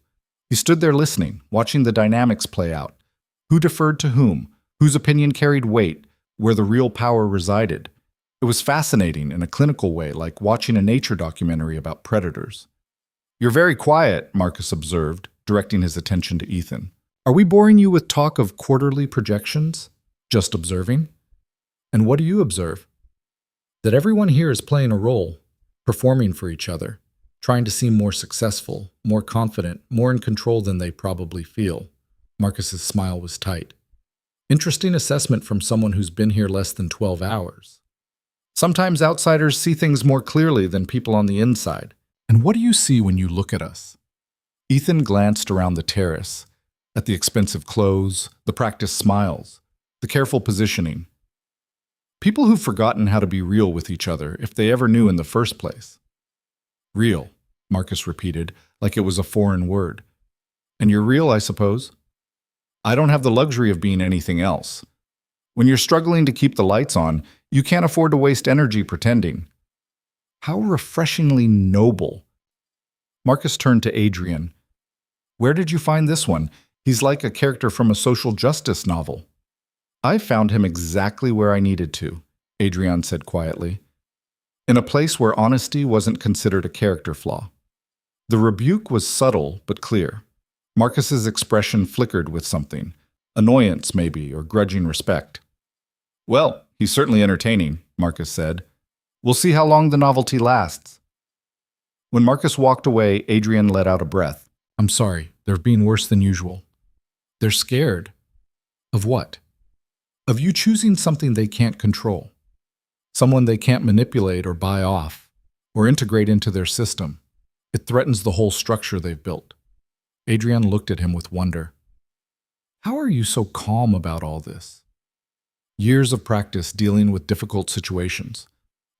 He stood there listening, watching the dynamics play out. Who deferred to whom? Whose opinion carried weight? Where the real power resided? It was fascinating in a clinical way, like watching a nature documentary about predators. You're very quiet, Marcus observed, directing his attention to Ethan. Are we boring you with talk of quarterly projections? Just observing? And what do you observe? That everyone here is playing a role, performing for each other, trying to seem more successful, more confident, more in control than they probably feel. Marcus's smile was tight. Interesting assessment from someone who's been here less than 12 hours. Sometimes outsiders see things more clearly than people on the inside. And what do you see when you look at us? Ethan glanced around the terrace, at the expensive clothes, the practiced smiles, the careful positioning. People who've forgotten how to be real with each other, if they ever knew in the first place. Real, Marcus repeated, like it was a foreign word. And you're real, I suppose? I don't have the luxury of being anything else. When you're struggling to keep the lights on, you can't afford to waste energy pretending. How refreshingly noble. Marcus turned to Adrienne. Where did you find this one? He's like a character from a social justice novel. I found him exactly where I needed to, Adrienne said quietly. In a place where honesty wasn't considered a character flaw. The rebuke was subtle but clear. Marcus's expression flickered with something. Annoyance, maybe, or grudging respect. Well, he's certainly entertaining, Marcus said. We'll see how long the novelty lasts. When Marcus walked away, Adrienne let out a breath. I'm sorry, they're being worse than usual. They're scared. Of what? Of you choosing something they can't control. Someone they can't manipulate or buy off, or integrate into their system. It threatens the whole structure they've built. Adrienne looked at him with wonder. How are you so calm about all this? Years of practice dealing with difficult situations.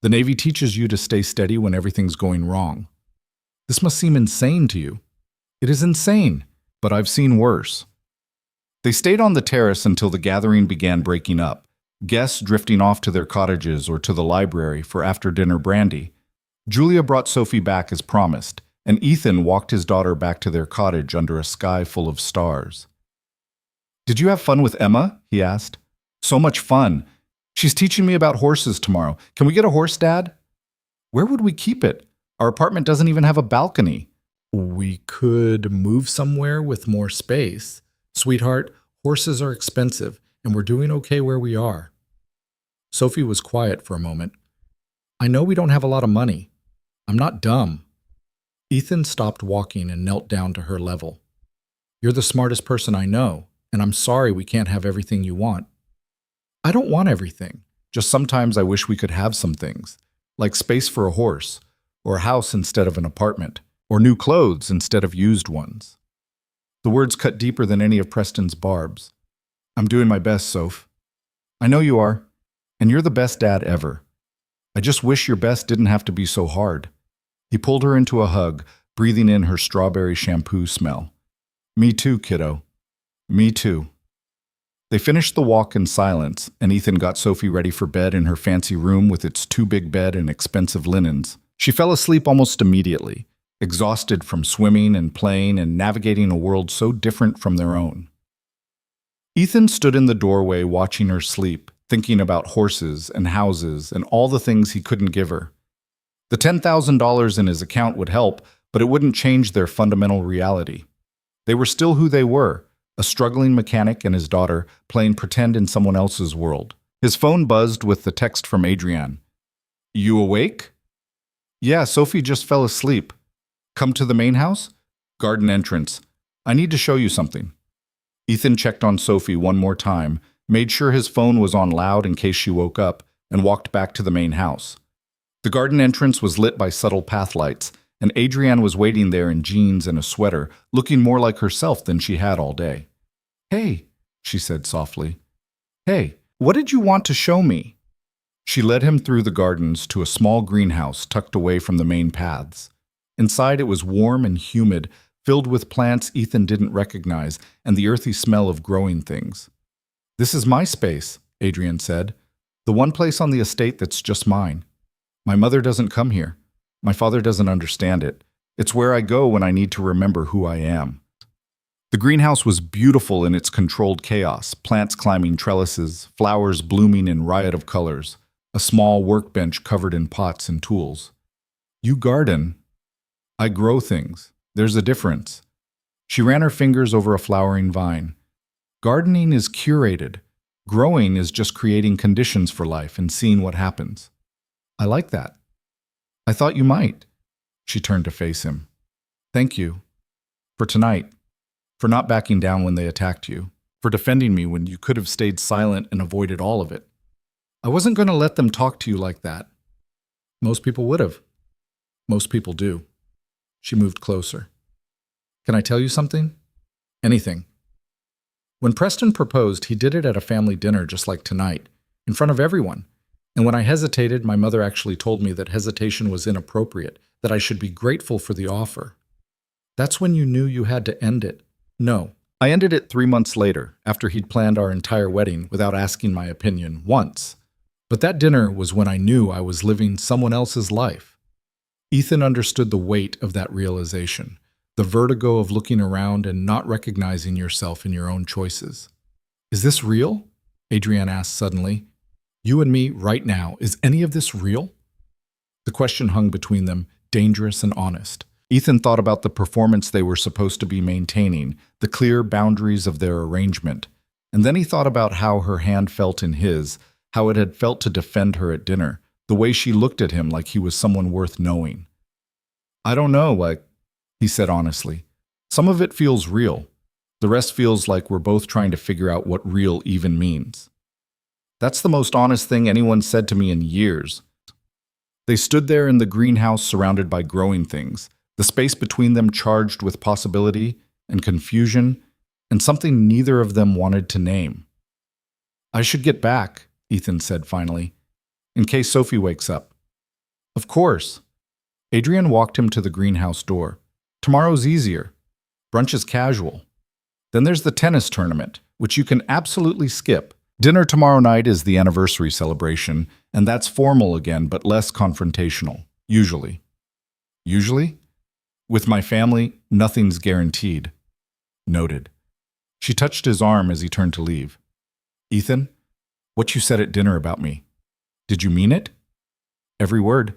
The Navy teaches you to stay steady when everything's going wrong. This must seem insane to you. It is insane, but I've seen worse. They stayed on the terrace until the gathering began breaking up, guests drifting off to their cottages or to the library for after-dinner brandy. Julia brought Sophie back as promised, and Ethan walked his daughter back to their cottage under a sky full of stars. Did you have fun with Emma? He asked. So much fun. She's teaching me about horses tomorrow. Can we get a horse, Dad? Where would we keep it? Our apartment doesn't even have a balcony. We could move somewhere with more space. Sweetheart, horses are expensive, and we're doing okay where we are. Sophie was quiet for a moment. I know we don't have a lot of money. I'm not dumb. Ethan stopped walking and knelt down to her level. You're the smartest person I know, and I'm sorry we can't have everything you want. I don't want everything, Just sometimes I wish we could have some things, like space for a horse, or a house instead of an apartment, or new clothes instead of used ones. The words cut deeper than any of Preston's barbs. I'm doing my best, Soph. I know you are, and you're the best dad ever. I just wish your best didn't have to be so hard. He pulled her into a hug, breathing in her strawberry shampoo smell. Me too, kiddo. Me too. They finished the walk in silence, and Ethan got Sophie ready for bed in her fancy room with its too-big bed and expensive linens. She fell asleep almost immediately, exhausted from swimming and playing and navigating a world so different from their own. Ethan stood in the doorway watching her sleep, thinking about horses and houses and all the things he couldn't give her. The $10,000 in his account would help, but it wouldn't change their fundamental reality. They were still who they were, a struggling mechanic and his daughter playing pretend in someone else's world. His phone buzzed with the text from Adrienne. You awake? Yeah, Sophie just fell asleep. Come to the main house? Garden entrance. I need to show you something. Ethan checked on Sophie one more time, made sure his phone was on loud in case she woke up, and walked back to the main house. The garden entrance was lit by subtle path lights, and Adrienne was waiting there in jeans and a sweater, looking more like herself than she had all day. Hey, she said softly. Hey, what did you want to show me? She led him through the gardens to a small greenhouse tucked away from the main paths. Inside it was warm and humid, filled with plants Ethan didn't recognize and the earthy smell of growing things. This is my space, Adrienne said. The one place on the estate that's just mine. My mother doesn't come here. My father doesn't understand it. It's where I go when I need to remember who I am. The greenhouse was beautiful in its controlled chaos, plants climbing trellises, flowers blooming in riot of colors, a small workbench covered in pots and tools. You garden. I grow things. There's a difference. She ran her fingers over a flowering vine. Gardening is curated. Growing is just creating conditions for life and seeing what happens. I like that. I thought you might. She turned to face him. Thank you. For tonight. For not backing down when they attacked you. For defending me when you could have stayed silent and avoided all of it. I wasn't going to let them talk to you like that. Most people would have. Most people do. She moved closer. Can I tell you something? Anything. When Preston proposed, he did it at a family dinner just like tonight, in front of everyone. And when I hesitated, my mother actually told me that hesitation was inappropriate, that I should be grateful for the offer. That's when you knew you had to end it. No, I ended it 3 months later, after he'd planned our entire wedding without asking my opinion once. But that dinner was when I knew I was living someone else's life. Ethan understood the weight of that realization, the vertigo of looking around and not recognizing yourself in your own choices. Is this real? Adrienne asked suddenly. You and me right now, is any of this real? The question hung between them, dangerous and honest. Ethan thought about the performance they were supposed to be maintaining, the clear boundaries of their arrangement. And then he thought about how her hand felt in his, how it had felt to defend her at dinner, the way she looked at him like he was someone worth knowing. I don't know, he said honestly. Some of it feels real. The rest feels like we're both trying to figure out what real even means. That's the most honest thing anyone said to me in years. They stood there in the greenhouse surrounded by growing things, the space between them charged with possibility and confusion and something neither of them wanted to name. I should get back, Ethan said finally, in case Sophie wakes up. Of course. Adrienne walked him to the greenhouse door. Tomorrow's easier. Brunch is casual. Then there's the tennis tournament, which you can absolutely skip. Dinner tomorrow night is the anniversary celebration, and that's formal again, but less confrontational, usually. Usually? With my family, nothing's guaranteed. Noted. She touched his arm as he turned to leave. Ethan, what you said at dinner about me, did you mean it? Every word.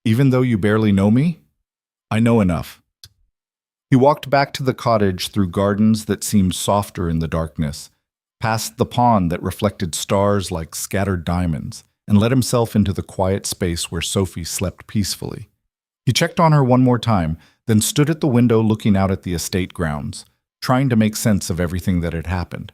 Even though you barely know me, I know enough. He walked back to the cottage through gardens that seemed softer in the darkness, past the pond that reflected stars like scattered diamonds, and let himself into the quiet space where Sophie slept peacefully. He checked on her one more time, then stood at the window looking out at the estate grounds, trying to make sense of everything that had happened.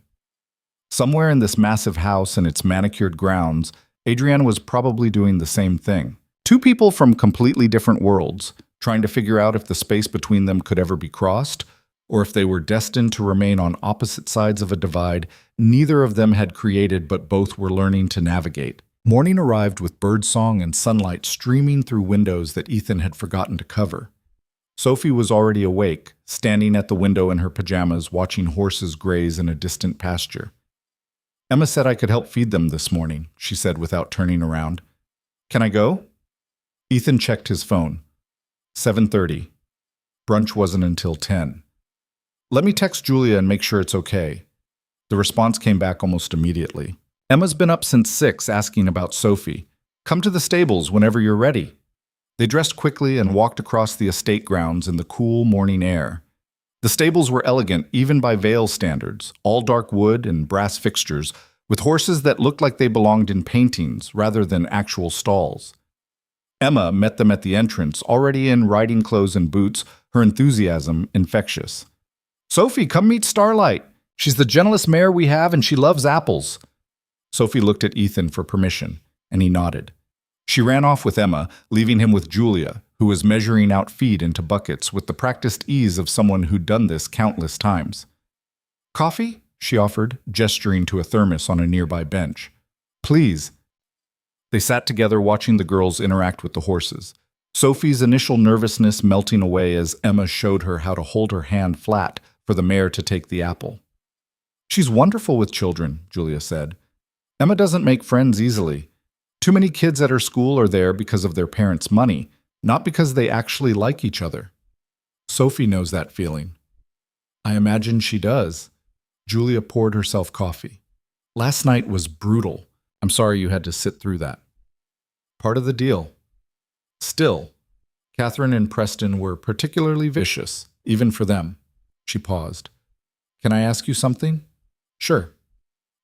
Somewhere in this massive house and its manicured grounds, Adrienne was probably doing the same thing. Two people from completely different worlds, trying to figure out if the space between them could ever be crossed, or if they were destined to remain on opposite sides of a divide neither of them had created but both were learning to navigate. Morning arrived with birdsong and sunlight streaming through windows that Ethan had forgotten to cover. Sophie was already awake, standing at the window in her pajamas watching horses graze in a distant pasture. Emma said I could help feed them this morning, she said without turning around. Can I go? Ethan checked his phone. 7:30. Brunch wasn't until 10. Let me text Julia and make sure it's okay. The response came back almost immediately. Emma's been up since 6 asking about Sophie. Come to the stables whenever you're ready. They dressed quickly and walked across the estate grounds in the cool morning air. The stables were elegant even by Vale standards, all dark wood and brass fixtures, with horses that looked like they belonged in paintings rather than actual stalls. Emma met them at the entrance, already in riding clothes and boots, her enthusiasm infectious. Sophie, come meet Starlight. She's the gentlest mare we have and she loves apples. Sophie looked at Ethan for permission, and he nodded. She ran off with Emma, leaving him with Julia, who was measuring out feed into buckets with the practiced ease of someone who'd done this countless times. Coffee? She offered, gesturing to a thermos on a nearby bench. Please. They sat together watching the girls interact with the horses, Sophie's initial nervousness melting away as Emma showed her how to hold her hand flat for the mare to take the apple. She's wonderful with children, Julia said. Emma doesn't make friends easily. Too many kids at her school are there because of their parents' money, not because they actually like each other. Sophie knows that feeling. I imagine she does. Julia poured herself coffee. Last night was brutal. I'm sorry you had to sit through that. Part of the deal. Still, Catherine and Preston were particularly vicious, even for them. She paused. Can I ask you something? Sure.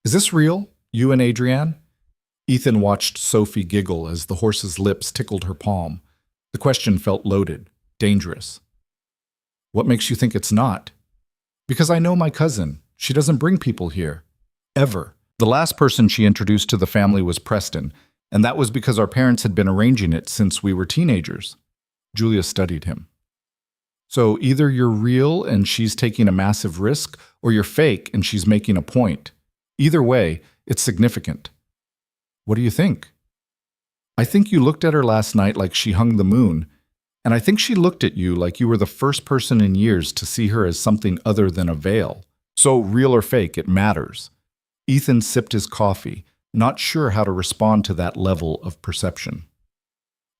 Is this real, you and Adrienne? Ethan watched Sophie giggle as the horse's lips tickled her palm. The question felt loaded, dangerous. What makes you think it's not? Because I know my cousin. She doesn't bring people here. Ever. The last person she introduced to the family was Preston, and that was because our parents had been arranging it since we were teenagers. Julia studied him. So either you're real and she's taking a massive risk, or you're fake and she's making a point. Either way, it's significant. What do you think? I think you looked at her last night like she hung the moon, and I think she looked at you like you were the first person in years to see her as something other than a veil. So real or fake, it matters. Ethan sipped his coffee, not sure how to respond to that level of perception.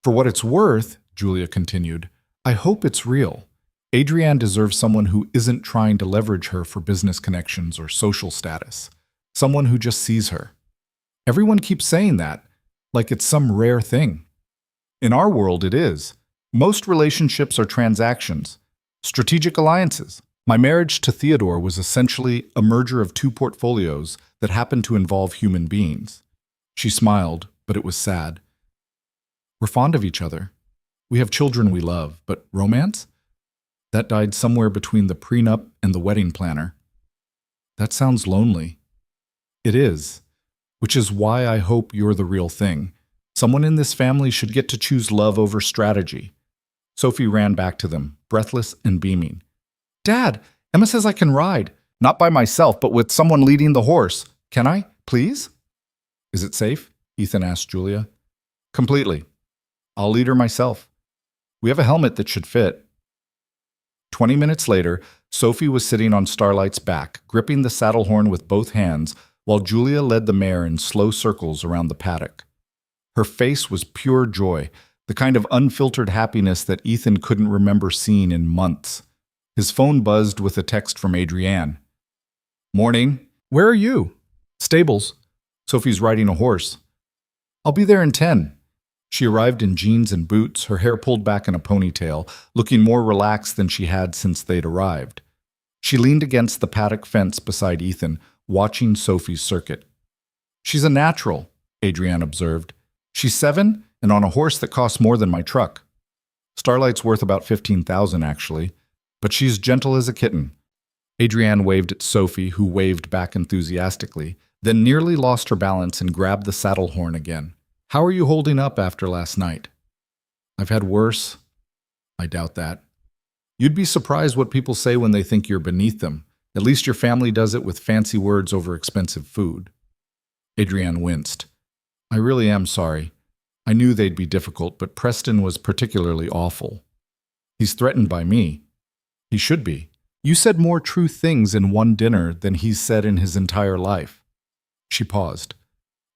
For what it's worth, Julia continued, I hope it's real. Adrienne deserves someone who isn't trying to leverage her for business connections or social status. Someone who just sees her. Everyone keeps saying that, like it's some rare thing. In our world, it is. Most relationships are transactions, strategic alliances. My marriage to Theodore was essentially a merger of two portfolios that happened to involve human beings. She smiled, but it was sad. We're fond of each other. We have children we love, but romance? That died somewhere between the prenup and the wedding planner. That sounds lonely. It is, which is why I hope you're the real thing. Someone in this family should get to choose love over strategy. Sophie ran back to them, breathless and beaming. Dad, Emma says I can ride. Not by myself, but with someone leading the horse. Can I, please? Is it safe? Ethan asked Julia. Completely. I'll lead her myself. We have a helmet that should fit. 20 minutes later, Sophie was sitting on Starlight's back, gripping the saddle horn with both hands, while Julia led the mare in slow circles around the paddock. Her face was pure joy, the kind of unfiltered happiness that Ethan couldn't remember seeing in months. His phone buzzed with a text from Adrienne. Morning. Where are you? Stables. Sophie's riding a horse. I'll be there in 10. She arrived in jeans and boots, her hair pulled back in a ponytail, looking more relaxed than she had since they'd arrived. She leaned against the paddock fence beside Ethan, watching Sophie's circuit. She's a natural, Adrienne observed. She's 7 and on a horse that costs more than my truck. Starlight's worth about $15,000 actually, but she's gentle as a kitten. Adrienne waved at Sophie, who waved back enthusiastically, then nearly lost her balance and grabbed the saddle horn again. How are you holding up after last night? I've had worse. I doubt that. You'd be surprised what people say when they think you're beneath them. At least your family does it with fancy words over expensive food. Adrienne winced. I really am sorry. I knew they'd be difficult, but Preston was particularly awful. He's threatened by me. He should be. You said more true things in one dinner than he's said in his entire life. She paused.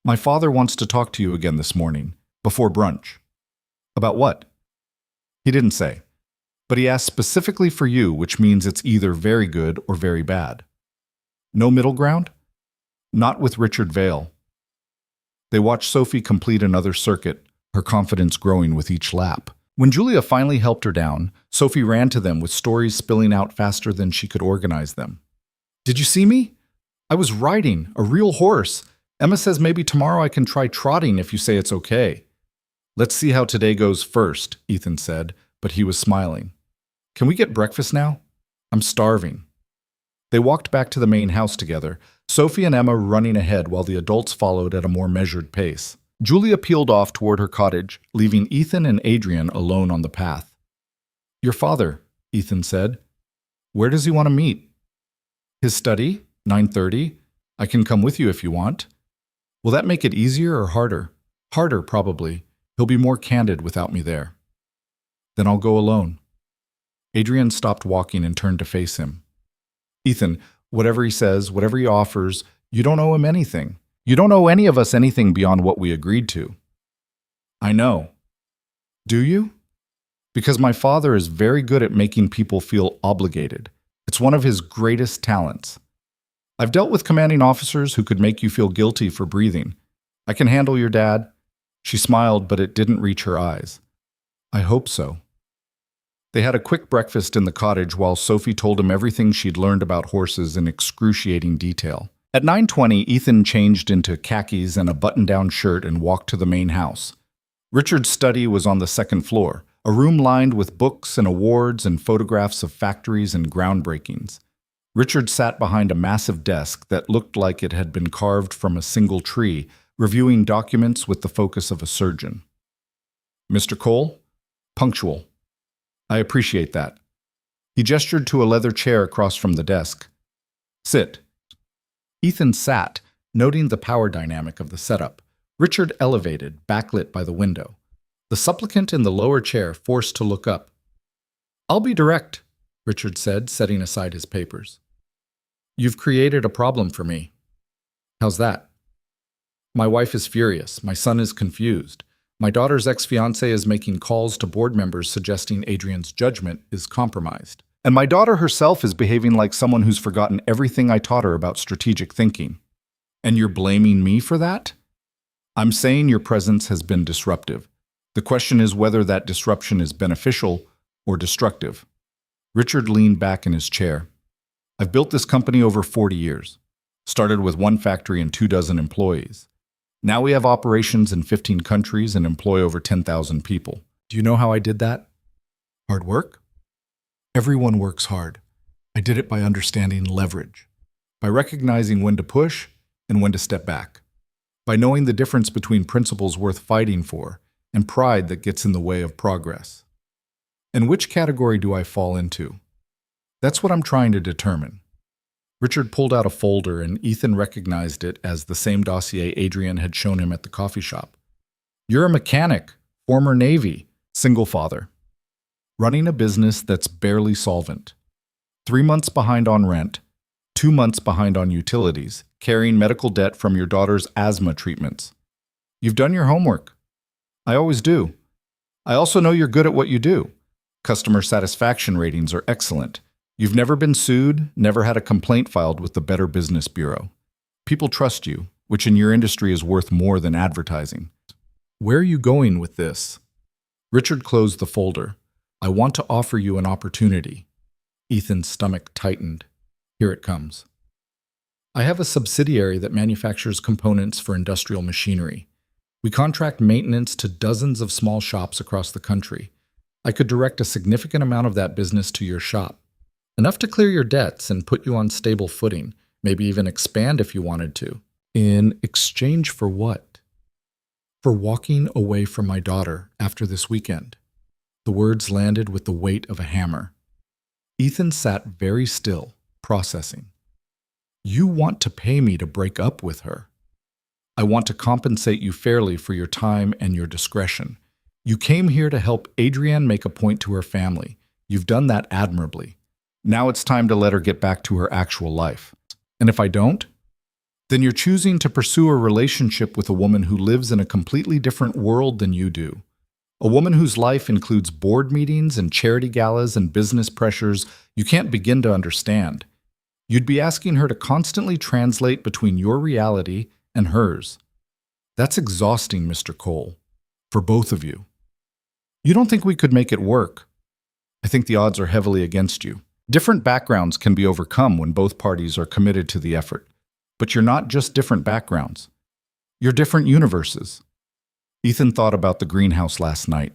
My father wants to talk to you again this morning, before brunch. About what? He didn't say, but he asked specifically for you, which means it's either very good or very bad. No middle ground? Not with Richard Vale. They watched Sophie complete another circuit, her confidence growing with each lap. When Julia finally helped her down, Sophie ran to them with stories spilling out faster than she could organize them. Did you see me? I was riding a real horse. Emma says maybe tomorrow I can try trotting if you say it's okay. Let's see how today goes first, Ethan said, but he was smiling. Can we get breakfast now? I'm starving. They walked back to the main house together, Sophie and Emma running ahead while the adults followed at a more measured pace. Julia peeled off toward her cottage, leaving Ethan and Adrienne alone on the path. Your father, Ethan said. Where does he want to meet? His study, 9:30. I can come with you if you want. Will that make it easier or harder? Harder, probably. He'll be more candid without me there. Then I'll go alone. Adrienne stopped walking and turned to face him. Ethan, whatever he says, whatever he offers, you don't owe him anything. You don't owe any of us anything beyond what we agreed to. I know. Do you? Because my father is very good at making people feel obligated. It's one of his greatest talents. I've dealt with commanding officers who could make you feel guilty for breathing. I can handle your dad. She smiled, but it didn't reach her eyes. I hope so. They had a quick breakfast in the cottage while Sophie told him everything she'd learned about horses in excruciating detail. At 9:20, Ethan changed into khakis and a button-down shirt and walked to the main house. Richard's study was on the second floor, a room lined with books and awards and photographs of factories and groundbreakings. Richard sat behind a massive desk that looked like it had been carved from a single tree, reviewing documents with the focus of a surgeon. Mr. Cole? Punctual. I appreciate that. He gestured to a leather chair across from the desk. Sit. Ethan sat, noting the power dynamic of the setup. Richard elevated, backlit by the window. The supplicant in the lower chair forced to look up. I'll be direct, Richard said, setting aside his papers. You've created a problem for me. How's that? My wife is furious. My son is confused. My daughter's ex-fiancé is making calls to board members suggesting Adrienne's judgment is compromised. And my daughter herself is behaving like someone who's forgotten everything I taught her about strategic thinking. And you're blaming me for that? I'm saying your presence has been disruptive. The question is whether that disruption is beneficial or destructive. Richard leaned back in his chair. I've built this company over 40 years. Started with 1 factory and 24 employees. Now we have operations in 15 countries and employ over 10,000 people. Do you know how I did that? Hard work? Everyone works hard. I did it by understanding leverage, by recognizing when to push and when to step back, by knowing the difference between principles worth fighting for and pride that gets in the way of progress. And which category do I fall into? That's what I'm trying to determine. Richard pulled out a folder and Ethan recognized it as the same dossier Adrienne had shown him at the coffee shop. You're a mechanic, former Navy, single father. Running a business that's barely solvent. 3 months behind on rent, 2 months behind on utilities, carrying medical debt from your daughter's asthma treatments. You've done your homework. I always do. I also know you're good at what you do. Customer satisfaction ratings are excellent. You've never been sued, never had a complaint filed with the Better Business Bureau. People trust you, which in your industry is worth more than advertising. Where are you going with this? Richard closed the folder. I want to offer you an opportunity. Ethan's stomach tightened. Here it comes. I have a subsidiary that manufactures components for industrial machinery. We contract maintenance to dozens of small shops across the country. I could direct a significant amount of that business to your shop. Enough to clear your debts and put you on stable footing, maybe even expand if you wanted to. In exchange for what? For walking away from my daughter after this weekend. The words landed with the weight of a hammer. Ethan sat very still, processing. You want to pay me to break up with her. I want to compensate you fairly for your time and your discretion. You came here to help Adrienne make a point to her family. You've done that admirably. Now it's time to let her get back to her actual life. And if I don't, then you're choosing to pursue a relationship with a woman who lives in a completely different world than you do. A woman whose life includes board meetings and charity galas and business pressures you can't begin to understand. You'd be asking her to constantly translate between your reality and hers. That's exhausting, Mr. Cole, for both of you. You don't think we could make it work? I think the odds are heavily against you. Different backgrounds can be overcome when both parties are committed to the effort. But you're not just different backgrounds. You're different universes. Ethan thought about the greenhouse last night,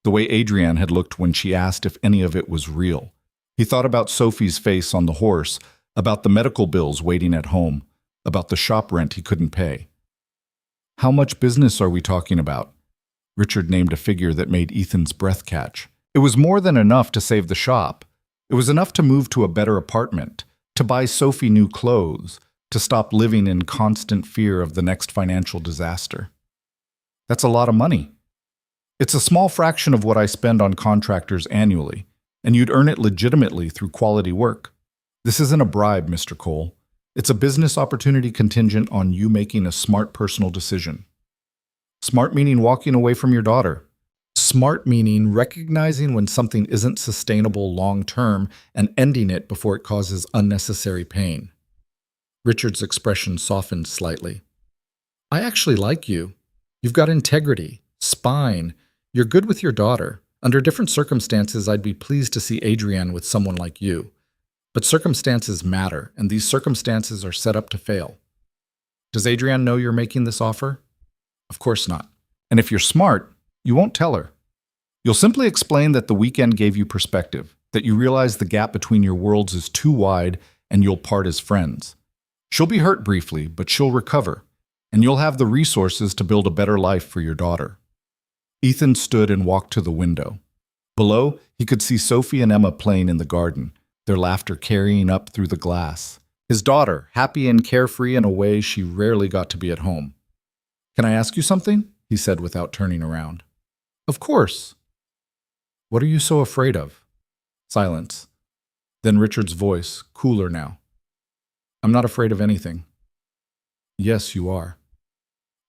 the way Adrienne had looked when she asked if any of it was real. He thought about Sophie's face on the horse, about the medical bills waiting at home, about the shop rent he couldn't pay. How much business are we talking about? Richard named a figure that made Ethan's breath catch. It was more than enough to save the shop. It was enough to move to a better apartment, to buy Sophie new clothes, to stop living in constant fear of the next financial disaster. That's a lot of money. It's a small fraction of what I spend on contractors annually, and you'd earn it legitimately through quality work. This isn't a bribe, Mr. Cole. It's a business opportunity contingent on you making a smart personal decision. Smart meaning walking away from your daughter. Smart meaning recognizing when something isn't sustainable long-term and ending it before it causes unnecessary pain. Richard's expression softened slightly. I actually like you. You've got integrity, spine. You're good with your daughter. Under different circumstances, I'd be pleased to see Adrienne with someone like you. But circumstances matter, and these circumstances are set up to fail. Does Adrienne know you're making this offer? Of course not. And if you're smart, you won't tell her. You'll simply explain that the weekend gave you perspective, that you realize the gap between your worlds is too wide and you'll part as friends. She'll be hurt briefly, but she'll recover, and you'll have the resources to build a better life for your daughter. Ethan stood and walked to the window. Below, he could see Sophie and Emma playing in the garden, their laughter carrying up through the glass. His daughter, happy and carefree in a way she rarely got to be at home. Can I ask you something? He said without turning around. Of course. What are you so afraid of? Silence. Then Richard's voice, cooler now. I'm not afraid of anything. Yes, you are.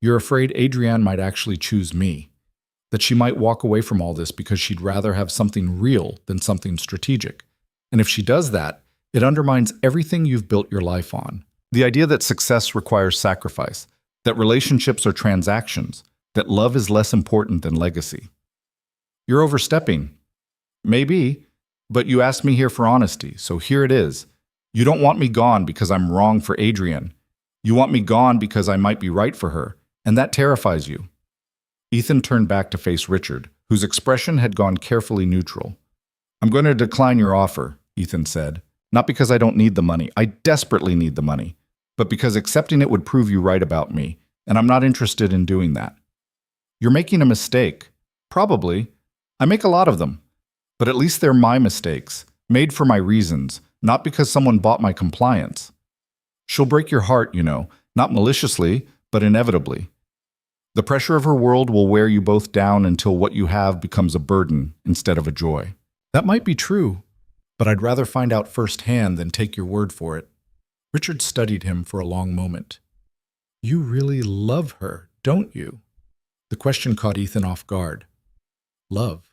You're afraid Adrienne might actually choose me, that she might walk away from all this because she'd rather have something real than something strategic. And if she does that, it undermines everything you've built your life on. The idea that success requires sacrifice, that relationships are transactions, that love is less important than legacy. You're overstepping. Maybe, but you asked me here for honesty, so here it is. You don't want me gone because I'm wrong for Adrienne. You want me gone because I might be right for her, and that terrifies you. Ethan turned back to face Richard, whose expression had gone carefully neutral. I'm going to decline your offer, Ethan said. Not because I don't need the money. I desperately need the money. But because accepting it would prove you right about me, and I'm not interested in doing that. You're making a mistake. Probably. I make a lot of them. But at least they're my mistakes, made for my reasons, not because someone bought my compliance. She'll break your heart, you know, not maliciously, but inevitably. The pressure of her world will wear you both down until what you have becomes a burden instead of a joy. That might be true, but I'd rather find out firsthand than take your word for it. Richard studied him for a long moment. You really love her, don't you? The question caught Ethan off guard. Love.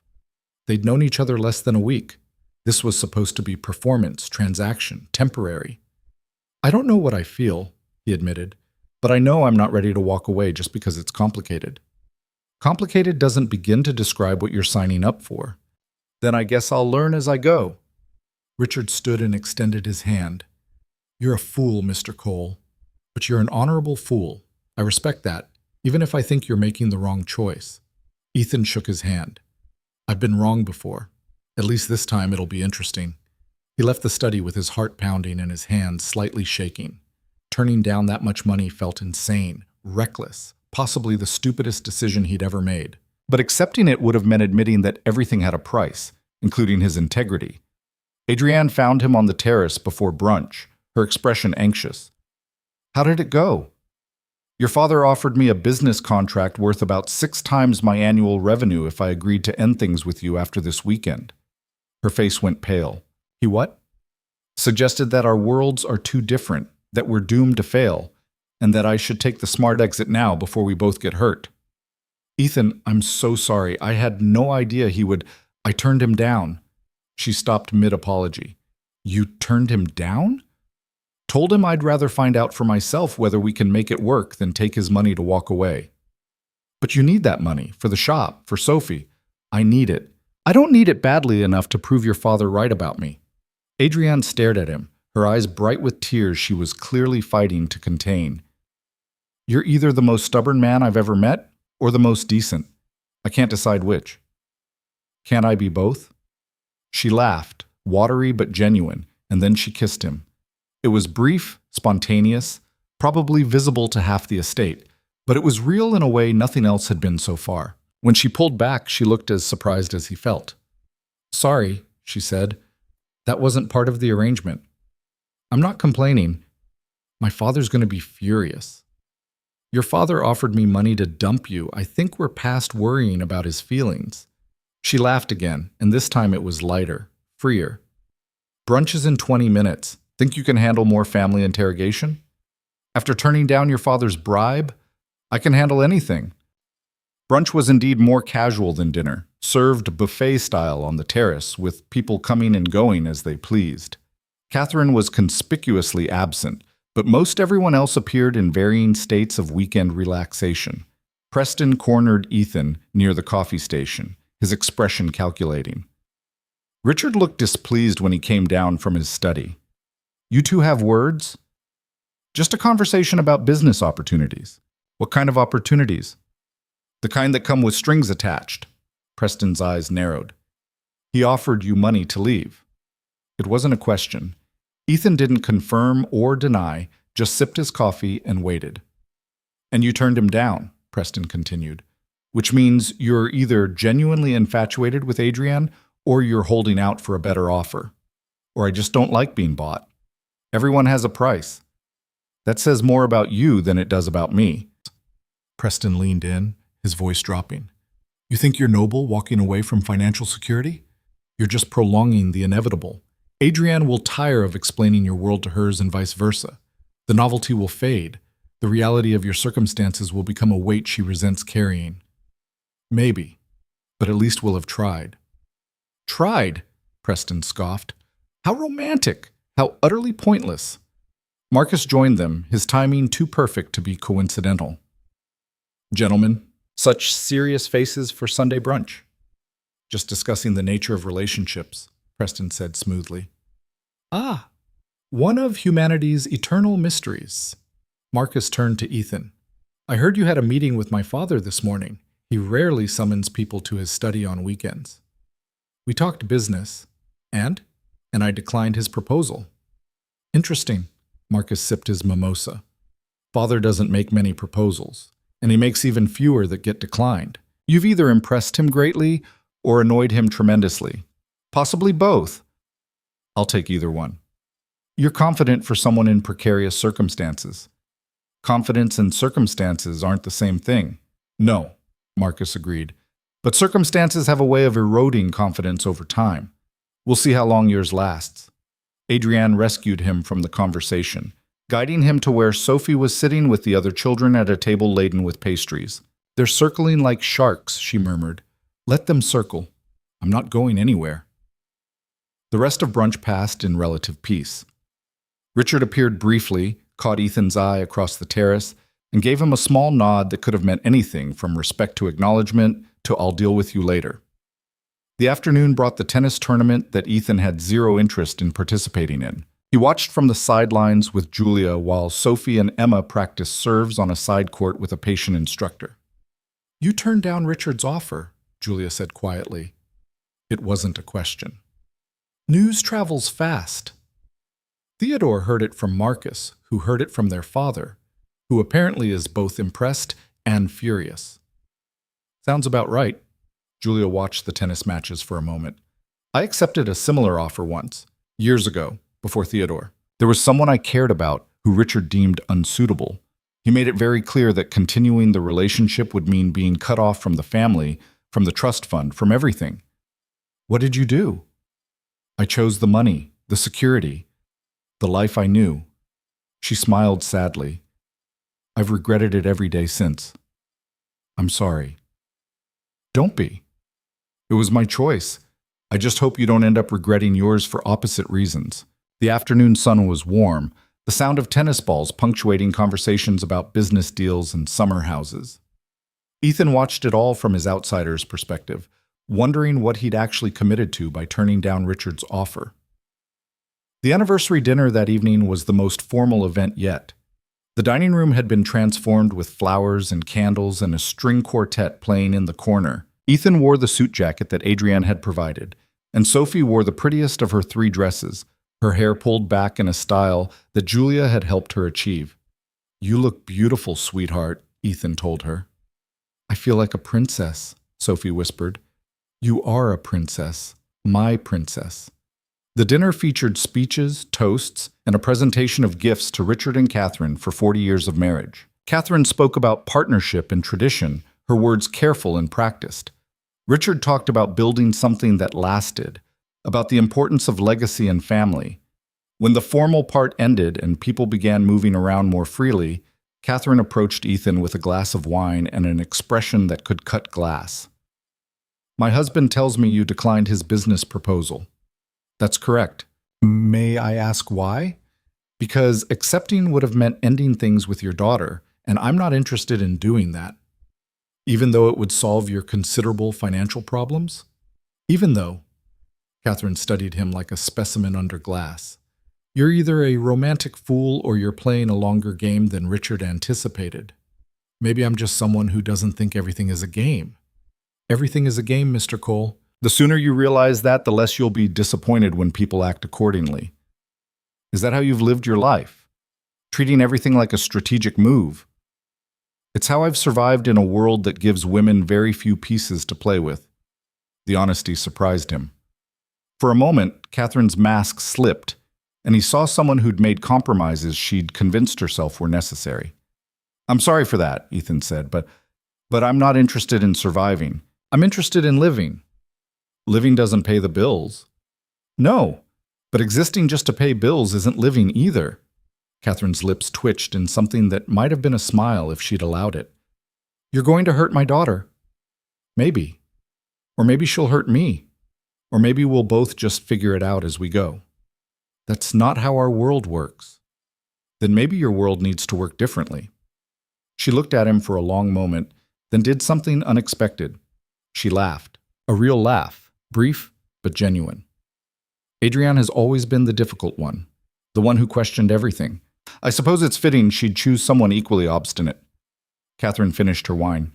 They'd known each other less than a week. This was supposed to be performance, transaction, temporary. I don't know what I feel, he admitted, but I know I'm not ready to walk away just because it's complicated. Complicated doesn't begin to describe what you're signing up for. Then I guess I'll learn as I go. Richard stood and extended his hand. You're a fool, Mr. Cole, but you're an honorable fool. I respect that, even if I think you're making the wrong choice. Ethan shook his hand. I've been wrong before. At least this time it'll be interesting. He left the study with his heart pounding and his hands slightly shaking. Turning down that much money felt insane, reckless, possibly the stupidest decision he'd ever made. But accepting it would have meant admitting that everything had a price, including his integrity. Adrienne found him on the terrace before brunch, her expression anxious. "How did it go?" "Your father offered me a business contract worth about 6 times my annual revenue if I agreed to end things with you after this weekend." Her face went pale. "He what?" "Suggested that our worlds are too different, that we're doomed to fail, and that I should take the smart exit now before we both get hurt." "Ethan, I'm so sorry. I had no idea he would. I turned him down." She stopped mid-apology. "You turned him down?" "Told him I'd rather find out for myself whether we can make it work than take his money to walk away." "But you need that money, for the shop, for Sophie." "I need it. I don't need it badly enough to prove your father right about me." Adrienne stared at him, her eyes bright with tears she was clearly fighting to contain. "You're either the most stubborn man I've ever met, or the most decent. I can't decide which." "Can't I be both?" She laughed, watery but genuine, and then she kissed him. It was brief, spontaneous, probably visible to half the estate, but it was real in a way nothing else had been so far. When she pulled back, she looked as surprised as he felt. "Sorry," she said. "That wasn't part of the arrangement." "I'm not complaining. My father's going to be furious." "Your father offered me money to dump you. I think we're past worrying about his feelings." She laughed again, and this time it was lighter, freer. "Brunch is in 20 minutes. Think you can handle more family interrogation?" "After turning down your father's bribe? I can handle anything." Brunch was indeed more casual than dinner, served buffet style on the terrace, with people coming and going as they pleased. Catherine was conspicuously absent, but most everyone else appeared in varying states of weekend relaxation. Preston cornered Ethan near the coffee station, his expression calculating. Richard looked displeased when he came down from his study. "You two have words?" "Just a conversation about business opportunities." "What kind of opportunities?" "The kind that come with strings attached." Preston's eyes narrowed. "He offered you money to leave." It wasn't a question. Ethan didn't confirm or deny, just sipped his coffee and waited. "And you turned him down," Preston continued, "which means you're either genuinely infatuated with Adrienne or you're holding out for a better offer. Or I just don't like being bought. Everyone has a price. That says more about you than it does about me." Preston leaned in, his voice dropping. "You think you're noble walking away from financial security? You're just prolonging the inevitable. Adrienne will tire of explaining your world to hers and vice versa. The novelty will fade. The reality of your circumstances will become a weight she resents carrying." "Maybe, but at least we'll have tried." "Tried?" Preston scoffed. "How romantic! How utterly pointless." Marcus joined them, his timing too perfect to be coincidental. "Gentlemen, such serious faces for Sunday brunch." "Just discussing the nature of relationships," Preston said smoothly. "Ah, one of humanity's eternal mysteries." Marcus turned to Ethan. "I heard you had a meeting with my father this morning. He rarely summons people to his study on weekends." "We talked business. And I declined his proposal." "Interesting." Marcus sipped his mimosa. "Father doesn't make many proposals, and he makes even fewer that get declined. You've either impressed him greatly or annoyed him tremendously. Possibly both." "I'll take either one." "You're confident for someone in precarious circumstances." "Confidence and circumstances aren't the same thing." "No," Marcus agreed. "But circumstances have a way of eroding confidence over time. We'll see how long yours lasts." Adrienne rescued him from the conversation, guiding him to where Sophie was sitting with the other children at a table laden with pastries. "They're circling like sharks," she murmured. "Let them circle. I'm not going anywhere." The rest of brunch passed in relative peace. Richard appeared briefly, caught Ethan's eye across the terrace, and gave him a small nod that could have meant anything from respect to acknowledgement to "I'll deal with you later." The afternoon brought the tennis tournament that Ethan had zero interest in participating in. He watched from the sidelines with Julia while Sophie and Emma practiced serves on a side court with a patient instructor. "You turned down Richard's offer," Julia said quietly. It wasn't a question. News travels fast. Theodore heard it from Marcus, who heard it from their father, who apparently is both impressed and furious. Sounds about right. Julia watched the tennis matches for a moment. I accepted a similar offer once, years ago, before Theodore. There was someone I cared about who Richard deemed unsuitable. He made it very clear that continuing the relationship would mean being cut off from the family, from the trust fund, from everything. What did you do? I chose the money, the security, the life I knew. She smiled sadly. I've regretted it every day since. I'm sorry. Don't be. It was my choice. I just hope you don't end up regretting yours for opposite reasons. The afternoon sun was warm, the sound of tennis balls punctuating conversations about business deals and summer houses. Ethan watched it all from his outsider's perspective, wondering what he'd actually committed to by turning down Richard's offer. The anniversary dinner that evening was the most formal event yet. The dining room had been transformed with flowers and candles and a string quartet playing in the corner. Ethan wore the suit jacket that Adrienne had provided, and Sophie wore the prettiest of her 3 dresses, her hair pulled back in a style that Julia had helped her achieve. You look beautiful, sweetheart, Ethan told her. I feel like a princess, Sophie whispered. You are a princess, my princess. The dinner featured speeches, toasts, and a presentation of gifts to Richard and Catherine for 40 years of marriage. Catherine spoke about partnership and tradition, her words careful and practiced. Richard talked about building something that lasted, about the importance of legacy and family. When the formal part ended and people began moving around more freely, Catherine approached Ethan with a glass of wine and an expression that could cut glass. My husband tells me you declined his business proposal. That's correct. May I ask why? Because accepting would have meant ending things with your daughter, and I'm not interested in doing that. Even though it would solve your considerable financial problems? Even though, Catherine studied him like a specimen under glass. You're either a romantic fool or you're playing a longer game than Richard anticipated. Maybe I'm just someone who doesn't think everything is a game. Everything is a game, Mr. Cole. The sooner you realize that, the less you'll be disappointed when people act accordingly. Is that how you've lived your life? Treating everything like a strategic move? It's how I've survived in a world that gives women very few pieces to play with. The honesty surprised him. For a moment, Catherine's mask slipped, and he saw someone who'd made compromises she'd convinced herself were necessary. I'm sorry for that, Ethan said, but I'm not interested in surviving. I'm interested in living. Living doesn't pay the bills. No, but existing just to pay bills isn't living either. Catherine's lips twitched in something that might have been a smile if she'd allowed it. You're going to hurt my daughter. Maybe. Or maybe she'll hurt me. Or maybe we'll both just figure it out as we go. That's not how our world works. Then maybe your world needs to work differently. She looked at him for a long moment, then did something unexpected. She laughed. A real laugh. Brief, but genuine. Adrienne has always been the difficult one, the one who questioned everything. I suppose it's fitting she'd choose someone equally obstinate. Catherine finished her wine.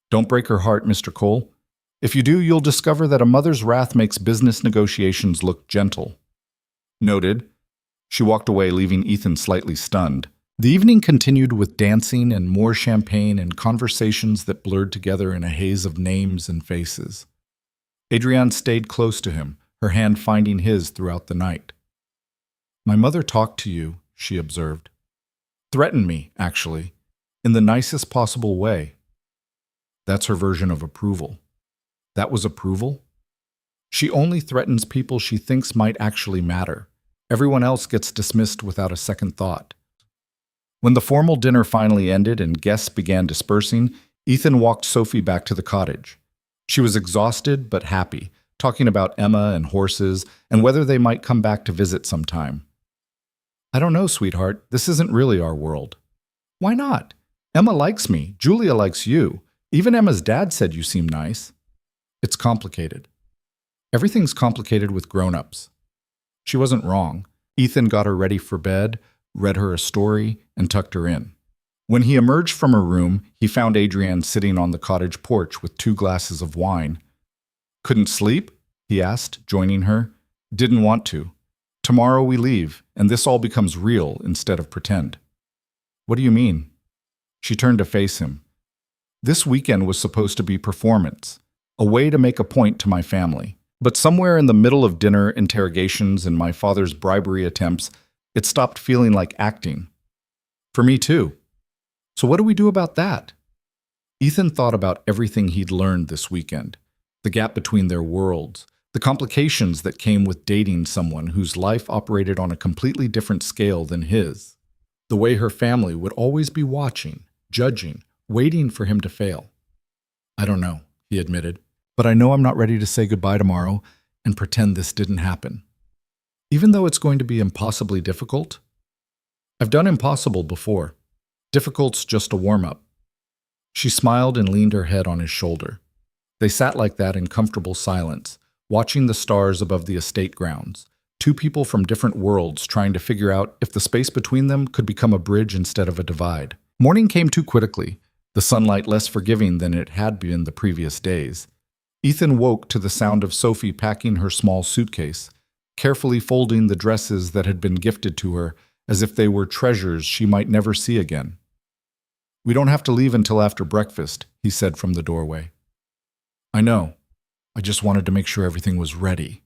Don't break her heart, Mr. Cole. If you do, you'll discover that a mother's wrath makes business negotiations look gentle. Noted. She walked away, leaving Ethan slightly stunned. The evening continued with dancing and more champagne and conversations that blurred together in a haze of names and faces. Adrienne stayed close to him, her hand finding his throughout the night. My mother talked to you, she observed. Threatened me, actually, in the nicest possible way. That's her version of approval. That was approval? She only threatens people she thinks might actually matter. Everyone else gets dismissed without a second thought. When the formal dinner finally ended and guests began dispersing, Ethan walked Sophie back to the cottage. She was exhausted but happy, talking about Emma and horses and whether they might come back to visit sometime. I don't know, sweetheart. This isn't really our world. Why not? Emma likes me. Julia likes you. Even Emma's dad said you seem nice. It's complicated. Everything's complicated with grown-ups. She wasn't wrong. Ethan got her ready for bed, read her a story, and tucked her in. When he emerged from her room, he found Adrienne sitting on the cottage porch with 2 glasses of wine. Couldn't sleep? He asked, joining her. Didn't want to. Tomorrow we leave, and this all becomes real instead of pretend. What do you mean? She turned to face him. This weekend was supposed to be performance, a way to make a point to my family. But somewhere in the middle of dinner interrogations and my father's bribery attempts, it stopped feeling like acting. For me too. So what do we do about that? Ethan thought about everything he'd learned this weekend, the gap between their worlds, the complications that came with dating someone whose life operated on a completely different scale than his, the way her family would always be watching, judging, waiting for him to fail. I don't know, he admitted, but I know I'm not ready to say goodbye tomorrow and pretend this didn't happen. Even though it's going to be impossibly difficult, I've done impossible before. Difficult's just a warm-up. She smiled and leaned her head on his shoulder. They sat like that in comfortable silence, watching the stars above the estate grounds, two people from different worlds trying to figure out if the space between them could become a bridge instead of a divide. Morning came too quickly, the sunlight less forgiving than it had been the previous days. Ethan woke to the sound of Sophie packing her small suitcase, carefully folding the dresses that had been gifted to her as if they were treasures she might never see again. We don't have to leave until after breakfast, he said from the doorway. I know. I just wanted to make sure everything was ready.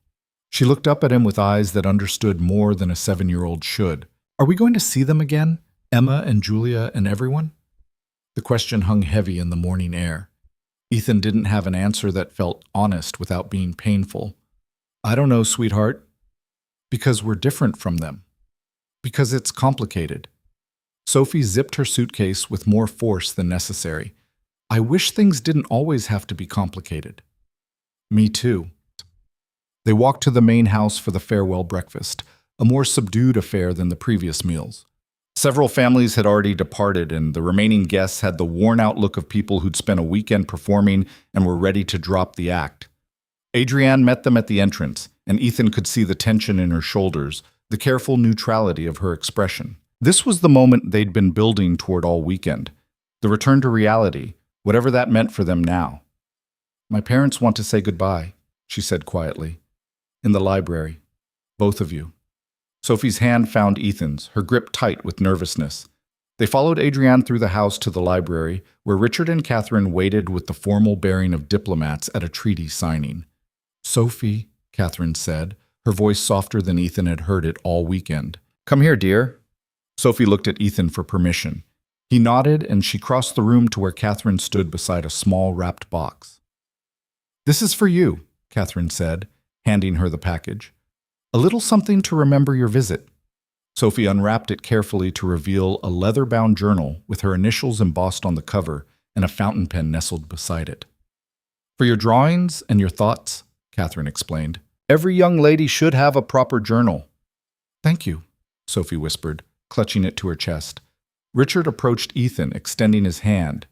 She looked up at him with eyes that understood more than a 7-year-old should. Are we going to see them again? Emma and Julia and everyone? The question hung heavy in the morning air. Ethan didn't have an answer that felt honest without being painful. I don't know, sweetheart. Because we're different from them. Because it's complicated. Sophie zipped her suitcase with more force than necessary. I wish things didn't always have to be complicated. Me too. They walked to the main house for the farewell breakfast, a more subdued affair than the previous meals. Several families had already departed, and the remaining guests had the worn-out look of people who'd spent a weekend performing and were ready to drop the act. Adrienne met them at the entrance, and Ethan could see the tension in her shoulders, the careful neutrality of her expression. This was the moment they'd been building toward all weekend, the return to reality, whatever that meant for them now. My parents want to say goodbye, she said quietly. In the library. Both of you. Sophie's hand found Ethan's, her grip tight with nervousness. They followed Adrienne through the house to the library, where Richard and Catherine waited with the formal bearing of diplomats at a treaty signing. Sophie, Catherine said, her voice softer than Ethan had heard it all weekend. Come here, dear. Sophie looked at Ethan for permission. He nodded, and she crossed the room to where Catherine stood beside a small wrapped box. This is for you, Catherine said, handing her the package. A little something to remember your visit. Sophie unwrapped it carefully to reveal a leather-bound journal with her initials embossed on the cover and a fountain pen nestled beside it. For your drawings and your thoughts, Catherine explained. Every young lady should have a proper journal. Thank you, Sophie whispered, clutching it to her chest. Richard approached Ethan, extending his hand.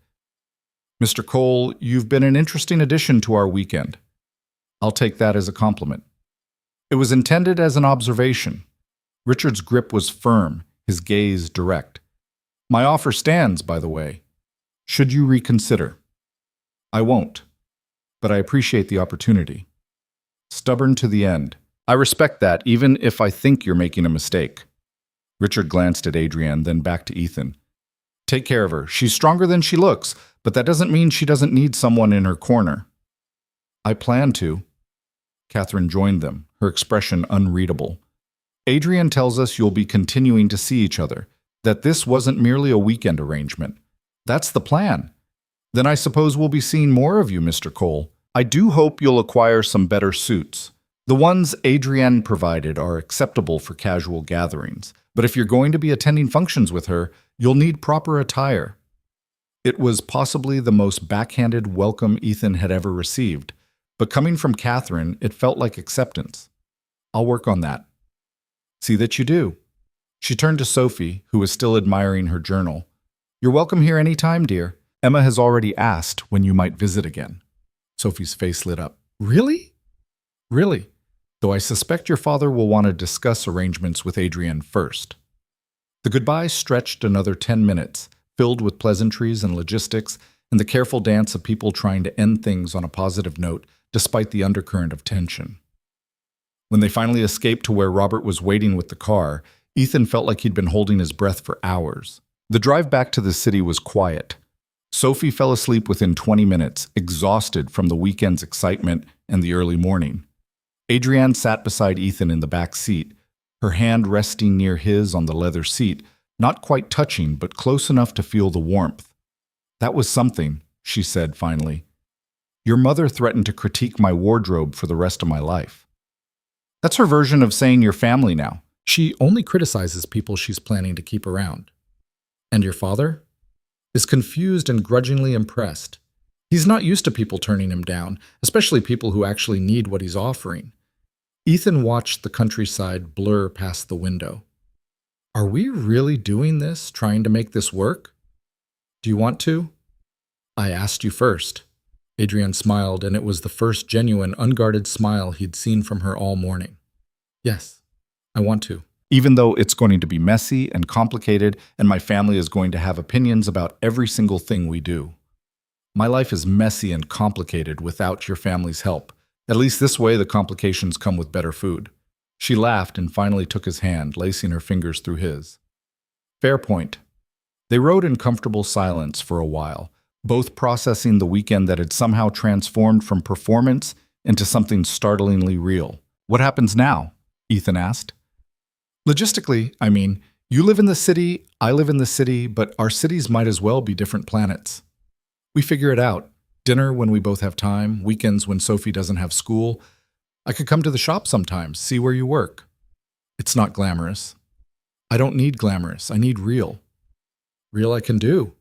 Mr. Cole, you've been an interesting addition to our weekend. I'll take that as a compliment. It was intended as an observation. Richard's grip was firm, his gaze direct. My offer stands, by the way. Should you reconsider? I won't, but I appreciate the opportunity. Stubborn to the end. I respect that, even if I think you're making a mistake. Richard glanced at Adrienne, then back to Ethan. Take care of her. She's stronger than she looks, but that doesn't mean she doesn't need someone in her corner. I plan to. Catherine joined them, her expression unreadable. Adrienne tells us you'll be continuing to see each other, that this wasn't merely a weekend arrangement. That's the plan. Then I suppose we'll be seeing more of you, Mr. Cole. I do hope you'll acquire some better suits. The ones Adrienne provided are acceptable for casual gatherings, but if you're going to be attending functions with her, you'll need proper attire. It was possibly the most backhanded welcome Ethan had ever received, but coming from Catherine, it felt like acceptance. I'll work on that. See that you do. She turned to Sophie, who was still admiring her journal. You're welcome here any time, dear. Emma has already asked when you might visit again. Sophie's face lit up. Really? Really? Though I suspect your father will want to discuss arrangements with Adrienne first. The goodbye stretched another 10 minutes, filled with pleasantries and logistics, and the careful dance of people trying to end things on a positive note despite the undercurrent of tension. When they finally escaped to where Robert was waiting with the car, Ethan felt like he'd been holding his breath for hours. The drive back to the city was quiet. Sophie fell asleep within 20 minutes, exhausted from the weekend's excitement and the early morning. Adrienne sat beside Ethan in the back seat, her hand resting near his on the leather seat, not quite touching, but close enough to feel the warmth. "That was something," she said finally. "Your mother threatened to critique my wardrobe for the rest of my life." That's her version of saying you're family now. She only criticizes people she's planning to keep around. And your father? Is confused and grudgingly impressed. He's not used to people turning him down, especially people who actually need what he's offering. Ethan watched the countryside blur past the window. Are we really doing this, trying to make this work? Do you want to? I asked you first. Adrienne smiled, and it was the first genuine, unguarded smile he'd seen from her all morning. Yes, I want to. Even though it's going to be messy and complicated, and my family is going to have opinions about every single thing we do. My life is messy and complicated without your family's help. At least this way the complications come with better food. She laughed and finally took his hand, lacing her fingers through his. Fair point. They rode in comfortable silence for a while, both processing the weekend that had somehow transformed from performance into something startlingly real. What happens now? Ethan asked. Logistically, I mean, you live in the city, I live in the city, but our cities might as well be different planets. We figure it out. Dinner when we both have time, weekends when Sophie doesn't have school. I could come to the shop sometimes, see where you work. It's not glamorous. I don't need glamorous, I need real. Real I can do.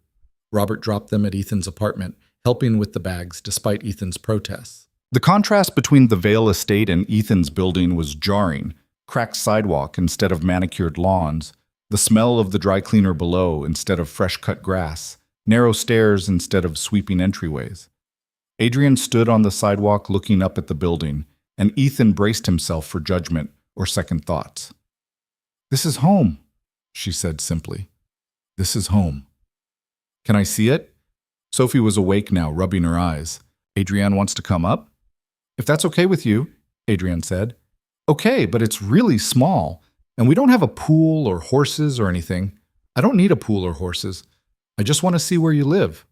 Robert dropped them at Ethan's apartment, helping with the bags despite Ethan's protests. The contrast between the Vale estate and Ethan's building was jarring. Cracked sidewalk instead of manicured lawns, the smell of the dry cleaner below instead of fresh-cut grass, narrow stairs instead of sweeping entryways. Adrienne stood on the sidewalk looking up at the building, and Ethan braced himself for judgment or second thoughts. This is home, she said simply. This is home. Can I see it? Sophie was awake now, rubbing her eyes. Adrienne wants to come up? If that's okay with you, Adrienne said. Okay, but it's really small, and we don't have a pool or horses or anything. I don't need a pool or horses. I just want to see where you live.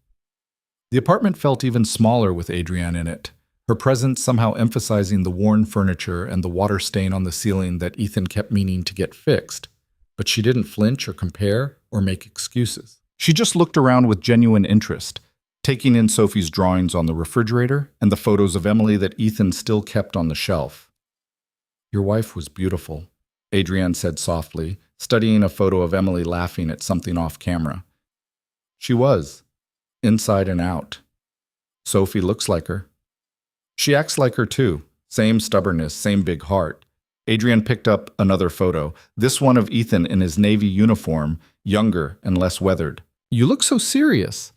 The apartment felt even smaller with Adrienne in it, her presence somehow emphasizing the worn furniture and the water stain on the ceiling that Ethan kept meaning to get fixed. But she didn't flinch or compare or make excuses. She just looked around with genuine interest, taking in Sophie's drawings on the refrigerator and the photos of Emily that Ethan still kept on the shelf. Your wife was beautiful, Adrienne said softly, studying a photo of Emily laughing at something off camera. She was, inside and out. Sophie looks like her. She acts like her too, same stubbornness, same big heart. Adrienne picked up another photo, this one of Ethan in his Navy uniform, younger and less weathered. You look so serious.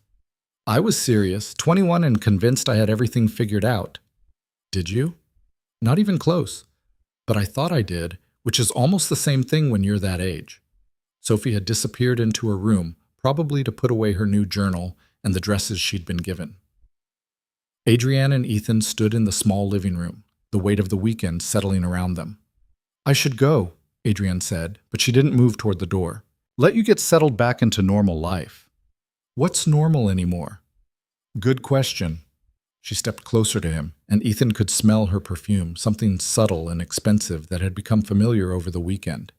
I was serious, 21 and convinced I had everything figured out. Did you? Not even close. But I thought I did, which is almost the same thing when you're that age. Sophie had disappeared into her room, probably to put away her new journal and the dresses she'd been given. Adrienne and Ethan stood in the small living room, the weight of the weekend settling around them. I should go, Adrienne said, but she didn't move toward the door. Let you get settled back into normal life. What's normal anymore? Good question. She stepped closer to him, and Ethan could smell her perfume, something subtle and expensive that had become familiar over the weekend.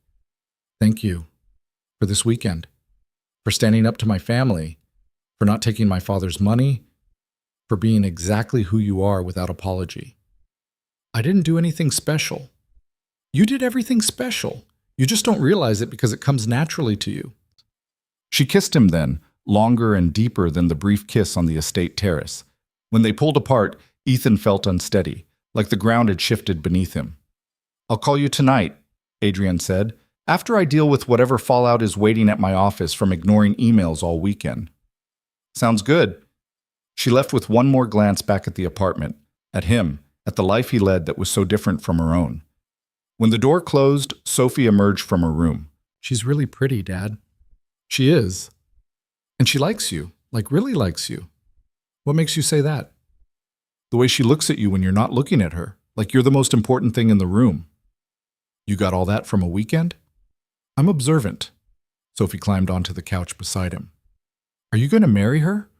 Thank you. For this weekend. For standing up to my family. For not taking my father's money. For being exactly who you are without apology. I didn't do anything special. You did everything special. You just don't realize it because it comes naturally to you. She kissed him then, longer and deeper than the brief kiss on the estate terrace. When they pulled apart, Ethan felt unsteady, like the ground had shifted beneath him. I'll call you tonight, Adrienne said, after I deal with whatever fallout is waiting at my office from ignoring emails all weekend. Sounds good. She left with one more glance back at the apartment, at him, at the life he led that was so different from her own. When the door closed, Sophie emerged from her room. She's really pretty, Dad. She is. And she likes you, like really likes you. What makes you say that? The way she looks at you when you're not looking at her, like you're the most important thing in the room. You got all that from a weekend? I'm observant. Sophie climbed onto the couch beside him. Are you going to marry her?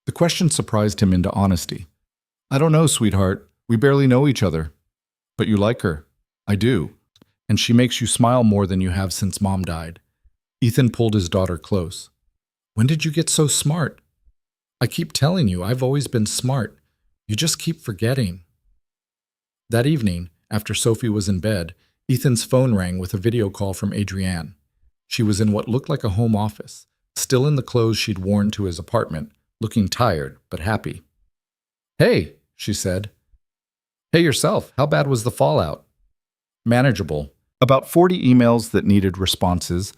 The question surprised him into honesty. I don't know, sweetheart. We barely know each other. But you like her. I do. And she makes you smile more than you have since Mom died. Ethan pulled his daughter close. When did you get so smart? I keep telling you, I've always been smart. You just keep forgetting. That evening, after Sophie was in bed, Ethan's phone rang with a video call from Adrienne. She was in what looked like a home office, still in the clothes she'd worn to his apartment, looking tired but happy. Hey, she said. Hey yourself, how bad was the fallout? Manageable. About 40 emails that needed responses,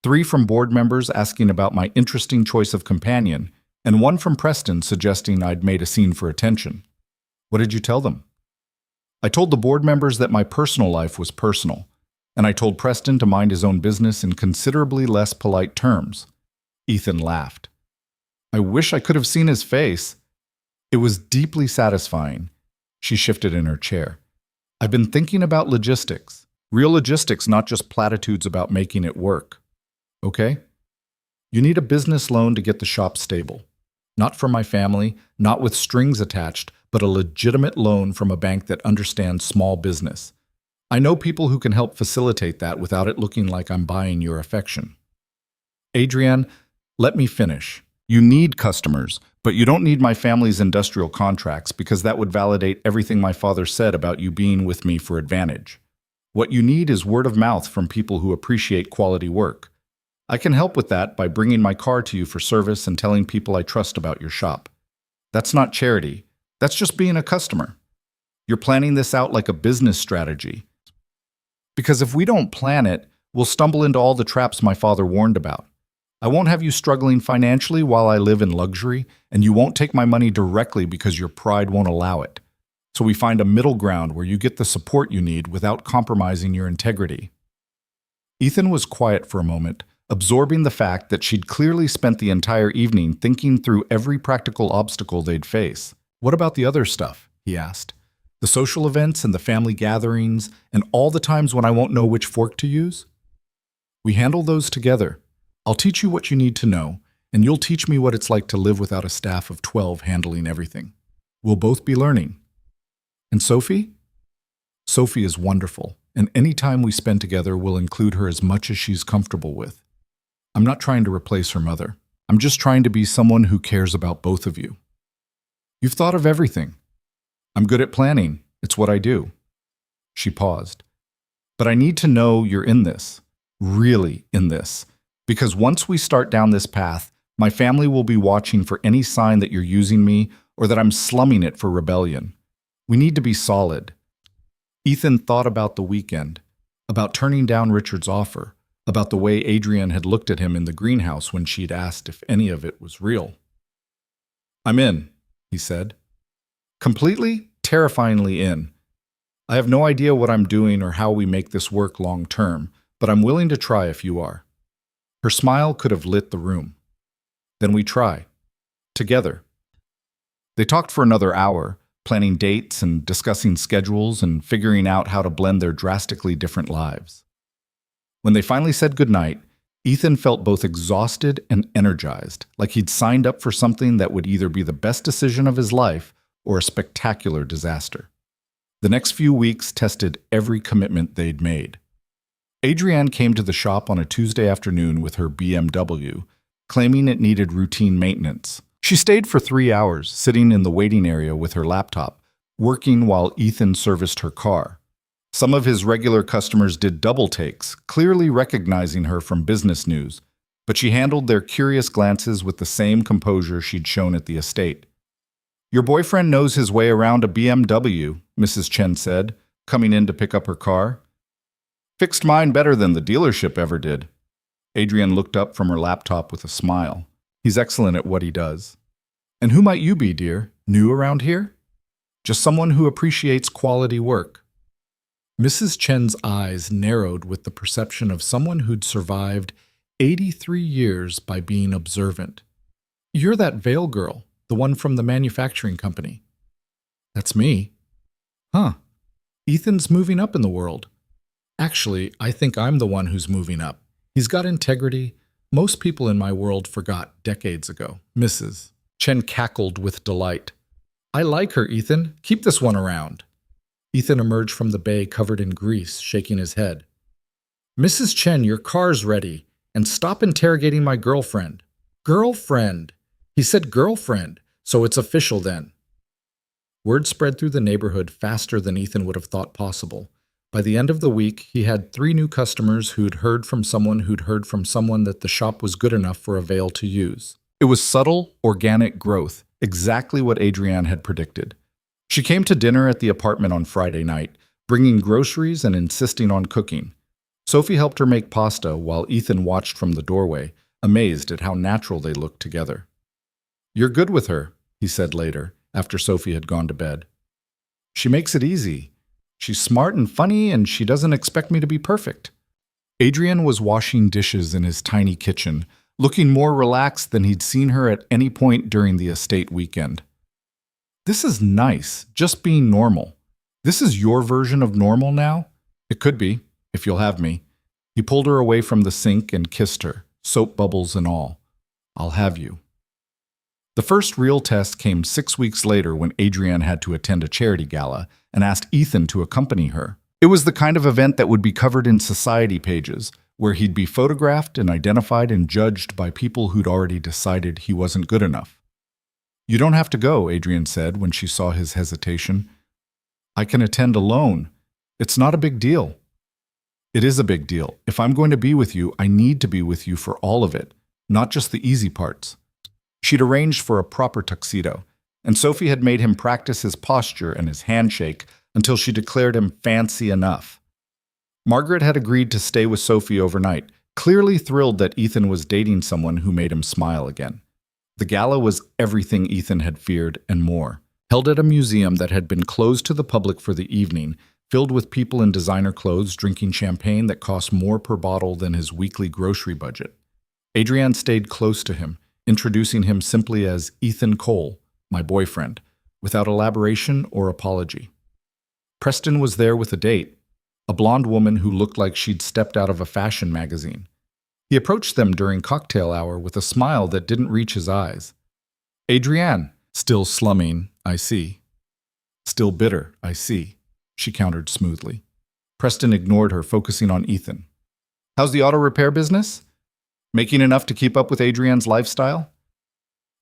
3 from board members asking about my interesting choice of companion, and 1 from Preston suggesting I'd made a scene for attention. What did you tell them? I told the board members that my personal life was personal, and I told Preston to mind his own business in considerably less polite terms. Ethan laughed. I wish I could have seen his face. It was deeply satisfying. She shifted in her chair. I've been thinking about logistics. Real logistics, not just platitudes about making it work. Okay? You need a business loan to get the shop stable. Not from my family, not with strings attached, but a legitimate loan from a bank that understands small business. I know people who can help facilitate that without it looking like I'm buying your affection. Adrienne, let me finish. You need customers, but you don't need my family's industrial contracts because that would validate everything my father said about you being with me for advantage. What you need is word of mouth from people who appreciate quality work. I can help with that by bringing my car to you for service and telling people I trust about your shop. That's not charity. That's just being a customer. You're planning this out like a business strategy. Because if we don't plan it, we'll stumble into all the traps my father warned about. I won't have you struggling financially while I live in luxury, and you won't take my money directly because your pride won't allow it. So we find a middle ground where you get the support you need without compromising your integrity. Ethan was quiet for a moment, absorbing the fact that she'd clearly spent the entire evening thinking through every practical obstacle they'd face. What about the other stuff? He asked. The social events and the family gatherings and all the times when I won't know which fork to use? We handle those together. I'll teach you what you need to know, and you'll teach me what it's like to live without a staff of 12 handling everything. We'll both be learning. And Sophie? Sophie is wonderful, and any time we spend together will include her as much as she's comfortable with. I'm not trying to replace her mother. I'm just trying to be someone who cares about both of you. You've thought of everything. I'm good at planning. It's what I do. She paused. But I need to know you're in this, really in this, because once we start down this path, my family will be watching for any sign that you're using me or that I'm slumming it for rebellion. We need to be solid. Ethan thought about the weekend, about turning down Richard's offer, about the way Adrienne had looked at him in the greenhouse when she'd asked if any of it was real. I'm in, he said. Completely, terrifyingly in. I have no idea what I'm doing or how we make this work long term, but I'm willing to try if you are. Her smile could have lit the room. Then we try. Together. They talked for another hour, planning dates and discussing schedules and figuring out how to blend their drastically different lives. When they finally said goodnight, Ethan felt both exhausted and energized, like he'd signed up for something that would either be the best decision of his life or a spectacular disaster. The next few weeks tested every commitment they'd made. Adrienne came to the shop on a Tuesday afternoon with her BMW, claiming it needed routine maintenance. She stayed for 3 hours, sitting in the waiting area with her laptop, working while Ethan serviced her car. Some of his regular customers did double takes, clearly recognizing her from business news, but she handled their curious glances with the same composure she'd shown at the estate. Your boyfriend knows his way around a BMW, Mrs. Chen said, coming in to pick up her car. Fixed mine better than the dealership ever did. Adrienne looked up from her laptop with a smile. He's excellent at what he does. And who might you be, dear? New around here? Just someone who appreciates quality work. Mrs. Chen's eyes narrowed with the perception of someone who'd survived 83 years by being observant. You're that Vale girl, the one from the manufacturing company. That's me. Huh. Ethan's moving up in the world. Actually, I think I'm the one who's moving up. He's got integrity. Most people in my world forgot decades ago. Mrs. Chen cackled with delight. I like her, Ethan. Keep this one around. Ethan emerged from the bay covered in grease, shaking his head. Mrs. Chen, your car's ready. And stop interrogating my girlfriend. Girlfriend. He said girlfriend, so it's official then. Word spread through the neighborhood faster than Ethan would have thought possible. By the end of the week, he had 3 new customers who'd heard from someone who'd heard from someone that the shop was good enough for a veil to use. It was subtle, organic growth, exactly what Adrienne had predicted. She came to dinner at the apartment on Friday night, bringing groceries and insisting on cooking. Sophie helped her make pasta while Ethan watched from the doorway, amazed at how natural they looked together. You're good with her, he said later, after Sophie had gone to bed. She makes it easy. She's smart and funny, and she doesn't expect me to be perfect. Adrian was washing dishes in his tiny kitchen, looking more relaxed than he'd seen her at any point during the estate weekend. This is nice, just being normal. This is your version of normal now? It could be, if you'll have me. He pulled her away from the sink and kissed her, soap bubbles and all. I'll have you. The first real test came 6 weeks later when Adrienne had to attend a charity gala and asked Ethan to accompany her. It was the kind of event that would be covered in society pages, where he'd be photographed and identified and judged by people who'd already decided he wasn't good enough. You don't have to go, Adrienne said when she saw his hesitation. I can attend alone. It's not a big deal. It is a big deal. If I'm going to be with you, I need to be with you for all of it, not just the easy parts. She'd arranged for a proper tuxedo, and Sophie had made him practice his posture and his handshake until she declared him fancy enough. Margaret had agreed to stay with Sophie overnight, clearly thrilled that Ethan was dating someone who made him smile again. The gala was everything Ethan had feared and more, held at a museum that had been closed to the public for the evening, filled with people in designer clothes drinking champagne that cost more per bottle than his weekly grocery budget. Adrienne stayed close to him, introducing him simply as Ethan Cole, my boyfriend, without elaboration or apology. Preston was there with a date, a blonde woman who looked like she'd stepped out of a fashion magazine. He approached them during cocktail hour with a smile that didn't reach his eyes. Adrienne, still slumming, I see. Still bitter, I see, she countered smoothly. Preston ignored her, focusing on Ethan. How's the auto repair business? Making enough to keep up with Adrienne's lifestyle?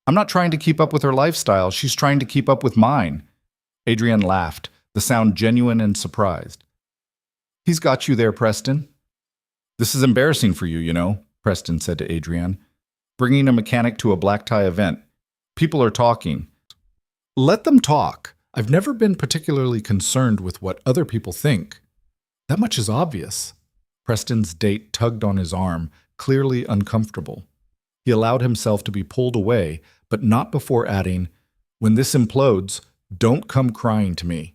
I'm not trying to keep up with her lifestyle, she's trying to keep up with mine. Adrienne laughed, the sound genuine and surprised. He's got you there, Preston. This is embarrassing for you, you know, Preston said to Adrienne. Bringing a mechanic to a black tie event. People are talking. Let them talk. I've never been particularly concerned with what other people think. That much is obvious. Preston's date tugged on his arm, clearly uncomfortable. He allowed himself to be pulled away, but not before adding, when this implodes, don't come crying to me.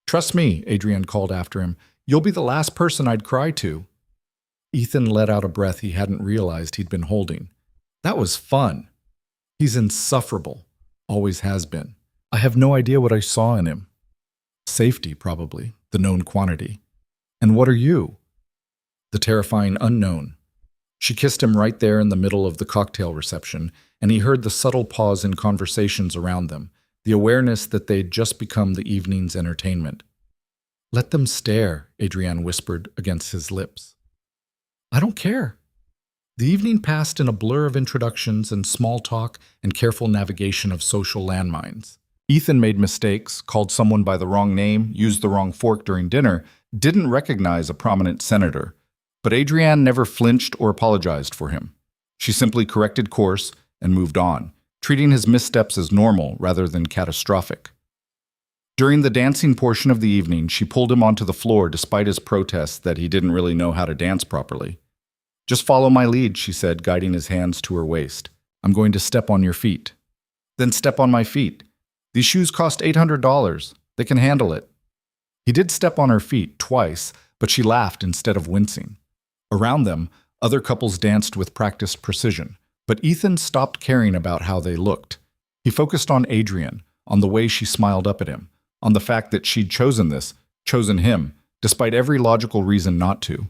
Trust me, Adrienne called after him. You'll be the last person I'd cry to. Ethan let out a breath he hadn't realized he'd been holding. That was fun. He's insufferable. Always has been. I have no idea what I saw in him. Safety, probably, the known quantity. And what are you? The terrifying unknown. She kissed him right there in the middle of the cocktail reception, and he heard the subtle pause in conversations around them, the awareness that they'd just become the evening's entertainment. Let them stare, Adrienne whispered against his lips. I don't care. The evening passed in a blur of introductions and small talk and careful navigation of social landmines. Ethan made mistakes, called someone by the wrong name, used the wrong fork during dinner, didn't recognize a prominent senator. But Adrienne never flinched or apologized for him. She simply corrected course and moved on, treating his missteps as normal rather than catastrophic. During the dancing portion of the evening, she pulled him onto the floor despite his protests that he didn't really know how to dance properly. Just follow my lead, she said, guiding his hands to her waist. I'm going to step on your feet. Then step on my feet. These shoes cost $800. They can handle it. He did step on her feet twice, but she laughed instead of wincing. Around them, other couples danced with practiced precision, but Ethan stopped caring about how they looked. He focused on Adrienne, on the way she smiled up at him, on the fact that she'd chosen him, despite every logical reason not to.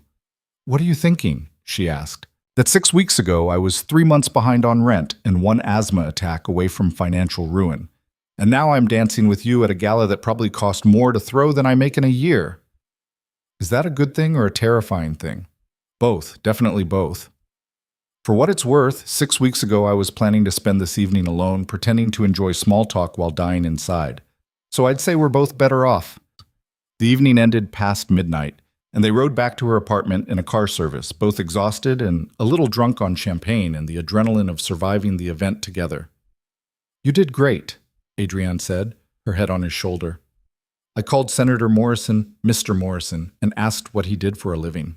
"What are you thinking?" she asked. "That 6 weeks ago I was 3 months behind on rent and one asthma attack away from financial ruin. And now I'm dancing with you at a gala that probably cost more to throw than I make in a year. Is that a good thing or a terrifying thing?" "Both, definitely both. For what it's worth, 6 weeks ago I was planning to spend this evening alone, pretending to enjoy small talk while dying inside. So I'd say we're both better off." The evening ended past midnight, and they rode back to her apartment in a car service, both exhausted and a little drunk on champagne and the adrenaline of surviving the event together. "You did great," Adrienne said, her head on his shoulder. "I called Senator Morrison Mr. Morrison and asked what he did for a living.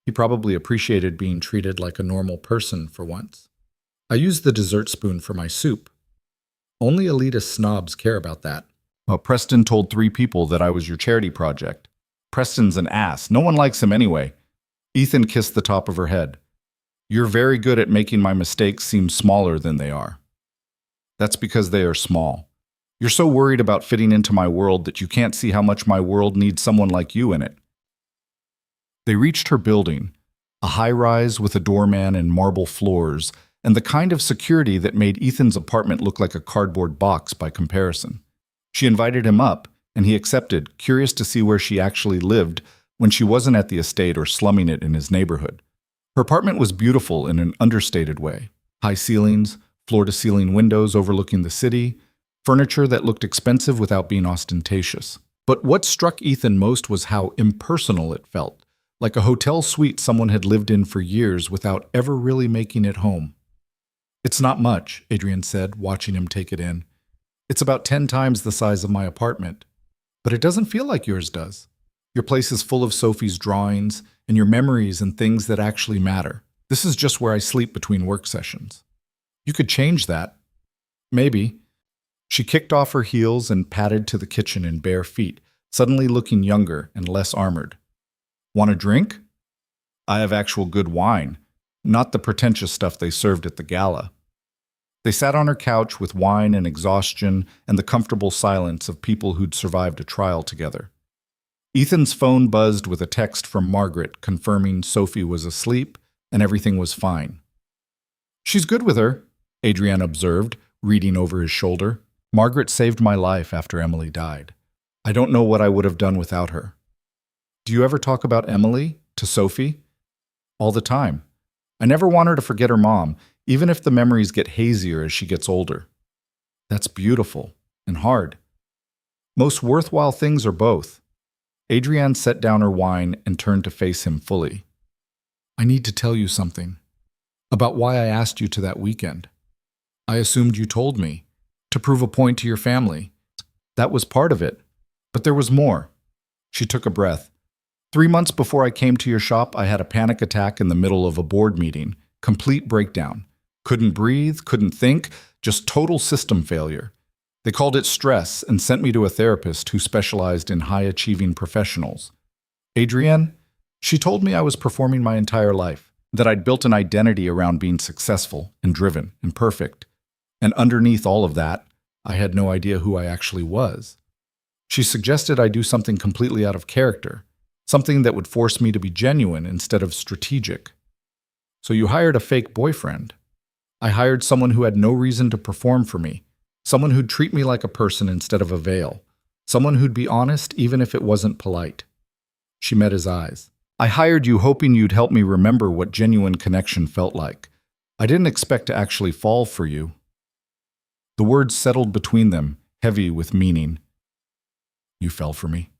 He probably appreciated being treated like a normal person for once. I used the dessert spoon for my soup. Only elitist snobs care about that. Well, Preston told 3 people that I was your charity project. Preston's an ass. No one likes him anyway." Ethan kissed the top of her head. "You're very good at making my mistakes seem smaller than they are." "That's because they are small. You're so worried about fitting into my world that you can't see how much my world needs someone like you in it." They reached her building, a high-rise with a doorman and marble floors, and the kind of security that made Ethan's apartment look like a cardboard box by comparison. She invited him up, and he accepted, curious to see where she actually lived when she wasn't at the estate or slumming it in his neighborhood. Her apartment was beautiful in an understated way. High ceilings, floor-to-ceiling windows overlooking the city, furniture that looked expensive without being ostentatious. But what struck Ethan most was how impersonal it felt, like a hotel suite someone had lived in for years without ever really making it home. "It's not much," Adrienne said, watching him take it in. "It's about 10 times the size of my apartment. But it doesn't feel like yours does. Your place is full of Sophie's drawings and your memories and things that actually matter. This is just where I sleep between work sessions. You could change that." "Maybe." She kicked off her heels and padded to the kitchen in bare feet, suddenly looking younger and less armored. "Want a drink?" "I have actual good wine, not the pretentious stuff they served at the gala." They sat on her couch with wine and exhaustion and the comfortable silence of people who'd survived a trial together. Ethan's phone buzzed with a text from Margaret confirming Sophie was asleep and everything was fine. "She's good with her," Adrienne observed, reading over his shoulder. "Margaret saved my life after Emily died. I don't know what I would have done without her." "Do you ever talk about Emily to Sophie?" "All the time. I never want her to forget her mom, even if the memories get hazier as she gets older." "That's beautiful and hard." "Most worthwhile things are both." Adrienne set down her wine and turned to face him fully. "I need to tell you something. About why I asked you to that weekend. I assumed you told me, to prove a point to your family. That was part of it. But there was more." She took a breath. 3 months before I came to your shop, I had a panic attack in the middle of a board meeting. Complete breakdown. Couldn't breathe, couldn't think, just total system failure. They called it stress and sent me to a therapist who specialized in high-achieving professionals. Adrienne, she told me I was performing my entire life, that I'd built an identity around being successful and driven and perfect. And underneath all of that, I had no idea who I actually was. She suggested I do something completely out of character, something that would force me to be genuine instead of strategic. "So you hired a fake boyfriend." "I hired someone who had no reason to perform for me, someone who'd treat me like a person instead of a veil, someone who'd be honest even if it wasn't polite." She met his eyes. "I hired you hoping you'd help me remember what genuine connection felt like. I didn't expect to actually fall for you." The words settled between them, heavy with meaning. "You fell for me?"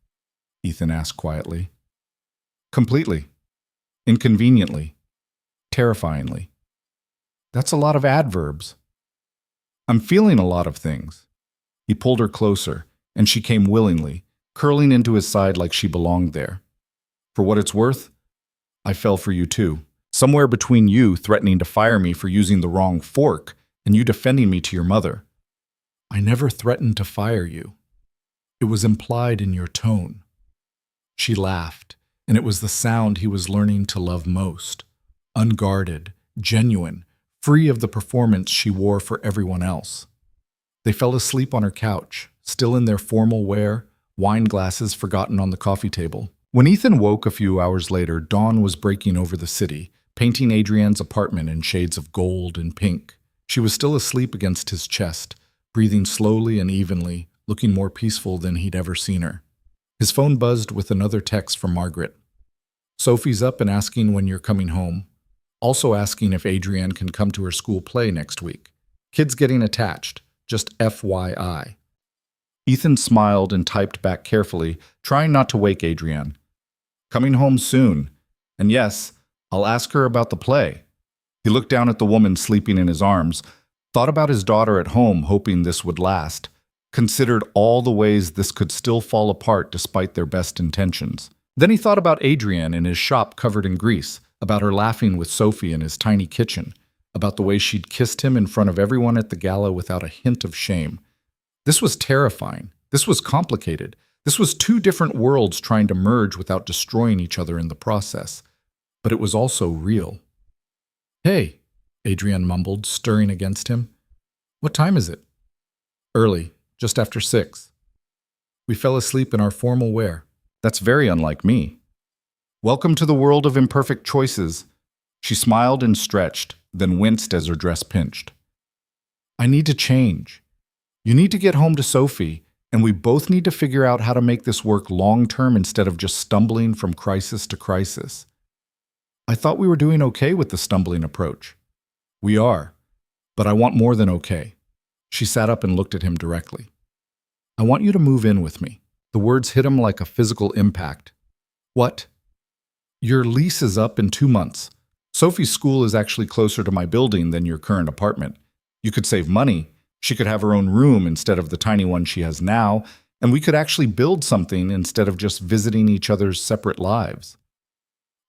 Ethan asked quietly. "Completely. Inconveniently. Terrifyingly. That's a lot of adverbs." "I'm feeling a lot of things." He pulled her closer, and she came willingly, curling into his side like she belonged there. "For what it's worth, I fell for you too. Somewhere between you threatening to fire me for using the wrong fork and you defending me to your mother." "I never threatened to fire you. It was implied in your tone." She laughed, and it was the sound he was learning to love most. Unguarded, genuine, free of the performance she wore for everyone else. They fell asleep on her couch, still in their formal wear, wine glasses forgotten on the coffee table. When Ethan woke a few hours later, dawn was breaking over the city, painting Adrienne's apartment in shades of gold and pink. She was still asleep against his chest, breathing slowly and evenly, looking more peaceful than he'd ever seen her. His phone buzzed with another text from Margaret. Sophie's up and asking when you're coming home. Also asking if Adrienne can come to her school play next week. Kids getting attached, just FYI. Ethan smiled and typed back carefully, trying not to wake Adrienne. Coming home soon. And yes, I'll ask her about the play. He looked down at the woman sleeping in his arms, thought about his daughter at home, hoping this would last, considered all the ways this could still fall apart despite their best intentions. Then he thought about Adrienne in his shop covered in grease, about her laughing with Sophie in his tiny kitchen, about the way she'd kissed him in front of everyone at the gala without a hint of shame. This was terrifying. This was complicated. This was two different worlds trying to merge without destroying each other in the process. But it was also real. Hey, Adrienne mumbled, stirring against him. What time is it? Early, just after 6. We fell asleep in our formal wear. That's very unlike me. Welcome to the world of imperfect choices. She smiled and stretched, then winced as her dress pinched. I need to change. You need to get home to Sophie, and we both need to figure out how to make this work long-term instead of just stumbling from crisis to crisis. I thought we were doing okay with the stumbling approach. We are, but I want more than okay. She sat up and looked at him directly. I want you to move in with me. The words hit him like a physical impact. What? Your lease is up in 2 months. Sophie's school is actually closer to my building than your current apartment. You could save money. She could have her own room instead of the tiny one she has now, and we could actually build something instead of just visiting each other's separate lives.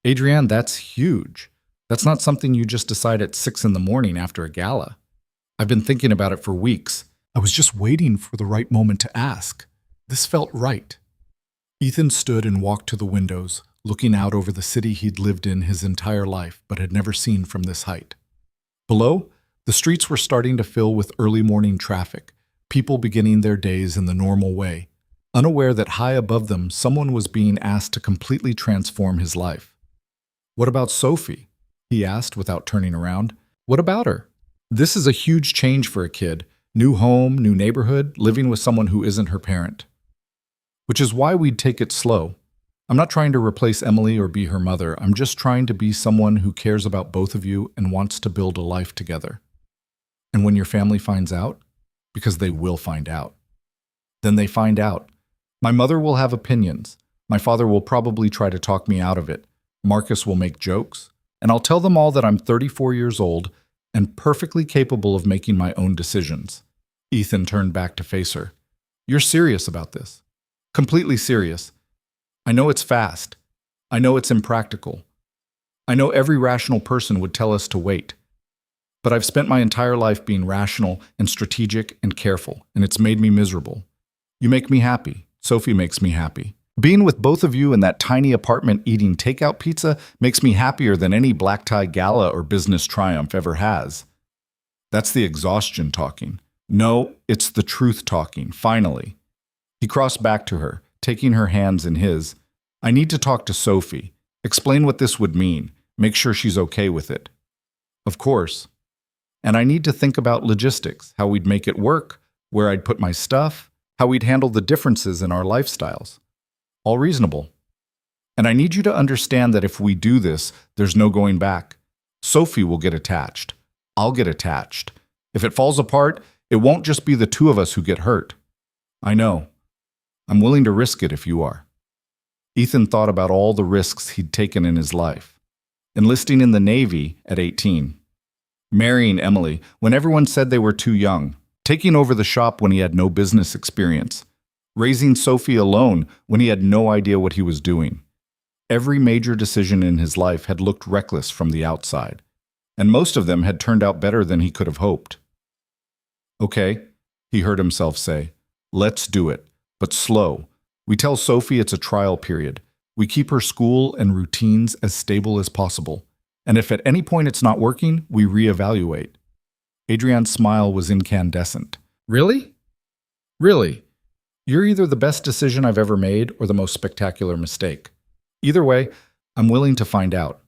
Adrienne, that's huge. That's not something you just decide at 6 in the morning after a gala. I've been thinking about it for weeks. I was just waiting for the right moment to ask. This felt right. Ethan stood and walked to the windows, looking out over the city he'd lived in his entire life but had never seen from this height. Below, the streets were starting to fill with early morning traffic, people beginning their days in the normal way, unaware that high above them someone was being asked to completely transform his life. What about Sophie? He asked without turning around. What about her? This is a huge change for a kid. New home, new neighborhood, living with someone who isn't her parent. Which is why we'd take it slow. I'm not trying to replace Emily or be her mother. I'm just trying to be someone who cares about both of you and wants to build a life together. And when your family finds out, because they will find out, then they find out. My mother will have opinions. My father will probably try to talk me out of it. Marcus will make jokes. And I'll tell them all that I'm 34 years old and perfectly capable of making my own decisions. Ethan turned back to face her. You're serious about this? Completely serious. I know it's fast. I know it's impractical. I know every rational person would tell us to wait. But I've spent my entire life being rational and strategic and careful, and it's made me miserable. You make me happy. Sophie makes me happy. Being with both of you in that tiny apartment eating takeout pizza makes me happier than any black tie gala or business triumph ever has. That's the exhaustion talking. No, it's the truth talking, finally. He crossed back to her, taking her hands in his. I need to talk to Sophie. Explain what this would mean. Make sure she's okay with it. Of course. And I need to think about logistics, how we'd make it work, where I'd put my stuff, how we'd handle the differences in our lifestyles. All reasonable. And I need you to understand that if we do this, there's no going back. Sophie will get attached. I'll get attached. If it falls apart, it won't just be the two of us who get hurt. I know. I'm willing to risk it if you are. Ethan thought about all the risks he'd taken in his life. Enlisting in the Navy at 18. Marrying Emily when everyone said they were too young. Taking over the shop when he had no business experience. Raising Sophie alone when he had no idea what he was doing. Every major decision in his life had looked reckless from the outside, and most of them had turned out better than he could have hoped. Okay, he heard himself say, let's do it, but slow. We tell Sophie it's a trial period. We keep her school and routines as stable as possible. And if at any point it's not working, we reevaluate. Adrienne's smile was incandescent. Really? Really? You're either the best decision I've ever made or the most spectacular mistake. Either way, I'm willing to find out.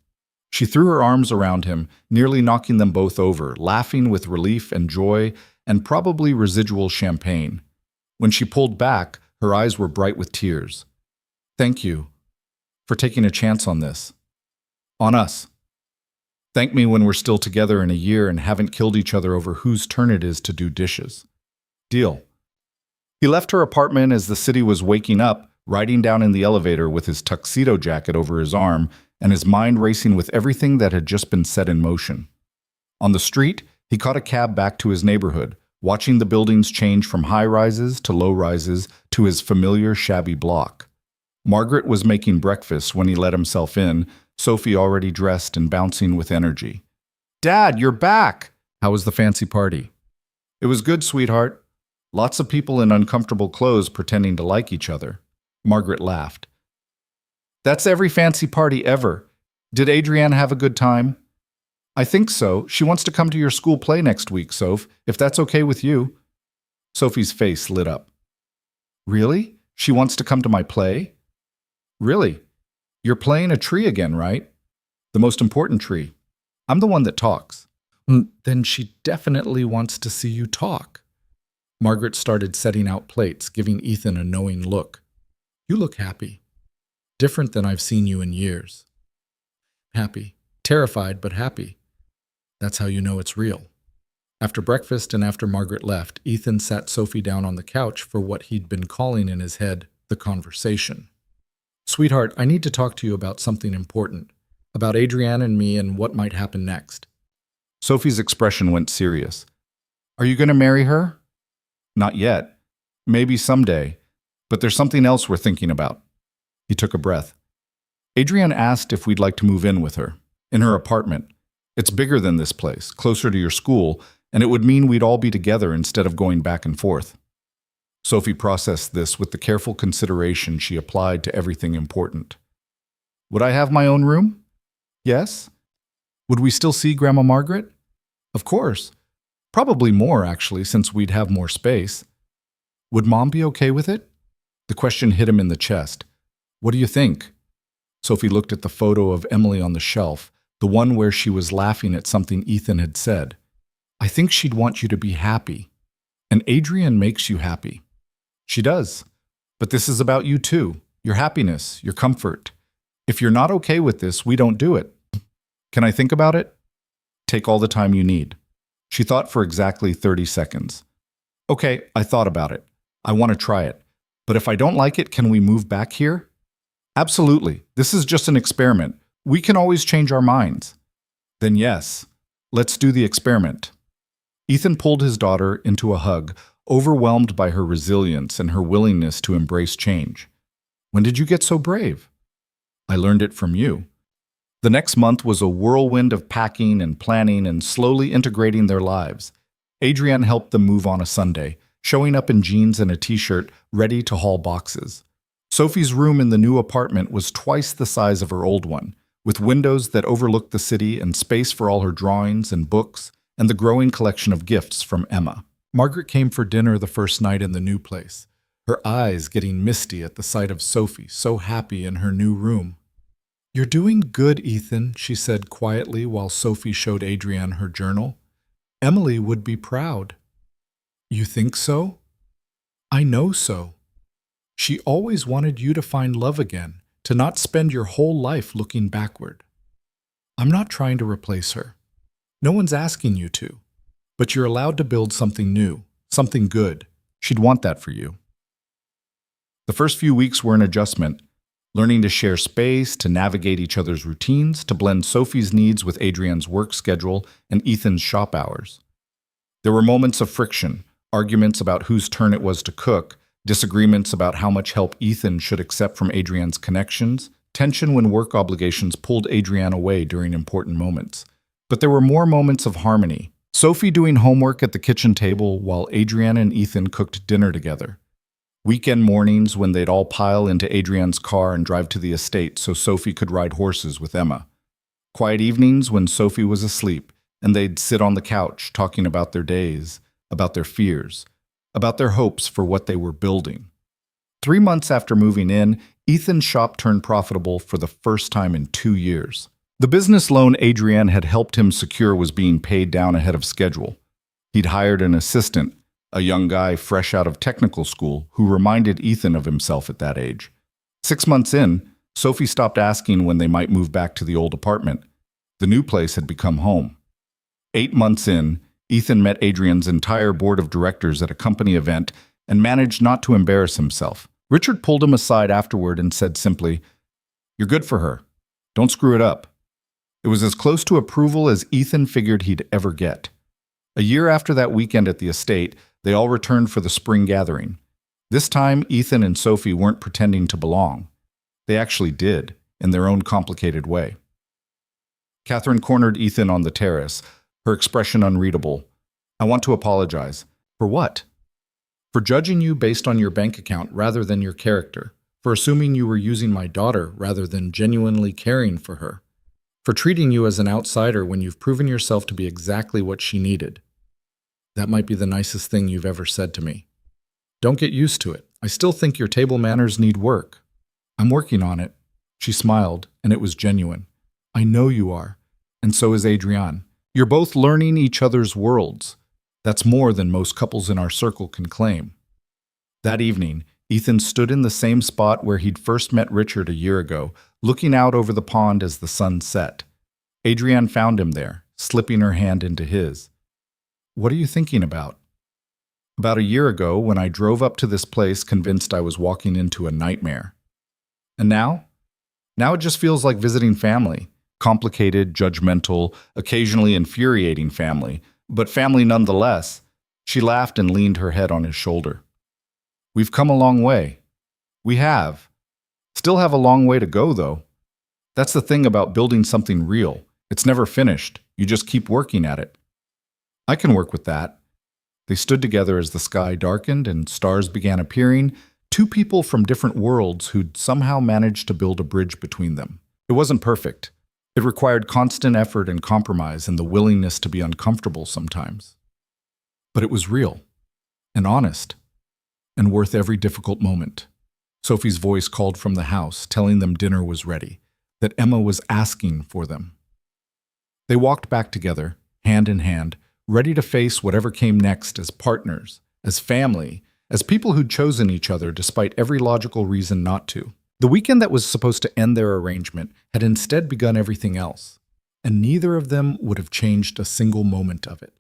She threw her arms around him, nearly knocking them both over, laughing with relief and joy and probably residual champagne. When she pulled back, her eyes were bright with tears. Thank you for taking a chance on this. On us. Thank me when we're still together in a year and haven't killed each other over whose turn it is to do dishes. Deal. He left her apartment as the city was waking up, riding down in the elevator with his tuxedo jacket over his arm and his mind racing with everything that had just been set in motion. On the street, he caught a cab back to his neighborhood, watching the buildings change from high-rises to low-rises to his familiar shabby block. Margaret was making breakfast when he let himself in, Sophie already dressed and bouncing with energy. "Dad, you're back!" "How was the fancy party?" "It was good, sweetheart. Lots of people in uncomfortable clothes pretending to like each other." Margaret laughed. "That's every fancy party ever. Did Adrienne have a good time?" "I think so. She wants to come to your school play next week, Soph, if that's okay with you." Sophie's face lit up. "Really? She wants to come to my play?" "Really? You're playing a tree again, right? The most important tree. I'm the one that talks." "Then she definitely wants to see you talk." Margaret started setting out plates, giving Ethan a knowing look. "You look happy. Different than I've seen you in years." "Happy. Terrified, but happy. That's how you know it's real." After breakfast and after Margaret left, Ethan sat Sophie down on the couch for what he'd been calling in his head the conversation. "Sweetheart, I need to talk to you about something important, about Adrienne and me and what might happen next." Sophie's expression went serious. "Are you going to marry her?" "Not yet. Maybe someday. But there's something else we're thinking about." He took a breath. "Adrienne asked if we'd like to move in with her, in her apartment. It's bigger than this place, closer to your school, and it would mean we'd all be together instead of going back and forth." Sophie processed this with the careful consideration she applied to everything important. "Would I have my own room?" "Yes." "Would we still see Grandma Margaret?" "Of course. Probably more, actually, since we'd have more space." "Would Mom be okay with it?" The question hit him in the chest. "What do you think?" Sophie looked at the photo of Emily on the shelf, the one where she was laughing at something Ethan had said. "I think she'd want you to be happy. And Adrienne makes you happy." "She does. But this is about you too, your happiness, your comfort. If you're not okay with this, we don't do it. Can I think about it?" "Take all the time you need." She thought for exactly 30 seconds. "Okay, I thought about it. I want to try it. But if I don't like it, can we move back here?" "Absolutely. This is just an experiment. We can always change our minds." "Then yes, let's do the experiment." Ethan pulled his daughter into a hug, overwhelmed by her resilience and her willingness to embrace change. "When did you get so brave?" "I learned it from you." The next month was a whirlwind of packing and planning and slowly integrating their lives. Adrienne helped them move on a Sunday, showing up in jeans and a t-shirt, ready to haul boxes. Sophie's room in the new apartment was twice the size of her old one, with windows that overlooked the city and space for all her drawings and books and the growing collection of gifts from Emma. Margaret came for dinner the first night in the new place, her eyes getting misty at the sight of Sophie, so happy in her new room. "You're doing good, Ethan," she said quietly while Sophie showed Adrienne her journal. "Emily would be proud." "You think so?" "I know so. She always wanted you to find love again, to not spend your whole life looking backward. I'm not trying to replace her. No one's asking you to. But you're allowed to build something new, something good. She'd want that for you." The first few weeks were an adjustment, learning to share space, to navigate each other's routines, to blend Sophie's needs with Adrienne's work schedule and Ethan's shop hours. There were moments of friction, arguments about whose turn it was to cook, disagreements about how much help Ethan should accept from Adrienne's connections, tension when work obligations pulled Adrienne away during important moments. But there were more moments of harmony. Sophie doing homework at the kitchen table while Adrienne and Ethan cooked dinner together. Weekend mornings when they'd all pile into Adrienne's car and drive to the estate so Sophie could ride horses with Emma. Quiet evenings when Sophie was asleep and they'd sit on the couch talking about their days, about their fears, about their hopes for what they were building. 3 months after moving in, Ethan's shop turned profitable for the first time in 2 years. The business loan Adrienne had helped him secure was being paid down ahead of schedule. He'd hired an assistant, a young guy fresh out of technical school who reminded Ethan of himself at that age. 6 months in, Sophie stopped asking when they might move back to the old apartment. The new place had become home. 8 months in, Ethan met Adrienne's entire board of directors at a company event and managed not to embarrass himself. Richard pulled him aside afterward and said simply, "You're good for her. Don't screw it up." It was as close to approval as Ethan figured he'd ever get. A year after that weekend at the estate, they all returned for the spring gathering. This time, Ethan and Sophie weren't pretending to belong. They actually did, in their own complicated way. Catherine cornered Ethan on the terrace, her expression unreadable. "I want to apologize." "For what?" "For judging you based on your bank account rather than your character. For assuming you were using my daughter rather than genuinely caring for her. For treating you as an outsider when you've proven yourself to be exactly what she needed. That might be the nicest thing you've ever said to me. Don't get used to it. I still think your table manners need work." "I'm working on it." She smiled, and it was genuine. "I know you are, and so is Adrienne. You're both learning each other's worlds. That's more than most couples in our circle can claim." That evening, Ethan stood in the same spot where he'd first met Richard a year ago, looking out over the pond as the sun set. Adrienne found him there, slipping her hand into his. "What are you thinking about?" "About a year ago, when I drove up to this place convinced I was walking into a nightmare. And now? Now it just feels like visiting family. Complicated, judgmental, occasionally infuriating family, but family nonetheless." She laughed and leaned her head on his shoulder. "We've come a long way." "We have. Still have a long way to go, though. That's the thing about building something real. It's never finished. You just keep working at it." "I can work with that." They stood together as the sky darkened and stars began appearing, two people from different worlds who'd somehow managed to build a bridge between them. It wasn't perfect. It required constant effort and compromise and the willingness to be uncomfortable sometimes. But it was real, and honest, and worth every difficult moment. Sophie's voice called from the house, telling them dinner was ready, that Emma was asking for them. They walked back together, hand in hand, ready to face whatever came next as partners, as family, as people who'd chosen each other despite every logical reason not to. The weekend that was supposed to end their arrangement had instead begun everything else, and neither of them would have changed a single moment of it.